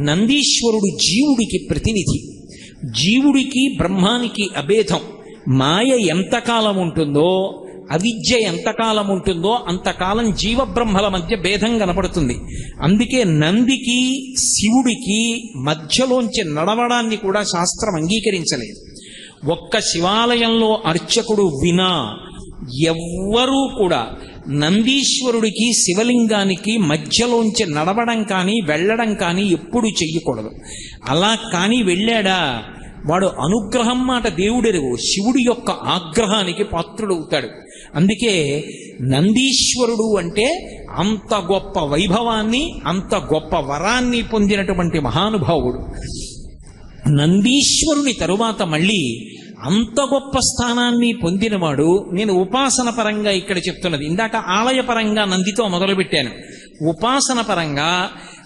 నందీశ్వరుడు జీవుడికి ప్రతినిధి. జీవుడికి బ్రహ్మానికి అభేదం. మాయ ఎంతకాలం ఉంటుందో, అవిద్య ఎంతకాలం ఉంటుందో అంతకాలం జీవబ్రహ్మల మధ్య భేదం కనపడుతుంది. అందుకే నందికి శివుడికి మధ్యలోంచి నడవడాన్ని కూడా శాస్త్రం అంగీకరించలేదు. ఒక్క శివాలయంలో అర్చకుడు వినా ఎవ్వరూ కూడా నందీశ్వరుడికి శివలింగానికి మధ్యలోంచి నడవడం కానీ వెళ్ళడం కానీ ఎప్పుడు చెయ్యకూడదు. అలా కానీ వెళ్ళాడా వాడు అనుగ్రహం మాట దేవుడెరువు, శివుడి యొక్క ఆగ్రహానికి పాత్రుడవుతాడు. అందుకే నందీశ్వరుడు అంటే అంత గొప్ప వైభవాన్ని, అంత గొప్ప వరాన్ని పొందినటువంటి మహానుభావుడు. నందీశ్వరుని తరువాత మళ్ళీ అంత గొప్ప స్థానాన్ని పొందినవాడు. నేను ఉపాసన పరంగా ఇక్కడ చెప్తున్నది, ఇందాక ఆలయ పరంగా నందితో మొదలుపెట్టాను. ఉపాసన పరంగా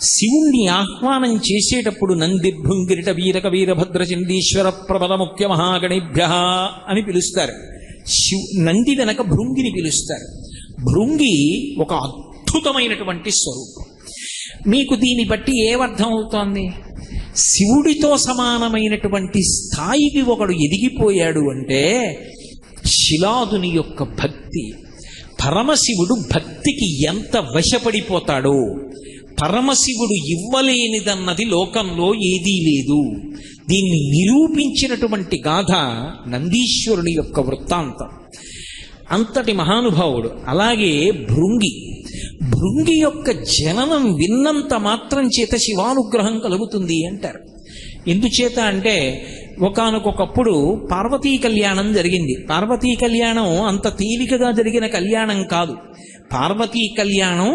శివుణ్ణి ఆహ్వానం చేసేటప్పుడు నంది భృంగిరిట వీరక వీరభద్ర చందీశ్వర ప్రబల ముఖ్య మహాగణిభ్య అని పిలుస్తారు. నంది వెనక భృంగిని పిలుస్తారు. భృంగి ఒక అద్భుతమైనటువంటి స్వరూపం. మీకు దీన్ని బట్టి ఏమర్థం అవుతోంది? శివుడితో సమానమైనటువంటి స్థాయికి ఒకడు ఎదిగిపోయాడు అంటే శిలాదుని యొక్క భక్తి. పరమశివుడు భక్తికి ఎంత వశపడిపోతాడో, పరమశివుడు ఇవ్వలేనిదన్నది లోకంలో ఏదీ లేదు. దీన్ని నిరూపించినటువంటి గాథ నందీశ్వరుని యొక్క వృత్తాంతం. అంతటి మహానుభావుడు. అలాగే భృంగి యొక్క జననం విన్నంత మాత్రం చేత శివానుగ్రహం కలుగుతుంది అంటారు. ఎందుచేత అంటే ఒకానొకప్పుడు పార్వతీ కళ్యాణం జరిగింది. పార్వతీ కళ్యాణం అంత తేలికగా జరిగిన కళ్యాణం కాదు. పార్వతీ కళ్యాణం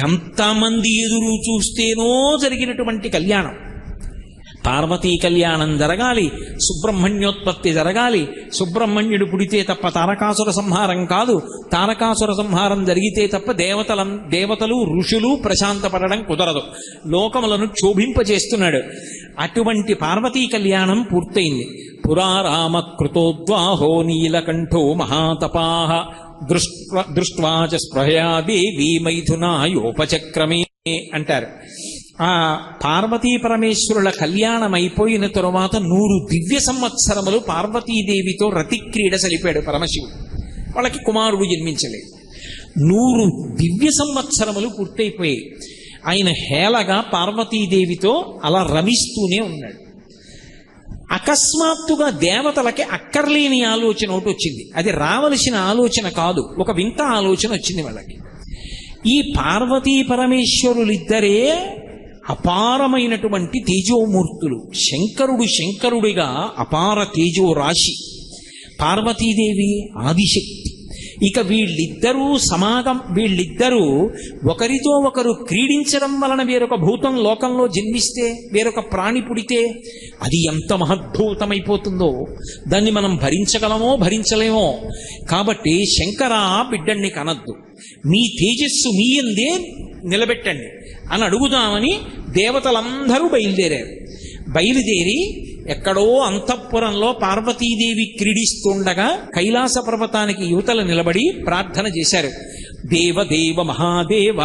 ఎంతమంది ఎదురు చూస్తేనో జరిగినటువంటి కళ్యాణం. పార్వతీ కళ్యాణం జరగాలి, సుబ్రహ్మణ్యోత్పత్తి జరగాలి. సుబ్రహ్మణ్యుడు పుడితే తప్ప తారకాసుర సంహారం కాదు. తారకాసుర సంహారం జరిగితే తప్ప దేవతలు ఋషులు ప్రశాంతపడడం కుదరదు. లోకములను క్షోభింపజేస్తున్నాడు. అటువంటి పార్వతీ కళ్యాణం పూర్తయింది. పురారామ కృతోద్వాహో నీలకంఠో మహాతపాః దృష్ట్వా చ స్పృహయా దేవీ మైథునాయోపచక్రమే అంటారు. ఆ పార్వతీ పరమేశ్వరుల కళ్యాణం అయిపోయిన తరువాత 100 దివ్య సంవత్సరములు పార్వతీదేవితో రతిక్రీడ సలిపాడు పరమశివుడు. వాళ్ళకి కుమారుడు జన్మించలేదు. 100 దివ్య సంవత్సరములు పూర్తయిపోయాయి. ఆయన హేళగా పార్వతీదేవితో అలా రమిస్తూనే ఉన్నాడు. అకస్మాత్తుగా దేవతలకి అక్కర్లేని ఆలోచన ఒకటి వచ్చింది. అది రావలసిన ఆలోచన కాదు, ఒక వింత ఆలోచన వచ్చింది వాళ్ళకి. ఈ పార్వతీ పరమేశ్వరులిద్దరే అపారమైనటువంటి తేజోమూర్తులు. శంకరుడిగా అపార తేజో రాశి, పార్వతీదేవి ఆదిశక్తి. ఇక వీళ్ళిద్దరూ ఒకరితో ఒకరు క్రీడించడం వలన వేరొక భూతం లోకంలో జన్మిస్తే, వేరొక ప్రాణి పుడితే అది ఎంత మహద్భూతమైపోతుందో దాన్ని మనం భరించగలమో భరించలేమో. కాబట్టి శంకరా బిడ్డణ్ణి కనద్దు, మీ తేజస్సు మీ యందే నిలబెట్టండి అని అడుగుదామని దేవతలందరూ బయలుదేరి ఎక్కడో అంతఃపురంలో పార్వతీదేవి క్రీడిస్తుండగా కైలాస పర్వతానికి యువతలు నిలబడి ప్రార్థన చేశారు. దేవదేవ మహాదేవ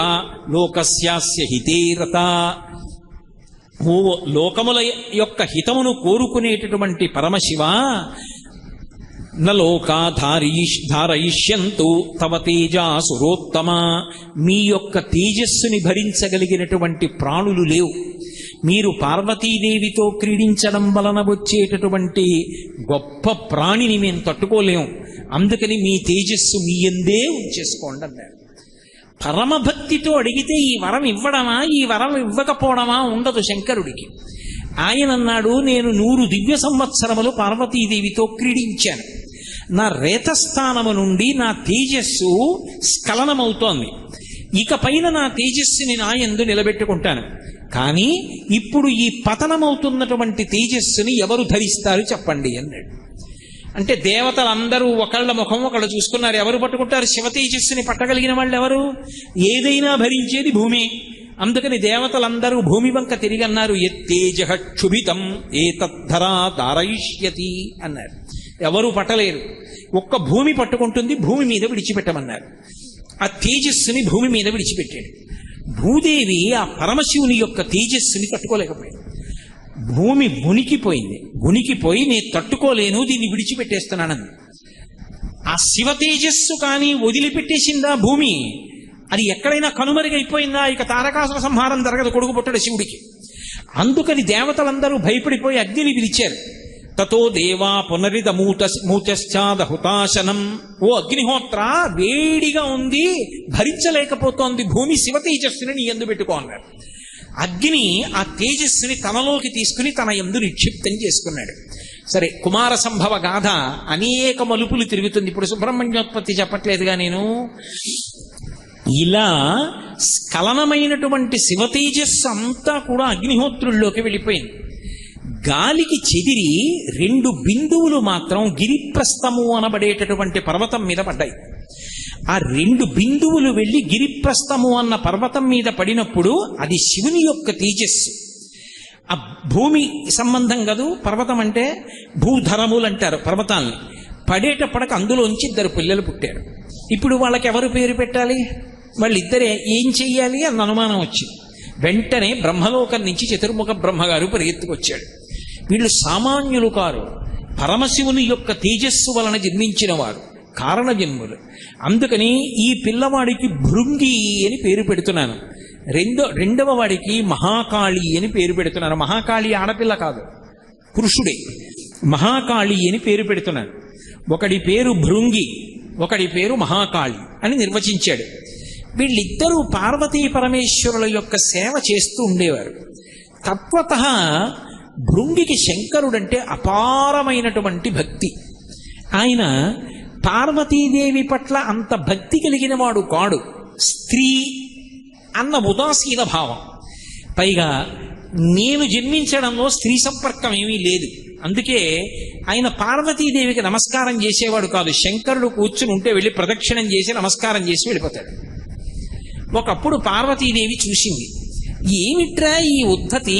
లోకస్యాస్య హితేరత, ఓ లోకముల యొక్క హితమును కోరుకునేటటువంటి పరమశివ, నలోకా ధారయిష్యంతు తవ తేజాసురోత్తమ, మీ యొక్క తేజస్సుని భరించగలిగినటువంటి ప్రాణులు లేవు. మీరు పార్వతీదేవితో క్రీడించడం వలన వచ్చేటటువంటి గొప్ప ప్రాణిని మేము తట్టుకోలేము. అందుకని మీ తేజస్సు మీ యందే ఉంచేసుకోండి అన్నారు. పరమభక్తితో అడిగితే ఈ వరం ఇవ్వడమా, ఈ వరం ఇవ్వకపోవడమా ఉండదు శంకరుడికి. ఆయన అన్నాడు, నేను 100 దివ్య సంవత్సరములు పార్వతీదేవితో క్రీడించాను. నా రేతస్థానము నుండి నా తేజస్సు స్ఖలనమవుతోంది. ఇక పైన నా తేజస్సుని నా యందు నిలబెట్టుకుంటాను. కానీ ఇప్పుడు ఈ పతనమవుతున్నటువంటి తేజస్సుని ఎవరు ధరిస్తారు చెప్పండి అన్నాడు. అంటే దేవతలందరూ ఒకళ్ళ ముఖం ఒకళ్ళు చూసుకున్నారు. ఎవరు పట్టుకుంటారు? శివ తేజస్సుని పట్టగలిగిన వాళ్ళు ఎవరు? ఏదైనా భరించేది భూమి. అందుకని దేవతలందరూ భూమి వంక తిరిగి అన్నారు, ఎత్తేజ క్షుభితం ఏతద్ధరా దారయిష్యతి అన్నారు. ఎవరు పట్టలేరు, ఒక్క భూమి పట్టుకుంటుంది, భూమి మీద విడిచిపెట్టమన్నారు. ఆ తేజస్సుని భూమి మీద విడిచిపెట్టాడు. భూదేవి ఆ పరమశివుని యొక్క తేజస్సుని తట్టుకోలేకపోయింది. భూమి ఉనికిపోయి నేను తట్టుకోలేను, దీన్ని విడిచిపెట్టేస్తున్నానని. ఆ శివ తేజస్సు కానీ వదిలిపెట్టేసిందా భూమి? అది ఎక్కడైనా కనుమరుగైపోయిందా? ఇక తారకాసుర సంహారం జరగదు, కొడుకు పుట్టడు శివుడికి. అందుకని దేవతలందరూ భయపడిపోయి అగ్నిని పిలిచారు. తతో దేవా పునరిద మూచశ్చాద హుతాశనం, ఓ అగ్నిహోత్ర, వేడిగా ఉంది, భరించలేకపోతోంది భూమి, శివ తేజస్సుని నీ యందు పెట్టుకో అన్నారు. అగ్ని ఆ తేజస్సుని తనలోకి తీసుకుని తన యందు నిక్షిప్తం చేసుకున్నాడు. సరే, కుమార సంభవ గాథ అనేక మలుపులు తిరుగుతుంది. ఇప్పుడు సుబ్రహ్మణ్యోత్పత్తి చెప్పట్లేదుగా నేను. ఇలా స్ఖలనమైనటువంటి శివ తేజస్సు అంతా కూడా అగ్నిహోత్రుల్లోకి వెళ్ళిపోయింది. గాలికి చెదిరి 2 బిందువులు మాత్రం గిరిప్రస్థము అనబడేటటువంటి పర్వతం మీద పడ్డాయి. ఆ 2 బిందువులు వెళ్ళి గిరిప్రస్థము అన్న పర్వతం మీద పడినప్పుడు అది శివుని యొక్క తేజస్సు. ఆ భూమి సంబంధం కాదు, పర్వతం అంటే భూధరములు అంటారు పర్వతాల్ని. పడేటప్పటికి అందులోంచి 2 పిల్లలు పుట్టారు. ఇప్పుడు వాళ్ళకి ఎవరు పేరు పెట్టాలి? వాళ్ళిద్దరే ఏం చెయ్యాలి అన్న అనుమానం వచ్చింది. వెంటనే బ్రహ్మలోకం నుంచి చతుర్ముఖ బ్రహ్మగారు పరిగెత్తుకొచ్చాడు. వీళ్ళు సామాన్యులు కారు, పరమశివుని యొక్క తేజస్సు వలన జన్మించిన వారు, కారణ జన్ములు. అందుకని ఈ పిల్లవాడికి భృంగి అని పేరు పెడుతున్నాను. రెండవ వాడికి మహాకాళి అని పేరు పెడుతున్నారు. మహాకాళి ఆడపిల్ల కాదు, పురుషుడే. మహాకాళి అని పేరు పెడుతున్నారు. ఒకడి పేరు భృంగి, ఒకడి పేరు మహాకాళి అని నిర్వచించాడు. వీళ్ళిద్దరూ పార్వతీ పరమేశ్వరుల యొక్క సేవ చేస్తూ ఉండేవారు. తత్వతః భృంగికి శంకరుడంటే అపారమైనటువంటి భక్తి. ఆయన పార్వతీదేవి పట్ల అంత భక్తి కలిగిన వాడు కాడు. స్త్రీ అన్న ఉదాసీన భావం. పైగా నేను జన్మించడంలో స్త్రీ సంపర్కం ఏమీ లేదు. అందుకే ఆయన పార్వతీదేవికి నమస్కారం చేసేవాడు కాదు. శంకరుడు కూర్చుని ఉంటే వెళ్ళి ప్రదక్షిణం చేసి నమస్కారం చేసి వెళ్ళిపోతాడు. ఒకప్పుడు పార్వతీదేవి చూసింది, ఏమిట్రా ఈ ఉద్ధతి,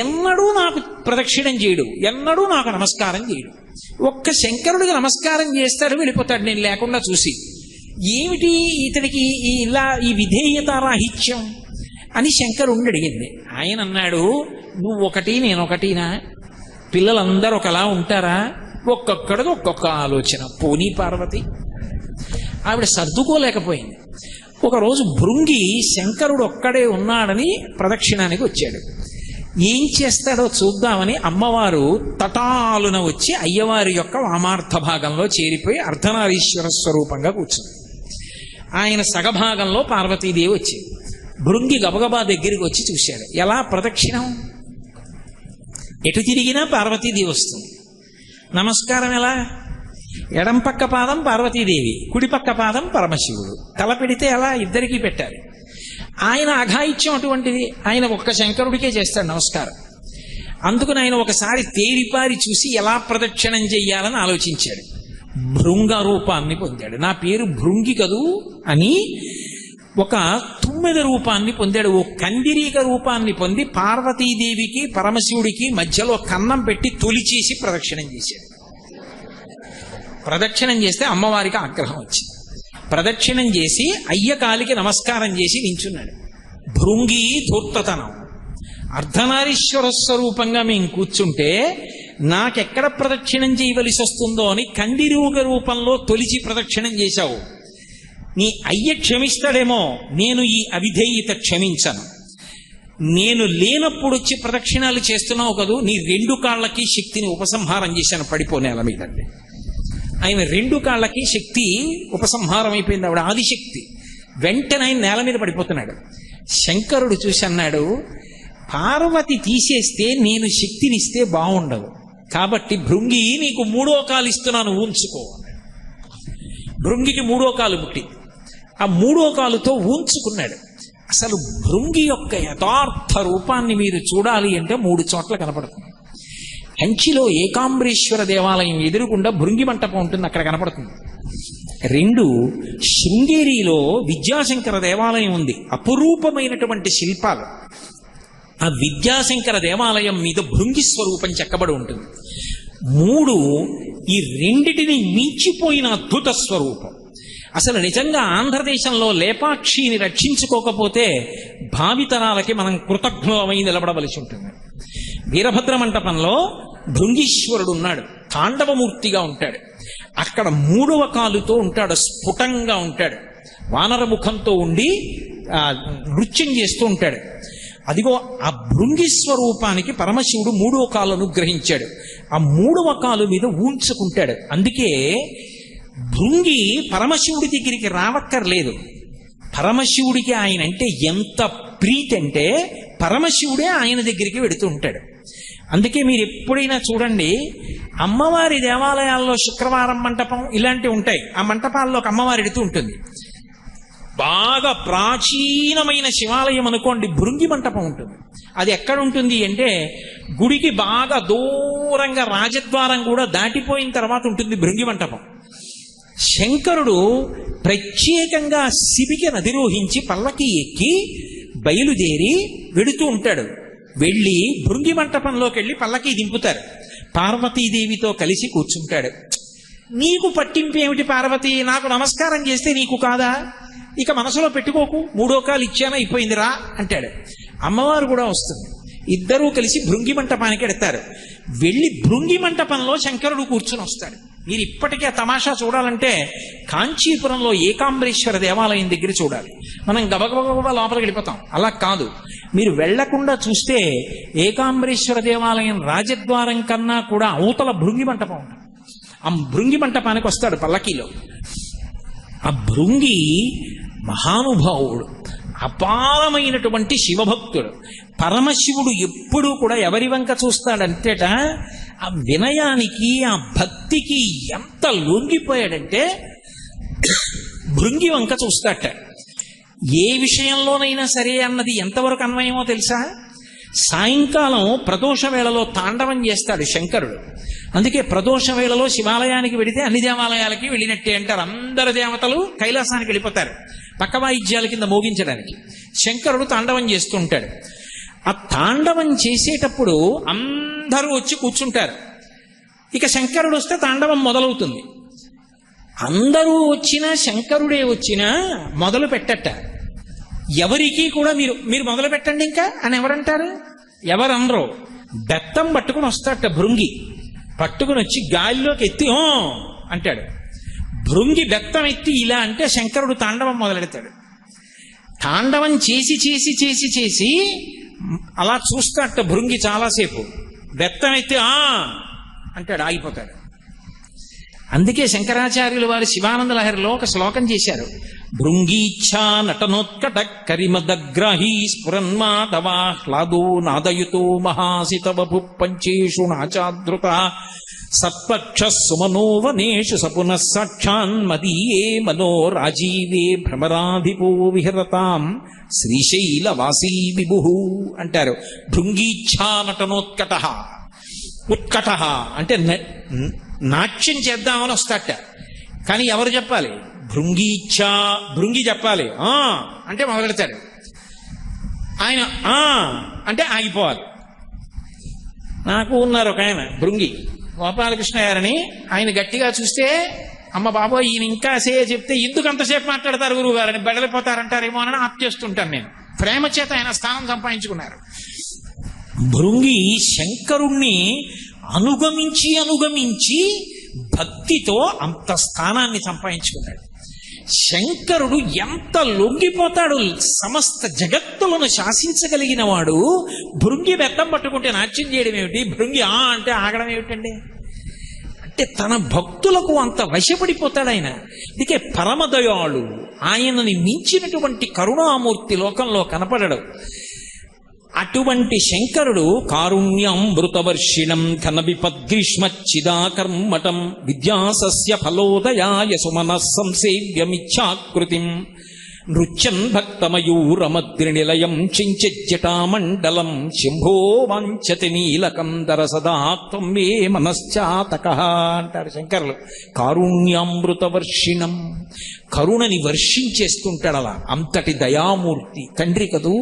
ఎన్నడూ నాకు ప్రదక్షిణం చేయడు, ఎన్నడూ నాకు నమస్కారం చేయడు, ఒక్క శంకరుడికి నమస్కారం చేస్తాడు వెళ్ళిపోతాడు నేను లేకుండా చూసి, ఏమిటి ఇతడికి ఇలా ఈ విధేయతారాహిత్యం అని శంకరుణ్ణి అడిగింది. ఆయన అన్నాడు, నువ్వు ఒకటి నేనొకటినా? పిల్లలందరూ ఒకలా ఉంటారా? ఒక్కొక్కడిది ఒక్కొక్క ఆలోచన. పోనీ పార్వతి. ఆవిడ సర్దుకోలేకపోయింది. ఒకరోజు భృంగి శంకరుడు ఒక్కడే ఉన్నాడని ప్రదక్షిణానికి వచ్చాడు. ఏం చేస్తాడో చూద్దామని అమ్మవారు తటాలున వచ్చి అయ్యవారి యొక్క వామార్థ భాగంలో చేరిపోయి అర్ధనారీశ్వర స్వరూపంగా కూర్చుంది. ఆయన సగభాగంలో పార్వతీదేవి వచ్చింది. భృంగి గబగబా దగ్గరికి వచ్చి చూశాడు. ఎలా ప్రదక్షిణం? ఎటు తిరిగినా పార్వతీదేవి వస్తుంది. నమస్కారం ఎలా? ఎడం పక్క పాదం పార్వతీదేవి, కుడి పక్క పాదం పరమశివుడు. తల పెడితే ఎలా? ఇద్దరికీ పెట్టాలి. ఆయన అఘాయిత్యం అటువంటిది. ఆయన ఒక్క శంకరుడికే చేస్తాడు నమస్కారం. అందుకని ఆయన ఒకసారి తేరిపారి చూసి ఎలా ప్రదక్షిణం చెయ్యాలని ఆలోచించాడు. భృంగ రూపాన్ని పొందాడు. నా పేరు భృంగి కదూ అని ఒక తుమ్మెద రూపాన్ని పొందాడు. ఓ కందిరీక రూపాన్ని పొంది పార్వతీదేవికి పరమశివుడికి మధ్యలో కన్నం పెట్టి తొలిచేసి ప్రదక్షిణం చేశాడు. ప్రదక్షిణం చేస్తే అమ్మవారికి ఆగ్రహం వచ్చింది. ప్రదక్షిణం చేసి అయ్యకాలికి నమస్కారం చేసి నించున్నాడు. భృంగి ధూర్తతనం. అర్ధనారీశ్వర స్వరూపంగా మేము కూర్చుంటే నాకెక్కడ ప్రదక్షిణం చేయవలసి వస్తుందో అని కందిరూగ రూపంలో తొలిచి ప్రదక్షిణం చేశావు. నీ అయ్య క్షమిస్తాడేమో, నేను ఈ అవిధేయత క్షమించను. నేను లేనప్పుడు వచ్చి ప్రదక్షిణాలు చేస్తున్నావు కదూ, నీ రెండు కాళ్ళకి శక్తిని ఉపసంహారం చేశాను, పడిపోనేల మీదండి. ఆయన రెండు కాళ్ళకి శక్తి ఉపసంహారం అయిపోయింది, ఆవిడ ఆదిశక్తి. వెంటనే ఆయన నేల మీద పడిపోతున్నాడు. శంకరుడు చూసి అన్నాడు, పార్వతి తీసేస్తే నేను శక్తినిస్తే బాగుండదు, కాబట్టి భృంగి నీకు మూడో కాలు ఇస్తున్నాను ఊంచుకో. భృంగికి మూడో కాలు పుట్టింది. ఆ మూడో కాలుతో ఊంచుకున్నాడు. అసలు భృంగి యొక్క యథార్థ రూపాన్ని మీరు చూడాలి అంటే 3 చోట్ల కనపడుతుంది. కంచిలో ఏకాంబరేశ్వర దేవాలయం ఎదురుగుండా భృంగి మంటపం ఉంటుంది, అక్కడ కనపడుతుంది. 2 శృంగేరిలో విద్యాశంకర దేవాలయం ఉంది, అపురూపమైనటువంటి శిల్పాలు. ఆ విద్యాశంకర దేవాలయం మీద భృంగి స్వరూపం చెక్కబడి ఉంటుంది. 3 ఈ రెండిటిని మించిపోయిన అద్భుత స్వరూపం. అసలు నిజంగా ఆంధ్రదేశంలో లేపాక్షిని రక్షించుకోకపోతే భావితరాలకి మనం కృతజ్ఞమై నిలబడవలసి ఉంటుంది. వీరభద్ర మంటపంలో భృంగీశ్వరుడు ఉన్నాడు, తాండవమూర్తిగా ఉంటాడు. అక్కడ 3వ కాలుతో ఉంటాడు, స్ఫుటంగా ఉంటాడు, వానర ముఖంతో ఉండి నృత్యం చేస్తూ ఉంటాడు. అదిగో ఆ భృంగి స్వరూపానికి పరమశివుడు 3వ కాలు అనుగ్రహించాడు. ఆ 3వ కాలు మీద ఊంచుకుంటాడు. అందుకే భృంగి పరమశివుడి దగ్గరికి రావక్కర్లేదు. పరమశివుడికి ఆయన అంటే ఎంత ప్రీతి అంటే పరమశివుడే ఆయన దగ్గరికి వెడుతూ ఉంటాడు. అందుకే మీరు ఎప్పుడైనా చూడండి, అమ్మవారి దేవాలయాల్లో శుక్రవారం మంటపం ఇలాంటివి ఉంటాయి. ఆ మంటపాల్లోకి అమ్మవారి ఎడుతూ ఉంటుంది. బాగా ప్రాచీనమైన శివాలయం అనుకోండి, భృంగి మంటపం ఉంటుంది. అది ఎక్కడ ఉంటుంది అంటే గుడికి బాగా దూరంగా రాజద్వారం కూడా దాటిపోయిన తర్వాత ఉంటుంది భృంగి మంటపం. శంకరుడు ప్రత్యేకంగా శిబికి అధిరోహించి పల్లకి ఎక్కి బయలుదేరి వెడుతూ ఉంటాడు. వెళ్ళి భృంగి మంటపంలోకి వెళ్ళి పల్లకి దింపుతారు. పార్వతీదేవితో కలిసి కూర్చుంటాడు. నీకు పట్టింపు ఏమిటి పార్వతి, నాకు నమస్కారం చేస్తే నీకు కాదా, ఇక మనసులో పెట్టుకోకు, 3వ కాలు ఇచ్చానా అయిపోయిందిరా అంటాడు. అమ్మవారు కూడా వస్తుంది. ఇద్దరూ కలిసి భృంగి మంటపానికి ఎడతారు. వెళ్ళి భృంగి మంటపంలో శంకరుడు కూర్చుని వస్తాడు. మీరు ఇప్పటికీ ఆ తమాషా చూడాలంటే కాంచీపురంలో ఏకాంబరేశ్వర దేవాలయం దగ్గర చూడాలి. మనం గబగబగబా లోపలికి వెళ్ళిపోతాం. అలా కాదు, మీరు వెళ్లకుండా చూస్తే ఏకాంబరేశ్వర దేవాలయం రాజద్వారం కన్నా కూడా అవతల భృంగి మంటపం ఉంటుంది. ఆ భృంగి మంటపానికి వస్తాడు పల్లకీలో. ఆ భృంగి మహానుభావుడు, అపారమైనటువంటి శివభక్తుడు. పరమశివుడు ఎప్పుడూ కూడా ఎవరి వంక చూస్తాడంటేట, ఆ వినయానికి ఆ భక్తికి ఎంత లొంగిపోయాడంటే భృంగి వంక చూస్తాట. ఏ విషయంలోనైనా సరే అన్నది ఎంతవరకు అన్వయమో తెలుసా? సాయంకాలం ప్రదోష వేళలో తాండవం చేస్తాడు శంకరుడు. అందుకే ప్రదోష వేళలో శివాలయానికి వెళితే అన్ని దేవాలయాలకి వెళ్ళినట్టే అంటారు. అందరు దేవతలు కైలాసానికి వెళ్ళిపోతారు పక్క వాయిద్యాల కింద మోగించడానికి. శంకరుడు తాండవం చేస్తూ ఉంటాడు. ఆ తాండవం చేసేటప్పుడు అందరూ వచ్చి కూర్చుంటారు. ఇక శంకరుడు వస్తే తాండవం మొదలవుతుంది. అందరూ వచ్చినా శంకరుడే వచ్చినా మొదలు పెట్టట. ఎవరికి కూడా మీరు మొదలు పెట్టండి ఇంకా అని ఎవరంటారు? ఎవరనరు. బెత్తం పట్టుకుని వస్తాట భృంగి. పట్టుకుని వచ్చి గాలిలోకి ఎత్తి ఓ అంటాడు. భృంగి బెత్తం ఎత్తి ఇలా అంటే శంకరుడు తాండవం మొదలెడతాడు. తాండవం చేసి చేసి చేసి చేసి అలా చూస్తాట భృంగి చాలాసేపు. బెత్తం ఎత్తి అంటాడు, ఆగిపోతాడు. అందుకే శంకరాచార్యులు వారి శివానంద లహరిలో ఒక శ్లోకం చేశారు. భృంగీచ్ఛా నటనోత్కట కరిమదగ్రాహీ స్ఫురన్మాధవాహ్లాదో నాదయుతో మహాసితవభు పంచేషు నాచాదృత సత్పక్ష సుమనోవనేషు సపునః సాక్షాన్మదీయే మనో రాజీవే భ్రమరాధిపో విహరతాం శ్రీశైలవాసీ విభు అంటారు. భృంగీచ్ఛా నటనోత్కట. ఉత్కట అంటే నాట్యం చేద్దామని వస్తాట. కానీ ఎవరు చెప్పాలి? భృంగీచ్ఛా, భృంగి చెప్పాలి. అంటే మొదలెడతాడు ఆయన. అంటే ఆగిపోవాలి. నాకు ఉన్నారు ఒక ఆయన భృంగి, గోపాలకృష్ణ గారని. ఆయన గట్టిగా చూస్తే అమ్మ బాబోయ్ ఈయన ఇంకా చెప్తే ఎందుకు అంతసేపు మాట్లాడతారు గురువు గారని బెడలిపోతారంటారేమో అని ఆప్ చేస్తుంటాను నేను. ప్రేమ చేత ఆయన స్థానం సంపాదించుకున్నారు. భృంగి శంకరుణ్ణి అనుగమించి అనుగమించి భక్తితో అంత స్థానాన్ని సంపాదించుకున్నాడు. శంకరుడు ఎంత లొంగిపోతాడు, సమస్త జగత్తులను శాసించగలిగిన వాడు భృంగి బెత్తం పట్టుకుంటే నాట్యం చేయడం ఏమిటి? భృంగి అంటే ఆగడం ఏమిటండి? అంటే తన భక్తులకు అంత వశపడిపోతాడు ఆయన. అందుకే పరమదయాళు. ఆయనని మించినటువంటి కరుణామూర్తి లోకంలో కనపడడు. అటువంటి శంకరుడు కారుణ్యామృతవర్షిణం ఘనవిపద్గ్రీష్మచ్చిదాకర్మటం విద్యాసస్య ఫలోదయాయ సుమనః సంసేవ్యమిచ్ఛాకృతిం నృత్యన్ భక్తమయూరమద్రినిలయం చించజ్జటామండలం శంభో వాంఛతి నీలకందర సదా త్వం మే మనశ్చాతకః అంటారు శంకరులు. కారుణ్యామృతవర్షిణం, కరుణని వర్షించేస్తుంటాడు. అలా అంతటి దయామూర్తి తండ్రి కదూ.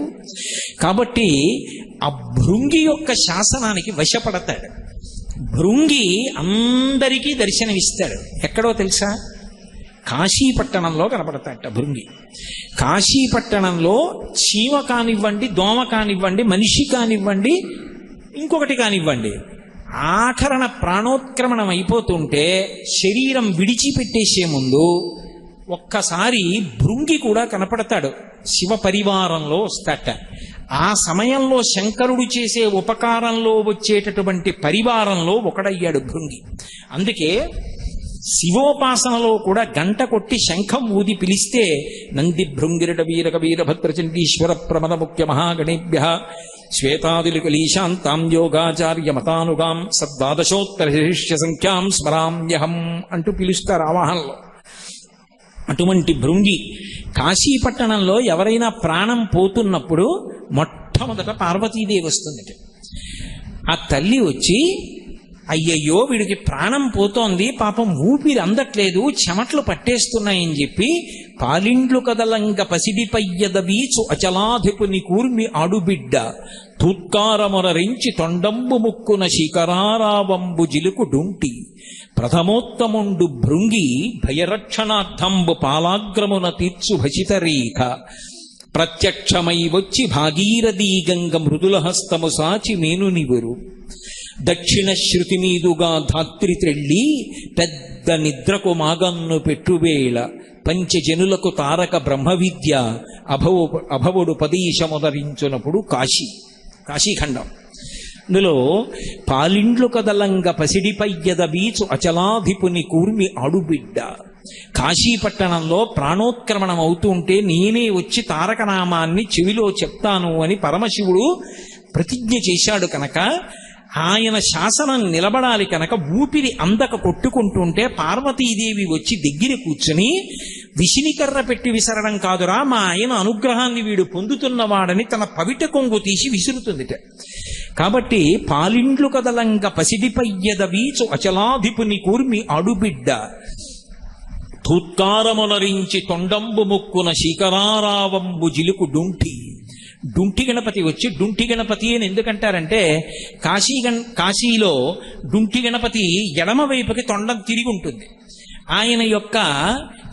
కాబట్టి ఆ భృంగి యొక్క శాసనానికి వశపడతాడు. భృంగి అందరికీ దర్శనమిస్తాడు. ఎక్కడో తెలుసా? కాశీపట్టణంలో కనపడతాడట భృంగి. కాశీపట్టణంలో చీమ కానివ్వండి, దోమ కానివ్వండి, మనిషి కానివ్వండి, ఇంకొకటి కానివ్వండి, ఆఖరణ ప్రాణోత్క్రమణం అయిపోతుంటే శరీరం విడిచిపెట్టేసే ముందు ఒక్కసారి భృంగి కూడా కనపడతాడు. శివ పరివారంలో వస్తాట. ఆ సమయంలో శంకరుడు చేసే ఉపకారంలో వచ్చేటటువంటి పరివారంలో ఒకడయ్యాడు భృంగి. అందుకే శివోపాసనలో కూడా గంట కొట్టి శంఖం ఊది పిలిస్తే నంది భృంగిరట వీరక వీరభద్రచండీశ్వర ప్రమద ముఖ్య మహాగణేభ్య శ్వేతాదిలికలీశాంతాం యోగాచార్య మతానుగాం సద్వాదశోత్తర శిష్య సంఖ్యాం స్మరామ్యహం అంటూ పిలుస్తారు ఆవాహనలో. అటువంటి భృంగి కాశీపట్టణంలో ఎవరైనా ప్రాణం పోతున్నప్పుడు మొట్టమొదట పార్వతీదేవి వస్తుందట. ఆ తల్లి వచ్చి అయ్యయ్యో వీడికి ప్రాణం పోతోంది, పాపం ఊపిరి అందట్లేదు, చెమట్లు పట్టేస్తున్నాయని చెప్పి పాలిండ్లు కదలంగ పసిడిపయ్యద వీచు అచలాధిపుని కూర్మి ఆడుబిడ్డ తూత్కారమొరరించి తొండంబు ముక్కున శిఖరారావంబు జిలుకు డుంటి ప్రథమోత్తముండు భృంగి భయరక్షణార్థంబు పాలాగ్రమున తీర్చు భసితరేఖ ప్రత్యక్షమై వచ్చి భాగీరథీ గంగ మృదుల హస్తము సాచి మేను నివురు దక్షిణ శృతి మీదుగా ధాత్రి త్రెళ్ళి పెద్ద నిద్రకు మాగన్ను పెట్టువేళ పంచజనులకు తారక బ్రహ్మ విద్య అభవుడు పదీశముదరించునప్పుడు కాశీఖండం. అందులో పాలిండ్లు కదలంగ పసిడిపయ్యద బీచు అచలాధిపుని కూర్మి ఆడుబిడ్డ. కాశీపట్టణంలో ప్రాణోత్క్రమణం అవుతూ ఉంటే నేనే వచ్చి తారకనామాన్ని చెవిలో చెప్తాను అని పరమశివుడు ప్రతిజ్ఞ చేశాడు కనుక, ఆయన శాసనం నిలబడాలి కనుక ఊపిరి అందక కొట్టుకుంటుంటే పార్వతీదేవి వచ్చి దగ్గర కూర్చుని విసినికర్ర పెట్టి విసరడం కాదురా, మా ఆయన అనుగ్రహాన్ని వీడు పొందుతున్నవాడని తన పవిట కొంగు తీసి విసురుతుందిట. కాబట్టి పాలిండ్లు కదలంగ పసిడిపయ్యద వీచు అచలాధిపుని కూర్మి అడుబిడ్డ తూత్కారమునరించి తొండంబు ముక్కున శీకరారావంబు జిలుకు డుంటి గణపతి వచ్చి, డుంటి గణపతి అని ఎందుకంటారంటే కాశీలో డుంటి గణపతి ఎడమ వైపుకి తొండం తిరిగి ఉంటుంది. ఆయన యొక్క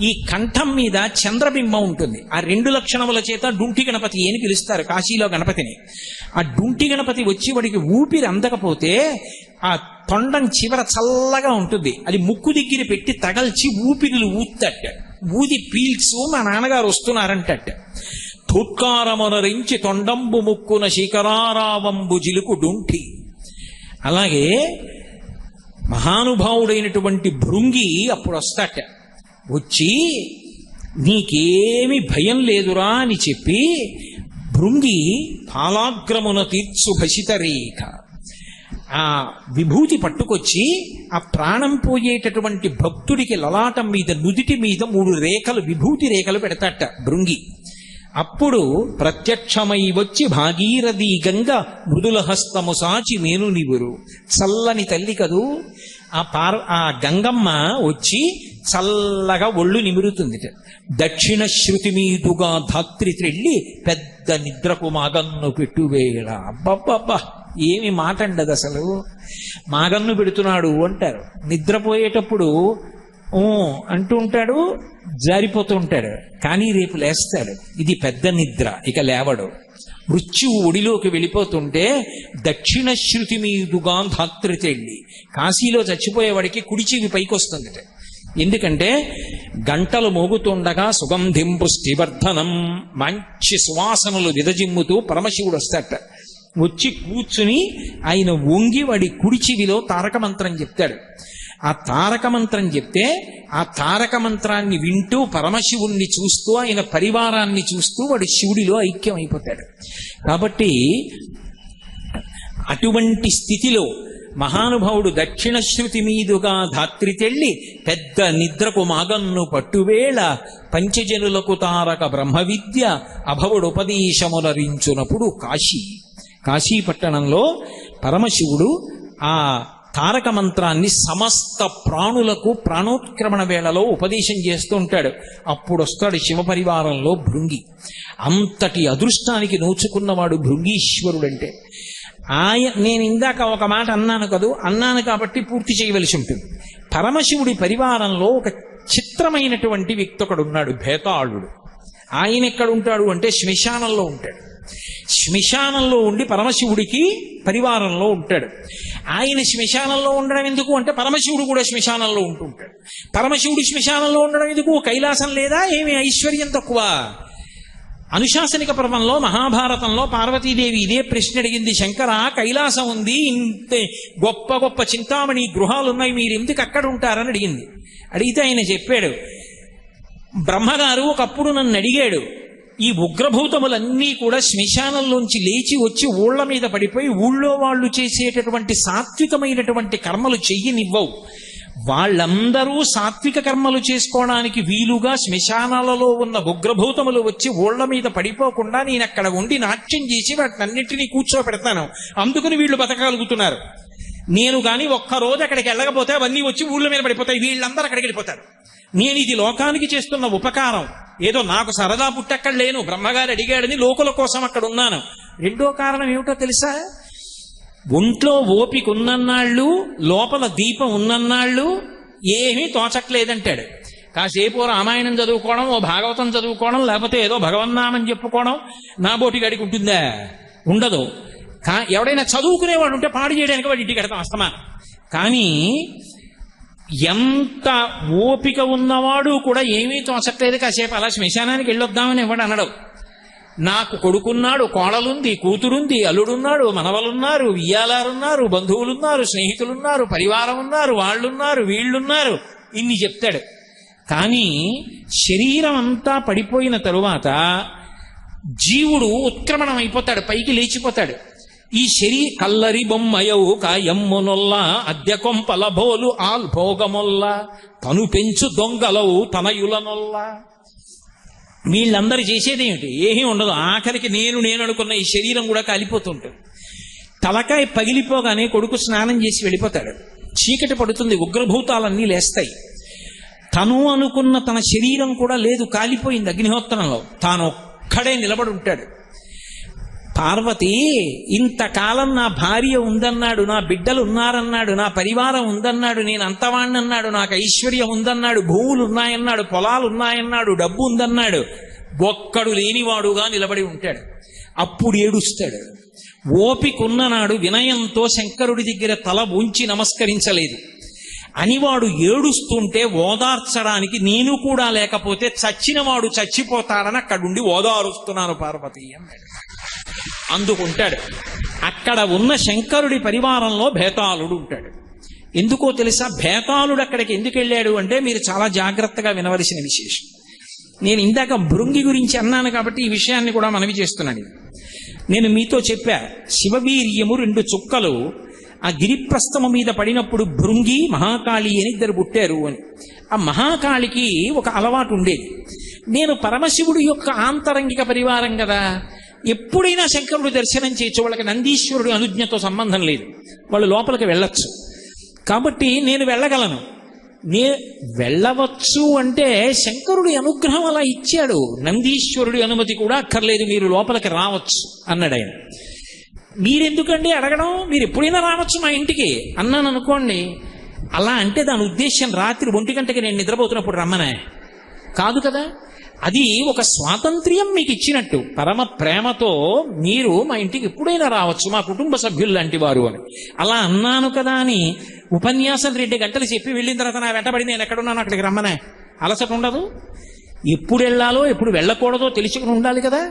ఈ కంఠం మీద చంద్రబింబం ఉంటుంది. ఆ రెండు లక్షణముల చేత డుంటి గణపతి అని పిలుస్తారు కాశీలో గణపతిని. ఆ డుంటి గణపతి వచ్చి వాడికి ఊపిరి అందకపోతే ఆ తొండం చివర చల్లగా ఉంటుంది, అది ముక్కు దగ్గర పెట్టి తగల్చి ఊపిరిలు ఊత్తట, ఊది పీల్చు మా నాన్నగారు వస్తున్నారంటట. తూత్కారమునరించి తొండంబు ముక్కున శిఖరారావంబు జిలుకు డుంఠి. అలాగే మహానుభావుడైనటువంటి భృంగి అప్పుడు వస్తాట. వచ్చి నీకేమి భయం లేదురా అని చెప్పి భృంగి పాలాగ్రమున తీర్చు భసిత రేఖ ఆ విభూతి పట్టుకొచ్చి ఆ ప్రాణం పోయేటటువంటి భక్తుడికి లలాటం మీద నుదిటి మీద 3 రేఖలు విభూతి రేఖలు పెడతాట భృంగి. అప్పుడు ప్రత్యక్షమై వచ్చి భాగీరథి గంగ మృదుల హస్తము సాచి మేను నివురు. చల్లని తల్లి కదూ ఆ గంగమ్మ వచ్చి చల్లగా ఒళ్ళు నిమురుతుంది. దక్షిణ శృతి మీదుగా ధాత్రి త్రెళ్ళి పెద్ద నిద్రకు మాగన్ను పెట్టువేళ. అబ్బబ్బబ్బా, ఏమి మాట అండదు అసలు. మాగన్ను పెడుతున్నాడు అంటారు. నిద్రపోయేటప్పుడు అంటూ ఉంటాడు, జారిపోతూ ఉంటాడు, కానీ రేపు లేస్తాడు. ఇది పెద్ద నిద్ర, ఇక లేవడు. మృత్యువు ఒడిలోకి వెళ్ళిపోతుంటే దక్షిణ శృతి మీదుగా ధాత్రి తెళ్ళి. కాశీలో చచ్చిపోయేవాడికి కుడి చెవి పైకి వస్తుంది. ఎందుకంటే గంటలు మోగుతుండగా సుగంధిం పుష్టివర్ధనం, మంచి సువాసనలు విదజిమ్ముతూ పరమశివుడు వస్తాట. వచ్చి కూర్చుని ఆయన వంగి వాడి కుడి చెవిలో తారక మంత్రం చెప్తాడు. ఆ తారక మంత్రం చెప్తే ఆ తారక మంత్రాన్ని వింటూ పరమశివుణ్ణి చూస్తూ ఆయన పరివారాన్ని చూస్తూ వాడు శివుడిలో ఐక్యం అయిపోతాడు. కాబట్టి అటువంటి స్థితిలో మహానుభావుడు దక్షిణ శృతి మీదుగా ధాత్రి తెళ్ళి పెద్ద నిద్రకు మాగన్ను పట్టువేళ పంచజనులకు తారక బ్రహ్మ విద్య అభవుడుపదేశములరించునప్పుడు కాశీపట్టణంలో పరమశివుడు ఆ తారక మంత్రాన్ని సమస్త ప్రాణులకు ప్రాణోత్క్రమణ వేళలో ఉపదేశం చేస్తూ ఉంటాడు. అప్పుడు వస్తాడు శివపరివారంలో భృంగి. అంతటి అదృష్టానికి నోచుకున్నవాడు భృంగీశ్వరుడంటే. నేను ఇందాక ఒక మాట అన్నాను కాబట్టి పూర్తి చేయవలసి ఉంటుంది. పరమశివుడి పరివారంలో ఒక చిత్రమైనటువంటి వ్యక్తి ఒకడు ఉన్నాడు, భేతాళుడు. ఆయన ఎక్కడుంటాడు అంటే శ్మశానంలో ఉంటాడు. శ్మశానంలో ఉండి పరమశివుడికి పరివారంలో ఉంటాడు. ఆయన శ్మశానంలో ఉండడం ఎందుకు అంటే పరమశివుడు కూడా శ్మశానంలో ఉంటుంటాడు. పరమశివుడు శ్మశానంలో ఉండడం ఎందుకు? కైలాసం లేదా? ఏమి ఐశ్వర్యం తక్కువ? అనుశాసనిక పర్వంలో మహాభారతంలో పార్వతీదేవి ఇదే ప్రశ్న అడిగింది. శంకర, కైలాసం ఉంది, ఇంత గొప్ప గొప్ప చింతామణి గృహాలున్నాయి, మీరు ఎందుకు అక్కడ ఉంటారని అడిగింది. అడిగితే ఆయన చెప్పాడు, బ్రహ్మగారు ఒకప్పుడు నన్ను అడిగాడు, ఈ ఉగ్రభూతములన్నీ కూడా శ్మశానంలోంచి లేచి వచ్చి ఊళ్ల మీద పడిపోయి ఊళ్ళో వాళ్ళు చేసేటటువంటి సాత్వికమైనటువంటి కర్మలు చెయ్యనివ్వవు, వాళ్ళందరూ సాత్విక కర్మలు చేసుకోవడానికి వీలుగా శ్మశానాలలో ఉన్న ఉగ్రభూతములు వచ్చి ఊళ్ల మీద పడిపోకుండా నేను అక్కడ ఉండి నాట్యం చేసి వాటినన్నింటినీ కూర్చోపెడతాను, అందుకని వీళ్ళు బతకగలుగుతున్నారు. నేను కానీ ఒక్కరోజు అక్కడికి వెళ్ళకపోతే అవన్నీ వచ్చి ఊళ్ళ మీద పడిపోతాయి, వీళ్ళందరూ అక్కడికి వెళ్ళిపోతారు. నేను ఇది లోకానికి చేస్తున్న ఉపకారం, ఏదో నాకు సరదా పుట్టక్కడ లేను, బ్రహ్మగారు అడిగాడని లోకుల కోసం అక్కడ ఉన్నాను. రెండో కారణం ఏమిటో తెలుసా? ఒంట్లో ఓపిక ఉన్నన్నాళ్ళు, లోపల దీపం ఉన్నన్నాళ్ళు ఏమీ తోచట్లేదంటాడు. కాసేపు రామాయణం చదువుకోవడం, ఓ భాగవతం చదువుకోవడం, లేకపోతే ఏదో భగవన్నామని చెప్పుకోవడం నా బోటి గడికి ఉంటుందా? ఉండదు. ఎవడైనా చదువుకునేవాడు ఉంటే పాడు చేయడానికి వాడు ఇంటికి కడతాం అస్తమానం. కానీ ఎంత ఓపిక ఉన్నవాడు కూడా ఏమీ తోచట్లేదు, కాసేపు అలా శ్మశానానికి వెళ్ళొద్దామని ఎవడు అనడం. నాకు కొడుకున్నాడు, కోడలుంది, కూతురుంది, అల్లుడున్నాడు, మనవలున్నారు, వియ్యాలారున్నారు, బంధువులున్నారు, స్నేహితులున్నారు, పరివారం ఉన్నారు, వాళ్ళున్నారు, వీళ్ళున్నారు, ఇన్ని చెప్తాడు. కానీ శరీరం అంతా పడిపోయిన తరువాత జీవుడు ఉత్క్రమణం అయిపోతాడు, పైకి లేచిపోతాడు. ఈ కల్లరి బొమ్మయవు కాయమ్మునొల్ల అద్దె కొంపల బోలు ఆల్భోగమొల్ల తను పెంచు దొంగలవు తనయులనొల్ల. వీళ్ళందరూ చేసేదేమిటి? ఏమీ ఉండదు. ఆఖరికి నేను అనుకున్న ఈ శరీరం కూడా కాలిపోతుంటుంది. తలకాయ పగిలిపోగానే కొడుకు స్నానం చేసి వెళ్ళిపోతాడు. చీకటి పడుతుంది, ఉగ్రభూతాలన్నీ లేస్తాయి. తను అనుకున్న తన శరీరం కూడా లేదు, కాలిపోయింది అగ్నిహోత్రంలో. తాను ఒక్కడే నిలబడి ఉంటాడు. పార్వతి ఇంతకాలం నా భార్య ఉందన్నాడు, నా బిడ్డలు ఉన్నారన్నాడు, నా పరివారం ఉందన్నాడు, నేను అంతవాణ్ణన్నాడు, నాకు ఐశ్వర్యం ఉందన్నాడు, భూములు ఉన్నాయన్నాడు, పొలాలు ఉన్నాయన్నాడు, డబ్బు ఉందన్నాడు. ఒక్కడు లేనివాడుగా నిలబడి ఉంటాడు. అప్పుడు ఏడుస్తాడు. ఓపికన్ననాడు వినయంతో శంకరుడి దగ్గర తల ఉంచి నమస్కరించలేదు అని వాడు ఏడుస్తుంటే ఓదార్చడానికి నేను కూడా లేకపోతే చచ్చినవాడు చచ్చిపోతాడని అక్కడుండి ఓదారుస్తున్నాను పార్వతి అన్నాడు. అందుకుంటాడు. అక్కడ ఉన్న శంకరుడి పరివారంలో భేతాళుడు ఉంటాడు. ఎందుకో తెలుసా? భేతాళుడు అక్కడికి ఎందుకు వెళ్ళాడు అంటే మీరు చాలా జాగ్రత్తగా వినవలసిన విశేషం. నేను ఇందాక భృంగి గురించి అన్నాను కాబట్టి ఈ విషయాన్ని కూడా మనవి చేస్తున్నాను. నేను మీతో చెప్పా, శివవీర్యము 2 చుక్కలు ఆ గిరిప్రస్థము మీద పడినప్పుడు భృంగి మహాకాళి అని 2 పుట్టారు అని. ఆ మహాకాళికి ఒక అలవాటు ఉండేది. నేను పరమశివుడు యొక్క ఆంతరంగిక పరివారం కదా, ఎప్పుడైనా శంకరుడు దర్శనం చేయొచ్చు. వాళ్ళకి నందీశ్వరుడు అనుజ్ఞతో సంబంధం లేదు, వాళ్ళు లోపలికి వెళ్ళొచ్చు. కాబట్టి నేను వెళ్ళగలను. వెళ్ళవచ్చు అంటే శంకరుడి అనుగ్రహం అలా ఇచ్చాడు. నందీశ్వరుడి అనుమతి కూడా అక్కర్లేదు, మీరు లోపలికి రావచ్చు అన్నాడు ఆయన. మీరెందుకండి అడగడం, మీరు ఎప్పుడైనా రావచ్చు మా ఇంటికి అన్నాను అనుకోండి. అలా అంటే దాని ఉద్దేశం రాత్రి 1 గంటకి నేను నిద్రపోతున్నప్పుడు రమ్మనే కాదు కదా. అది ఒక స్వాతంత్ర్యం మీకు ఇచ్చినట్టు. పరమ ప్రేమతో మీరు మా ఇంటికి ఎప్పుడైనా రావచ్చు, మా కుటుంబ సభ్యులు లాంటి వారు అని. అలా అన్నాను కదా అని ఉపన్యాసం 2 గంటలు చెప్పి వెళ్ళిన తర్వాత నా వెంటబడి నేను ఎక్కడున్నాను అక్కడికి రమ్మనే అలసట ఉండదు. ఎప్పుడు వెళ్ళాలో ఎప్పుడు వెళ్ళకూడదో తెలుసుకుని ఉండాలి కదా.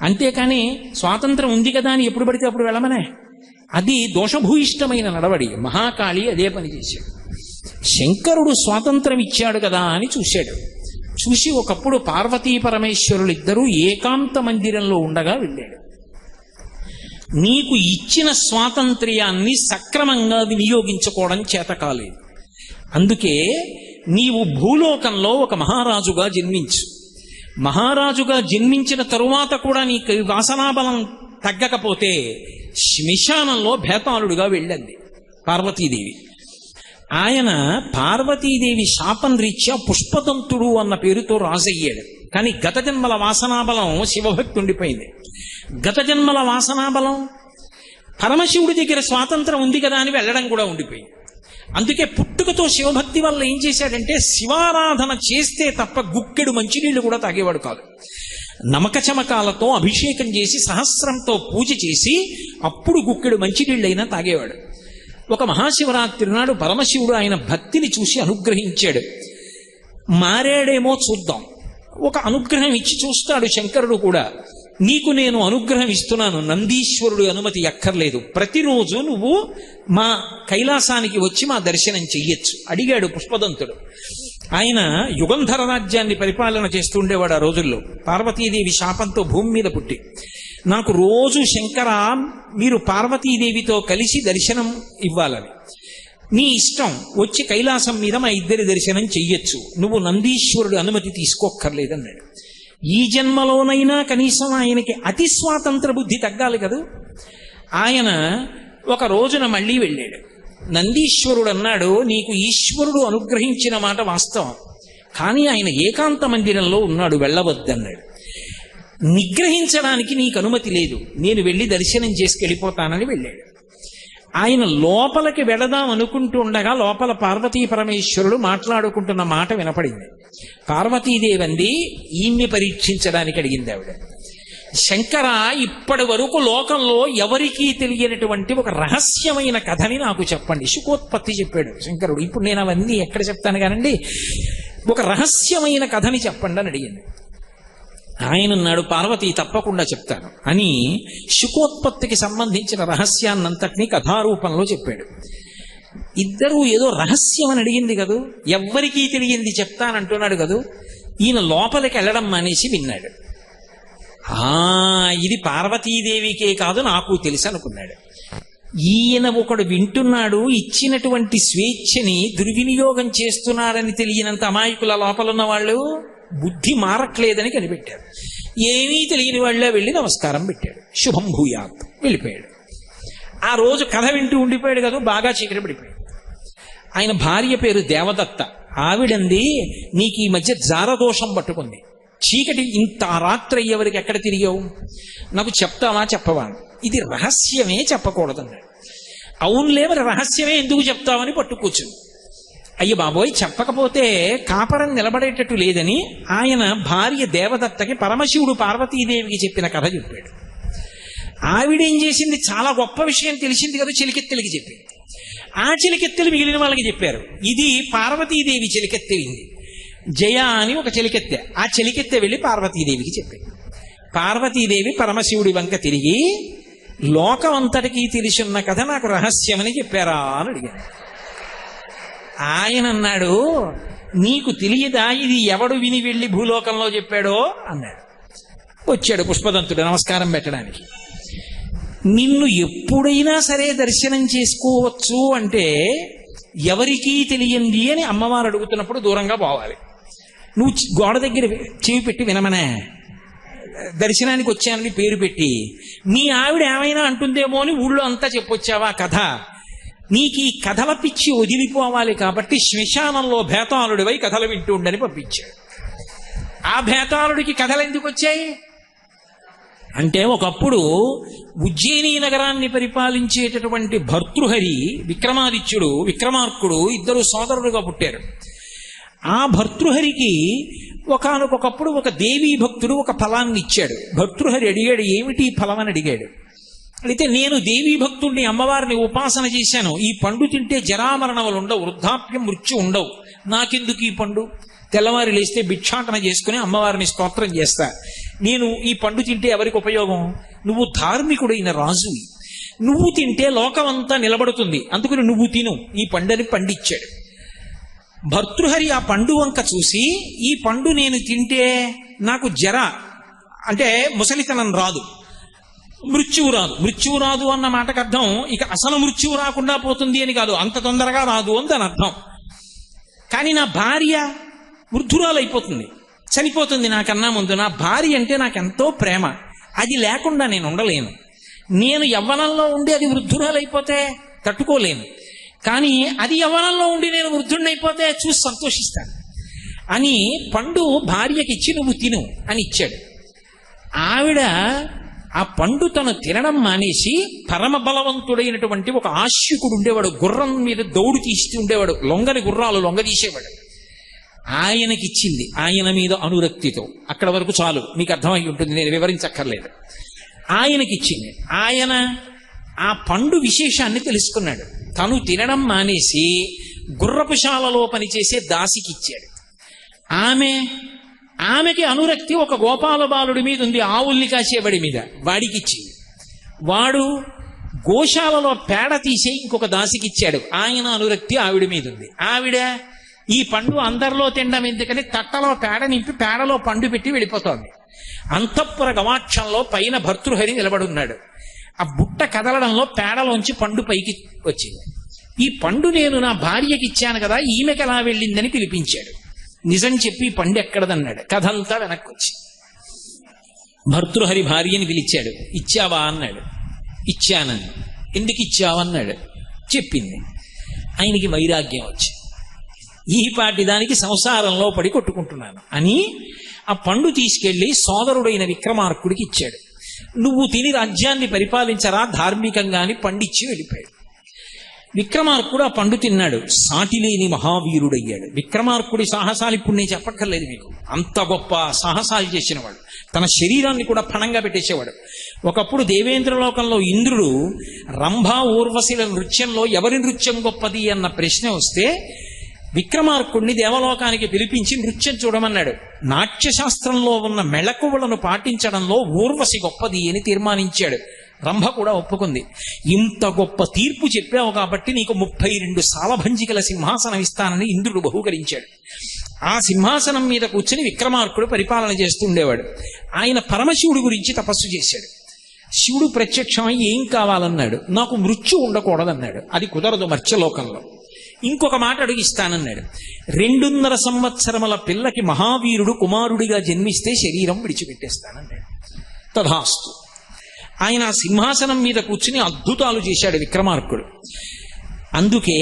అంతేకాని స్వాతంత్రం ఉంది కదా అని ఎప్పుడు పడితే అప్పుడు వెళ్ళమనే, అది దోషభూయిష్టమైన నడవడి. మహాకాళి అదే పని చేశాడు. శంకరుడు స్వాతంత్రం ఇచ్చాడు కదా అని చూశాడు. చూసి ఒకప్పుడు పార్వతీ పరమేశ్వరులు ఇద్దరూ ఏకాంత మందిరంలో ఉండగా వెళ్ళాడు. నీకు ఇచ్చిన స్వాతంత్ర్యాన్ని సక్రమంగా వినియోగించుకోవడం చేత కాలేదు, అందుకే నీవు భూలోకంలో ఒక మహారాజుగా జన్మించు. మహారాజుగా జన్మించిన తరువాత కూడా నీకు వాసనాబలం తగ్గకపోతే శ్మశానంలో భేతాళుడుగా వెళ్ళండి పార్వతీదేవి. ఆయన పార్వతీదేవి శాపం రీత్యా పుష్పదంతుడు అన్న పేరుతో రాజయ్యాడు. కానీ గత జన్మల వాసనాబలం శివభక్తి ఉండిపోయింది. గత జన్మల వాసనాబలం పరమశివుడి దగ్గర స్వాతంత్రం ఉంది కదా అని వెళ్ళడం కూడా ఉండిపోయింది. అందుకే పుట్టుకతో శివభక్తి వల్ల ఏం చేశాడంటే శివారాధన చేస్తే తప్ప గుక్కెడు మంచినీళ్లు కూడా తాగేవాడు కాదు. నమక చమకాలతో అభిషేకం చేసి సహస్రంతో పూజ చేసి అప్పుడు గుక్కెడు మంచినీళ్ళైనా తాగేవాడు. ఒక మహాశివరాత్రి నాడు పరమశివుడు ఆయన భక్తిని చూసి అనుగ్రహించాడు. మారాడేమో చూద్దాం, ఒక అనుగ్రహం ఇచ్చి చూస్తాడు శంకరుడు కూడా. నీకు నేను అనుగ్రహం ఇస్తున్నాను, నందీశ్వరుడు అనుమతి ఎక్కర్లేదు, ప్రతిరోజు నువ్వు మా కైలాసానికి వచ్చి మా దర్శనం చెయ్యొచ్చు అడిగాడు పుష్పదంతుడు. ఆయన యుగంధర రాజ్యాన్ని పరిపాలన చేస్తుండేవాడు ఆ రోజుల్లో. పార్వతీదేవి శాపంతో భూమి మీద పుట్టి, నాకు రోజు శంకర మీరు పార్వతీదేవితో కలిసి దర్శనం ఇవ్వాలని, నీ ఇష్టం, వచ్చి కైలాసం మీద మా ఇద్దరి దర్శనం చెయ్యొచ్చు, నువ్వు నందీశ్వరుడు అనుమతి తీసుకోక్కర్లేదన్నాడు. ఈ జన్మలోనైనా కనీసం ఆయనకి అతి స్వాతంత్ర బుద్ధి తగ్గాలి కదా. ఆయన ఒక రోజున మళ్ళీ వెళ్ళాడు. నందీశ్వరుడు అన్నాడు, నీకు ఈశ్వరుడు అనుగ్రహించిన మాట వాస్తవం, కానీ ఆయన ఏకాంత మందిరంలో ఉన్నాడు, వెళ్ళవద్దన్నాడు. నిగ్రహించడానికి నీకు అనుమతి లేదు, నేను వెళ్ళి దర్శనం చేసుకెళ్ళిపోతానని వెళ్ళాడు. ఆయన లోపలికి వెళదాం అనుకుంటూ ఉండగా లోపల పార్వతీ పరమేశ్వరుడు మాట్లాడుకుంటున్న మాట వినపడింది. పార్వతీదేవి అంది, ఈయన్ని పరీక్షించడానికి అడిగింది ఆవిడ. శంకర ఇప్పటి వరకు లోకంలో ఎవరికీ తెలియనటువంటి ఒక రహస్యమైన కథని నాకు చెప్పండి. శుకోత్పత్తి చెప్పాడు శంకరుడు. ఇప్పుడు నేను అవన్నీ ఎక్కడ చెప్తాను కానండి, ఒక రహస్యమైన కథని చెప్పండి అని అడిగింది. ఆయన అన్నాడు, పార్వతి తప్పకుండా చెప్తాను అని శుకోత్పత్తికి సంబంధించిన రహస్యాన్నంతటినీ కథారూపంలో చెప్పాడు. ఇద్దరూ ఏదో రహస్యం అని అడిగింది కదూ, ఎవ్వరికీ తెలియంది చెప్తానంటున్నాడు కదూ, ఈయన లోపలికి వెళ్ళడం మానేసి విన్నాడు. ఇది పార్వతీదేవికే కాదు నాకు తెలుసు అనుకున్నాడు. ఈయన ఒకడు వింటున్నాడు, ఇచ్చినటువంటి స్వేచ్ఛని దుర్వినియోగం చేస్తున్నాడని తెలియనంత అమాయకుల లోపలున్న వాళ్ళు బుద్ధి మారట్లేదని కనిపెట్టారు. ఏమీ తెలియని వాళ్ళే వెళ్ళి నమస్కారం పెట్టాడు. శుభం భూయాత్ వెళ్ళిపోయాడు. ఆ రోజు కథ వింటూ ఉండిపోయాడు కదా, బాగా చీకటి పడిపోయాడు. ఆయన భార్య పేరు దేవదత్త. ఆవిడంది, నీకు ఈ మధ్య జారదోషం పట్టుకుంది, చీకటి ఇంత రాత్రి అయ్యేవరికి ఎక్కడ తిరిగావు, నాకు చెప్తావా చెప్పవా? ఇది రహస్యమే, చెప్పకూడదన్నాడు. అవునులే, మరి రహస్యమే ఎందుకు చెప్తావని పట్టు కూర్చుని, అయ్య బాబోయ్ చెప్పకపోతే కాపరం నిలబడేటట్టు లేదని ఆయన భార్య దేవదత్తకి పరమశివుడు పార్వతీదేవికి చెప్పిన కథ చెప్పాడు. ఆవిడేం చేసింది, చాలా గొప్ప విషయం తెలిసింది కదా, చిలికెత్తెలకి చెప్పింది. ఆ చిలికెత్తెలు మిగిలిన వాళ్ళకి చెప్పారు. ఇది పార్వతీదేవి చెలికెత్తెవింది, జయ అని ఒక చెలికెత్తె. ఆ చెలికెత్తె వెళ్ళి పార్వతీదేవికి చెప్పింది. పార్వతీదేవి పరమశివుడి వంక తిరిగి, లోకం అంతటికీ తెలిసున్న కథ నాకు రహస్యమని చెప్పారా అని అడిగాను. ఆయన అన్నాడు, నీకు తెలియదా ఇది ఎవడు విని వెళ్ళి భూలోకంలో చెప్పాడో అన్నాడు. వచ్చాడు పుష్పదంతుడు నమస్కారం పెట్టడానికి. నిన్ను ఎప్పుడైనా సరే దర్శనం చేసుకోవచ్చు అంటే ఎవరికీ తెలియంది అని అమ్మవారు అడుగుతున్నప్పుడు దూరంగా పోవాలి. నువ్వు గోడ దగ్గర చెవి పెట్టి వినమనే, దర్శనానికి వచ్చానని పేరు పెట్టి మీ ఆవిడ ఏమైనా అంటుందేమో అని ఊళ్ళో అంతా చెప్పొచ్చావా కథ. నీకు ఈ కథల పిచ్చి వదిలిపోవాలి కాబట్టి శ్మశానంలో భేతాళుడివై కథలు వింటూ ఉండని పంపించాడు. ఆ భేతాళుడికి కథలు ఎందుకు వచ్చాయి అంటే, ఒకప్పుడు ఉజ్జయిని నగరాన్ని పరిపాలించేటటువంటి భర్తృహరి విక్రమార్కుడు ఇద్దరు సోదరుడుగా పుట్టారు. ఆ భర్తృహరికి ఒకానొకప్పుడు ఒక దేవీ భక్తుడు ఒక ఫలాన్ని ఇచ్చాడు. భర్తృహరి అడిగాడు, ఏమిటి ఫలం అని అడిగాడు. అయితే నేను దేవీ భక్తుడిని, అమ్మవారిని ఉపాసన చేశాను, ఈ పండు తింటే జరామరణములు ఉండవు, వృద్ధాప్యం మృత్యు ఉండవు, నాకెందుకు ఈ పండు, తెల్లవారి లేస్తే భిక్షాటన చేసుకుని అమ్మవారిని స్తోత్రం చేస్తా, నేను ఈ పండు తింటే ఎవరికి ఉపయోగం, నువ్వు ధార్మికుడైన రాజువి, నువ్వు తింటే లోకమంతా నిలబడుతుంది, అందుకని నువ్వు తిను ఈ పండుని పండిచ్చాడు. భర్తృహరి ఆ పండు వంక చూసి, ఈ పండు నేను తింటే నాకు జర అంటే ముసలితనం రాదు, మృత్యువు రాదు అన్న మాటకు అర్థం ఇక అసలు మృత్యువు రాకుండా పోతుంది అని కాదు, అంత తొందరగా రాదు అని దాని అర్థం. కానీ నా భార్య వృద్ధురాలైపోతుంది, చనిపోతుంది నాకన్నా ముందు. నా భార్య అంటే నాకెంతో ప్రేమ, అది లేకుండా నేను ఉండలేను. నేను యవ్వనంలో ఉండి అది వృద్ధురాలైపోతే తట్టుకోలేను, కానీ అది యవ్వనంలో ఉండి నేను వృద్ధుడినైపోతే చూసి సంతోషిస్తాను అని పండు భార్యకి ఇచ్చి నువ్వు తిను అని ఇచ్చాడు. ఆవిడ ఆ పండు తను తినడం మానేసి, పరమ బలవంతుడైనటువంటి ఒక ఆశ్యకుడు ఉండేవాడు, గుర్రం మీద దౌడు తీస్తూ ఉండేవాడు, లొంగని గుర్రాలు లొంగదీసేవాడు, ఆయనకిచ్చింది. ఆయన మీద అనురక్తితో. అక్కడ వరకు చాలు, మీకు అర్థమై ఉంటుంది, నేను వివరించక్కర్లేదు. ఆయనకిచ్చింది. ఆయన ఆ పండు విశేషాన్ని తెలుసుకున్నాడు. తను తినడం మానేసి గుర్రపుశాలలో పనిచేసే దాసికి ఇచ్చాడు. ఆమెకి అనురక్తి ఒక గోపాల బాలుడి మీద ఉంది, ఆవుల్ని కాసేవాడి మీద, వాడికి ఇచ్చింది. వాడు గోశాలలో పేడ తీసే ఇంకొక దాసికి ఇచ్చాడు, ఆయన అనురక్తి ఆవిడ మీద ఉంది. ఆవిడ ఈ పండు అందరిలో తినడం ఎందుకని తట్టలో పేడ నింపి పేడలో పండు పెట్టి వెళ్ళిపోతోంది. అంతఃపుర గవాక్షంలో పైన భర్తృహరి నిలబడున్నాడు. ఆ బుట్ట కదలడంలో పేడలోంచి పండు పైకి వచ్చింది. ఈ పండు నేను నా భార్యకి ఇచ్చాను కదా, ఈమెకి ఎలా వెళ్ళిందని పిలిపించాడు. నిజం చెప్పి పండు ఎక్కడదన్నాడు. కథంతా వెనక్కి వచ్చి భర్తృహరి భార్యని పిలిచాడు. ఇచ్చావా అన్నాడు. ఇచ్చానని. ఎందుకు ఇచ్చావన్నాడు. చెప్పింది. ఆయనకి వైరాగ్యం వచ్చి, ఈ పాటి దానికి సంసారంలో పడి కొట్టుకుంటున్నాను అని ఆ పండు తీసుకెళ్లి సోదరుడైన విక్రమార్కుడికి ఇచ్చాడు. నువ్వు తిని రాజ్యాన్ని పరిపాలించరా ధార్మికంగా అని పండిచ్చి వెళ్ళిపోయాడు. విక్రమార్కుడు ఆ పండు తిన్నాడు, సాటిలేని మహావీరుడయ్యాడు. విక్రమార్కుడి సాహసాలు ఇప్పుడు నేను చెప్పక్కర్లేదు మీకు, అంత గొప్ప సాహసాలు చేసినవాడు. తన శరీరాన్ని కూడా పణంగా పెట్టేసేవాడు. ఒకప్పుడు దేవేంద్రలోకంలో ఇంద్రుడు రంభ ఊర్వశిల నృత్యంలో ఎవరి నృత్యం గొప్పది అన్న ప్రశ్న వస్తే విక్రమార్కుడిని దేవలోకానికి పిలిపించి నృత్యం చూడమన్నాడు. నాట్యశాస్త్రంలో ఉన్న మెళకువలను పాటించడంలో ఊర్వశి గొప్పది అని తీర్మానించాడు. రంభ కూడా ఒప్పుకుంది. ఇంత గొప్ప తీర్పు చెప్పావు కాబట్టి నీకు 32 సాలభంజికల సింహాసనం ఇస్తానని ఇంద్రుడు బహూకరించాడు. ఆ సింహాసనం మీద కూర్చుని విక్రమార్కుడు పరిపాలన చేస్తూ ఉండేవాడు. ఆయన పరమశివుడి గురించి తపస్సు చేశాడు. శివుడు ప్రత్యక్షమై ఏం కావాలన్నాడు. నాకు మృత్యు ఉండకూడదన్నాడు. అది కుదరదు మర్త్యలోకంలో. ఇంకొక మాట అడిగిస్తానన్నాడు. 2.5 సంవత్సరముల పిల్లకి మహావీరుడు కుమారుడిగా జన్మిస్తే శరీరం విడిచిపెట్టేస్తానన్నాడు. తథాస్తు. ఆయన సింహాసనం మీద కూర్చుని అద్భుతాలు చేశాడు విక్రమార్కుడు. అందుకే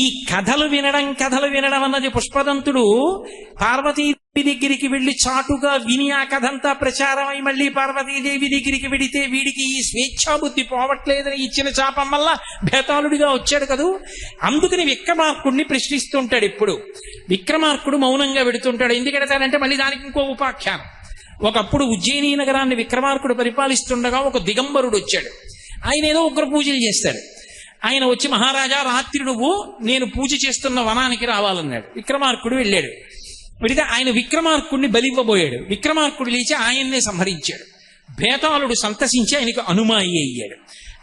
ఈ కథలు వినడం అన్నది పుష్పదంతుడు పార్వతీదేవి దగ్గరికి వెళ్లి చాటుగా విని ఆ కథంతా ప్రచారమై మళ్ళీ పార్వతీదేవి దగ్గరికి వెడితే వీడికి ఈ స్వేచ్ఛాబుద్ధి పోవట్లేదని ఇచ్చిన శాపం వల్ల భేతాళుడిగా వచ్చాడు కదూ. అందుకని విక్రమార్కుడిని ప్రశ్నిస్తుంటాడు. ఎప్పుడు విక్రమార్కుడు మౌనంగా వెడుతుంటాడు. ఎందుకంటే మళ్ళీ దానికి ఇంకో ఉపాఖ్యానం. ఒకప్పుడు ఉజ్జయిని నగరాన్ని విక్రమార్కుడు పరిపాలిస్తుండగా ఒక దిగంబరుడు వచ్చాడు. ఆయన ఏదో ఉగ్ర పూజలు చేస్తాడు. ఆయన వచ్చి, మహారాజా రాత్రి నువ్వు నేను పూజ చేస్తున్న వనానికి రావాలన్నాడు. విక్రమార్కుడు వెళ్ళాడు. వెళితే ఆయన విక్రమార్కుడిని బలివ్వబోయాడు. విక్రమార్కుడు లేచి ఆయన్నే సంహరించాడు. భేతాళుడు సంతసించి ఆయనకు అనుమాయి అయ్యాడు.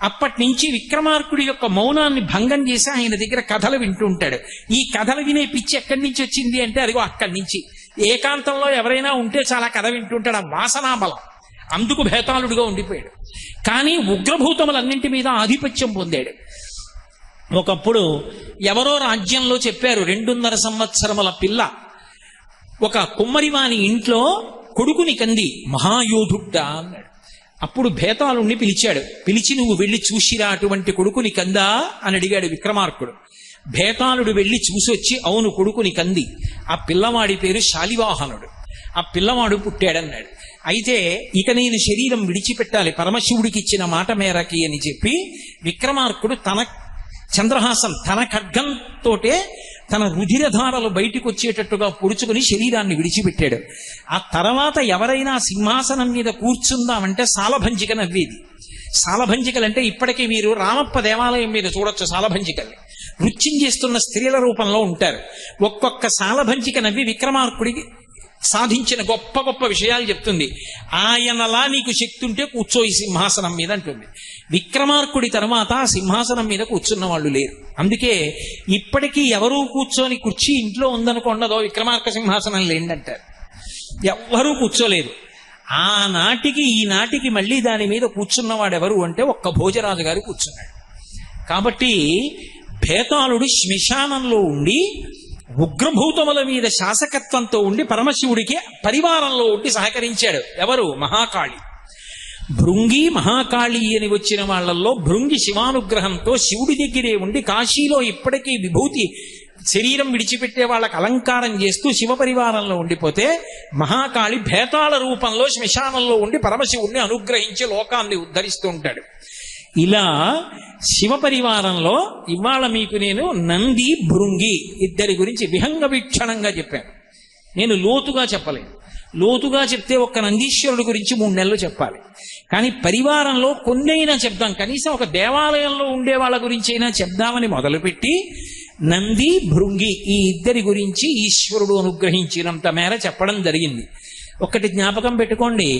అప్పటి నుంచి విక్రమార్కుడి యొక్క మౌనాన్ని భంగం చేసి ఆయన దగ్గర కథలు వింటూ ఉంటాడు. ఈ కథలు వినే పిచ్చి ఎక్కడి నుంచి వచ్చింది అంటే అదిగో అక్కడి నుంచి. ఏకాంతంలో ఎవరైనా ఉంటే చాలా కథ వింటుంటాడు. ఆ వాసనా బలం. అందుకు భేతాళుడిగా ఉండిపోయాడు. కానీ ఉగ్రభూతములన్నింటి మీద ఆధిపత్యం పొందాడు. ఒకప్పుడు ఎవరో రాజ్యంలో చెప్పారు, 2.5 సంవత్సరముల పిల్ల ఒక కుమ్మరివాని ఇంట్లో కొడుకుని కంది, మహాయోధుడ్డా అన్నాడు. అప్పుడు భేతాళుణ్ణి పిలిచాడు. పిలిచి, నువ్వు వెళ్ళి చూసిరా అటువంటి కొడుకుని కందా అని అడిగాడు విక్రమార్కుడు. భేతాళుడు వెళ్ళి చూసొచ్చి, అవును కొడుకుని కంది. ఆ పిల్లవాడి పేరు శాలివాహనుడు. ఆ పిల్లవాడు పుట్టాడన్నాడు. అయితే ఇక నేను శరీరం విడిచిపెట్టాలి పరమశివుడికి ఇచ్చిన మాట మేరకి అని చెప్పి విక్రమార్కుడు తన చంద్రహాసం తన ఖడ్గంతోటే తన రుధిరధారలు బయటికి వచ్చేటట్టుగా పొడుచుకుని శరీరాన్ని విడిచిపెట్టాడు. ఆ తర్వాత ఎవరైనా సింహాసనం మీద కూర్చుందామంటే సాలభంజిక నవ్వేది. సాలభంజికలంటే ఇప్పటికీ మీరు రామప్ప దేవాలయం మీద చూడొచ్చు. సాలభంజికల్ని నృత్యం చేస్తున్న స్త్రీల రూపంలో ఉంటారు. ఒక్కొక్క సాలభంజిక నవ్వి విక్రమార్కుడికి సాధించిన గొప్ప గొప్ప విషయాలు చెప్తుంది. ఆయనలా నీకు శక్తి ఉంటే కూర్చో ఈ సింహాసనం మీద అంటుంది. విక్రమార్కుడి తర్వాత సింహాసనం మీద కూర్చున్న వాళ్ళు లేరు. అందుకే ఇప్పటికీ ఎవరూ కూర్చొని కుర్చీ ఇంట్లో ఉందనుకోండదో విక్రమార్క సింహాసనం లేండంటారు. ఎవ్వరూ కూర్చోలేదు. ఆనాటికి ఈనాటికి మళ్ళీ దాని మీద కూర్చున్నవాడు ఎవరు అంటే ఒక్క భోజరాజు గారు కూర్చున్నాడు. కాబట్టి భేతాళుడు శ్మశానంలో ఉండి ఉగ్రభూతముల మీద శాసకత్వంతో ఉండి పరమశివుడికి పరివారంలో ఉండి సహకరించాడు. ఎవరు? మహాకాళి. భృంగి మహాకాళి అని వచ్చిన వాళ్ళల్లో భృంగి శివానుగ్రహంతో శివుడి దగ్గరే ఉండి కాశీలో ఇప్పటికీ విభూతి శరీరం విడిచిపెట్టే వాళ్ళకి అలంకారం చేస్తూ శివ పరివారంలో ఉండిపోతే, మహాకాళి భేతాళ రూపంలో శ్మశానంలో ఉండి పరమశివుడిని అనుగ్రహించి లోకాన్ని ఉద్ధరిస్తూ ఉంటాడు. ఇలా శివ పరివారంలో ఇవాళ మీకు నేను నంది భృంగి ఇద్దరి గురించి విహంగ వీక్షణంగా చెప్పాను. నేను లోతుగా చెప్పలేను. లోతుగా చెప్తే ఒక్క నందీశ్వరుడు గురించి 3 నెలలు చెప్పాలి. కానీ పరివారంలో కొన్నైనా చెప్దాం. కనీసం ఒక దేవాలయంలో ఉండే వాళ్ళ గురించి అయినా చెప్దామని మొదలుపెట్టి నంది భృంగి ఈ ఇద్దరి గురించి ఈశ్వరుడు అనుగ్రహించినంత మేర చెప్పడం జరిగింది. ఒకటి జ్ఞాపకం పెట్టుకోండి,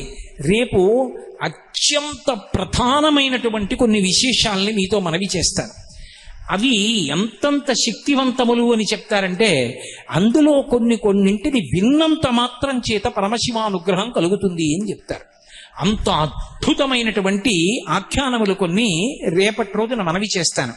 రేపు అత్యంత ప్రధానమైనటువంటి కొన్ని విశేషాలని మీతో మనవి చేస్తాను. అవి ఎంతంత శక్తివంతములు అని చెప్తారంటే అందులో కొన్నింటిని విన్నంత మాత్రం చేత పరమశివానుగ్రహం కలుగుతుంది అని చెప్తారు. అంత అద్భుతమైనటువంటి ఆఖ్యానములు కొన్ని రేపటి రోజున మనవి చేస్తాను.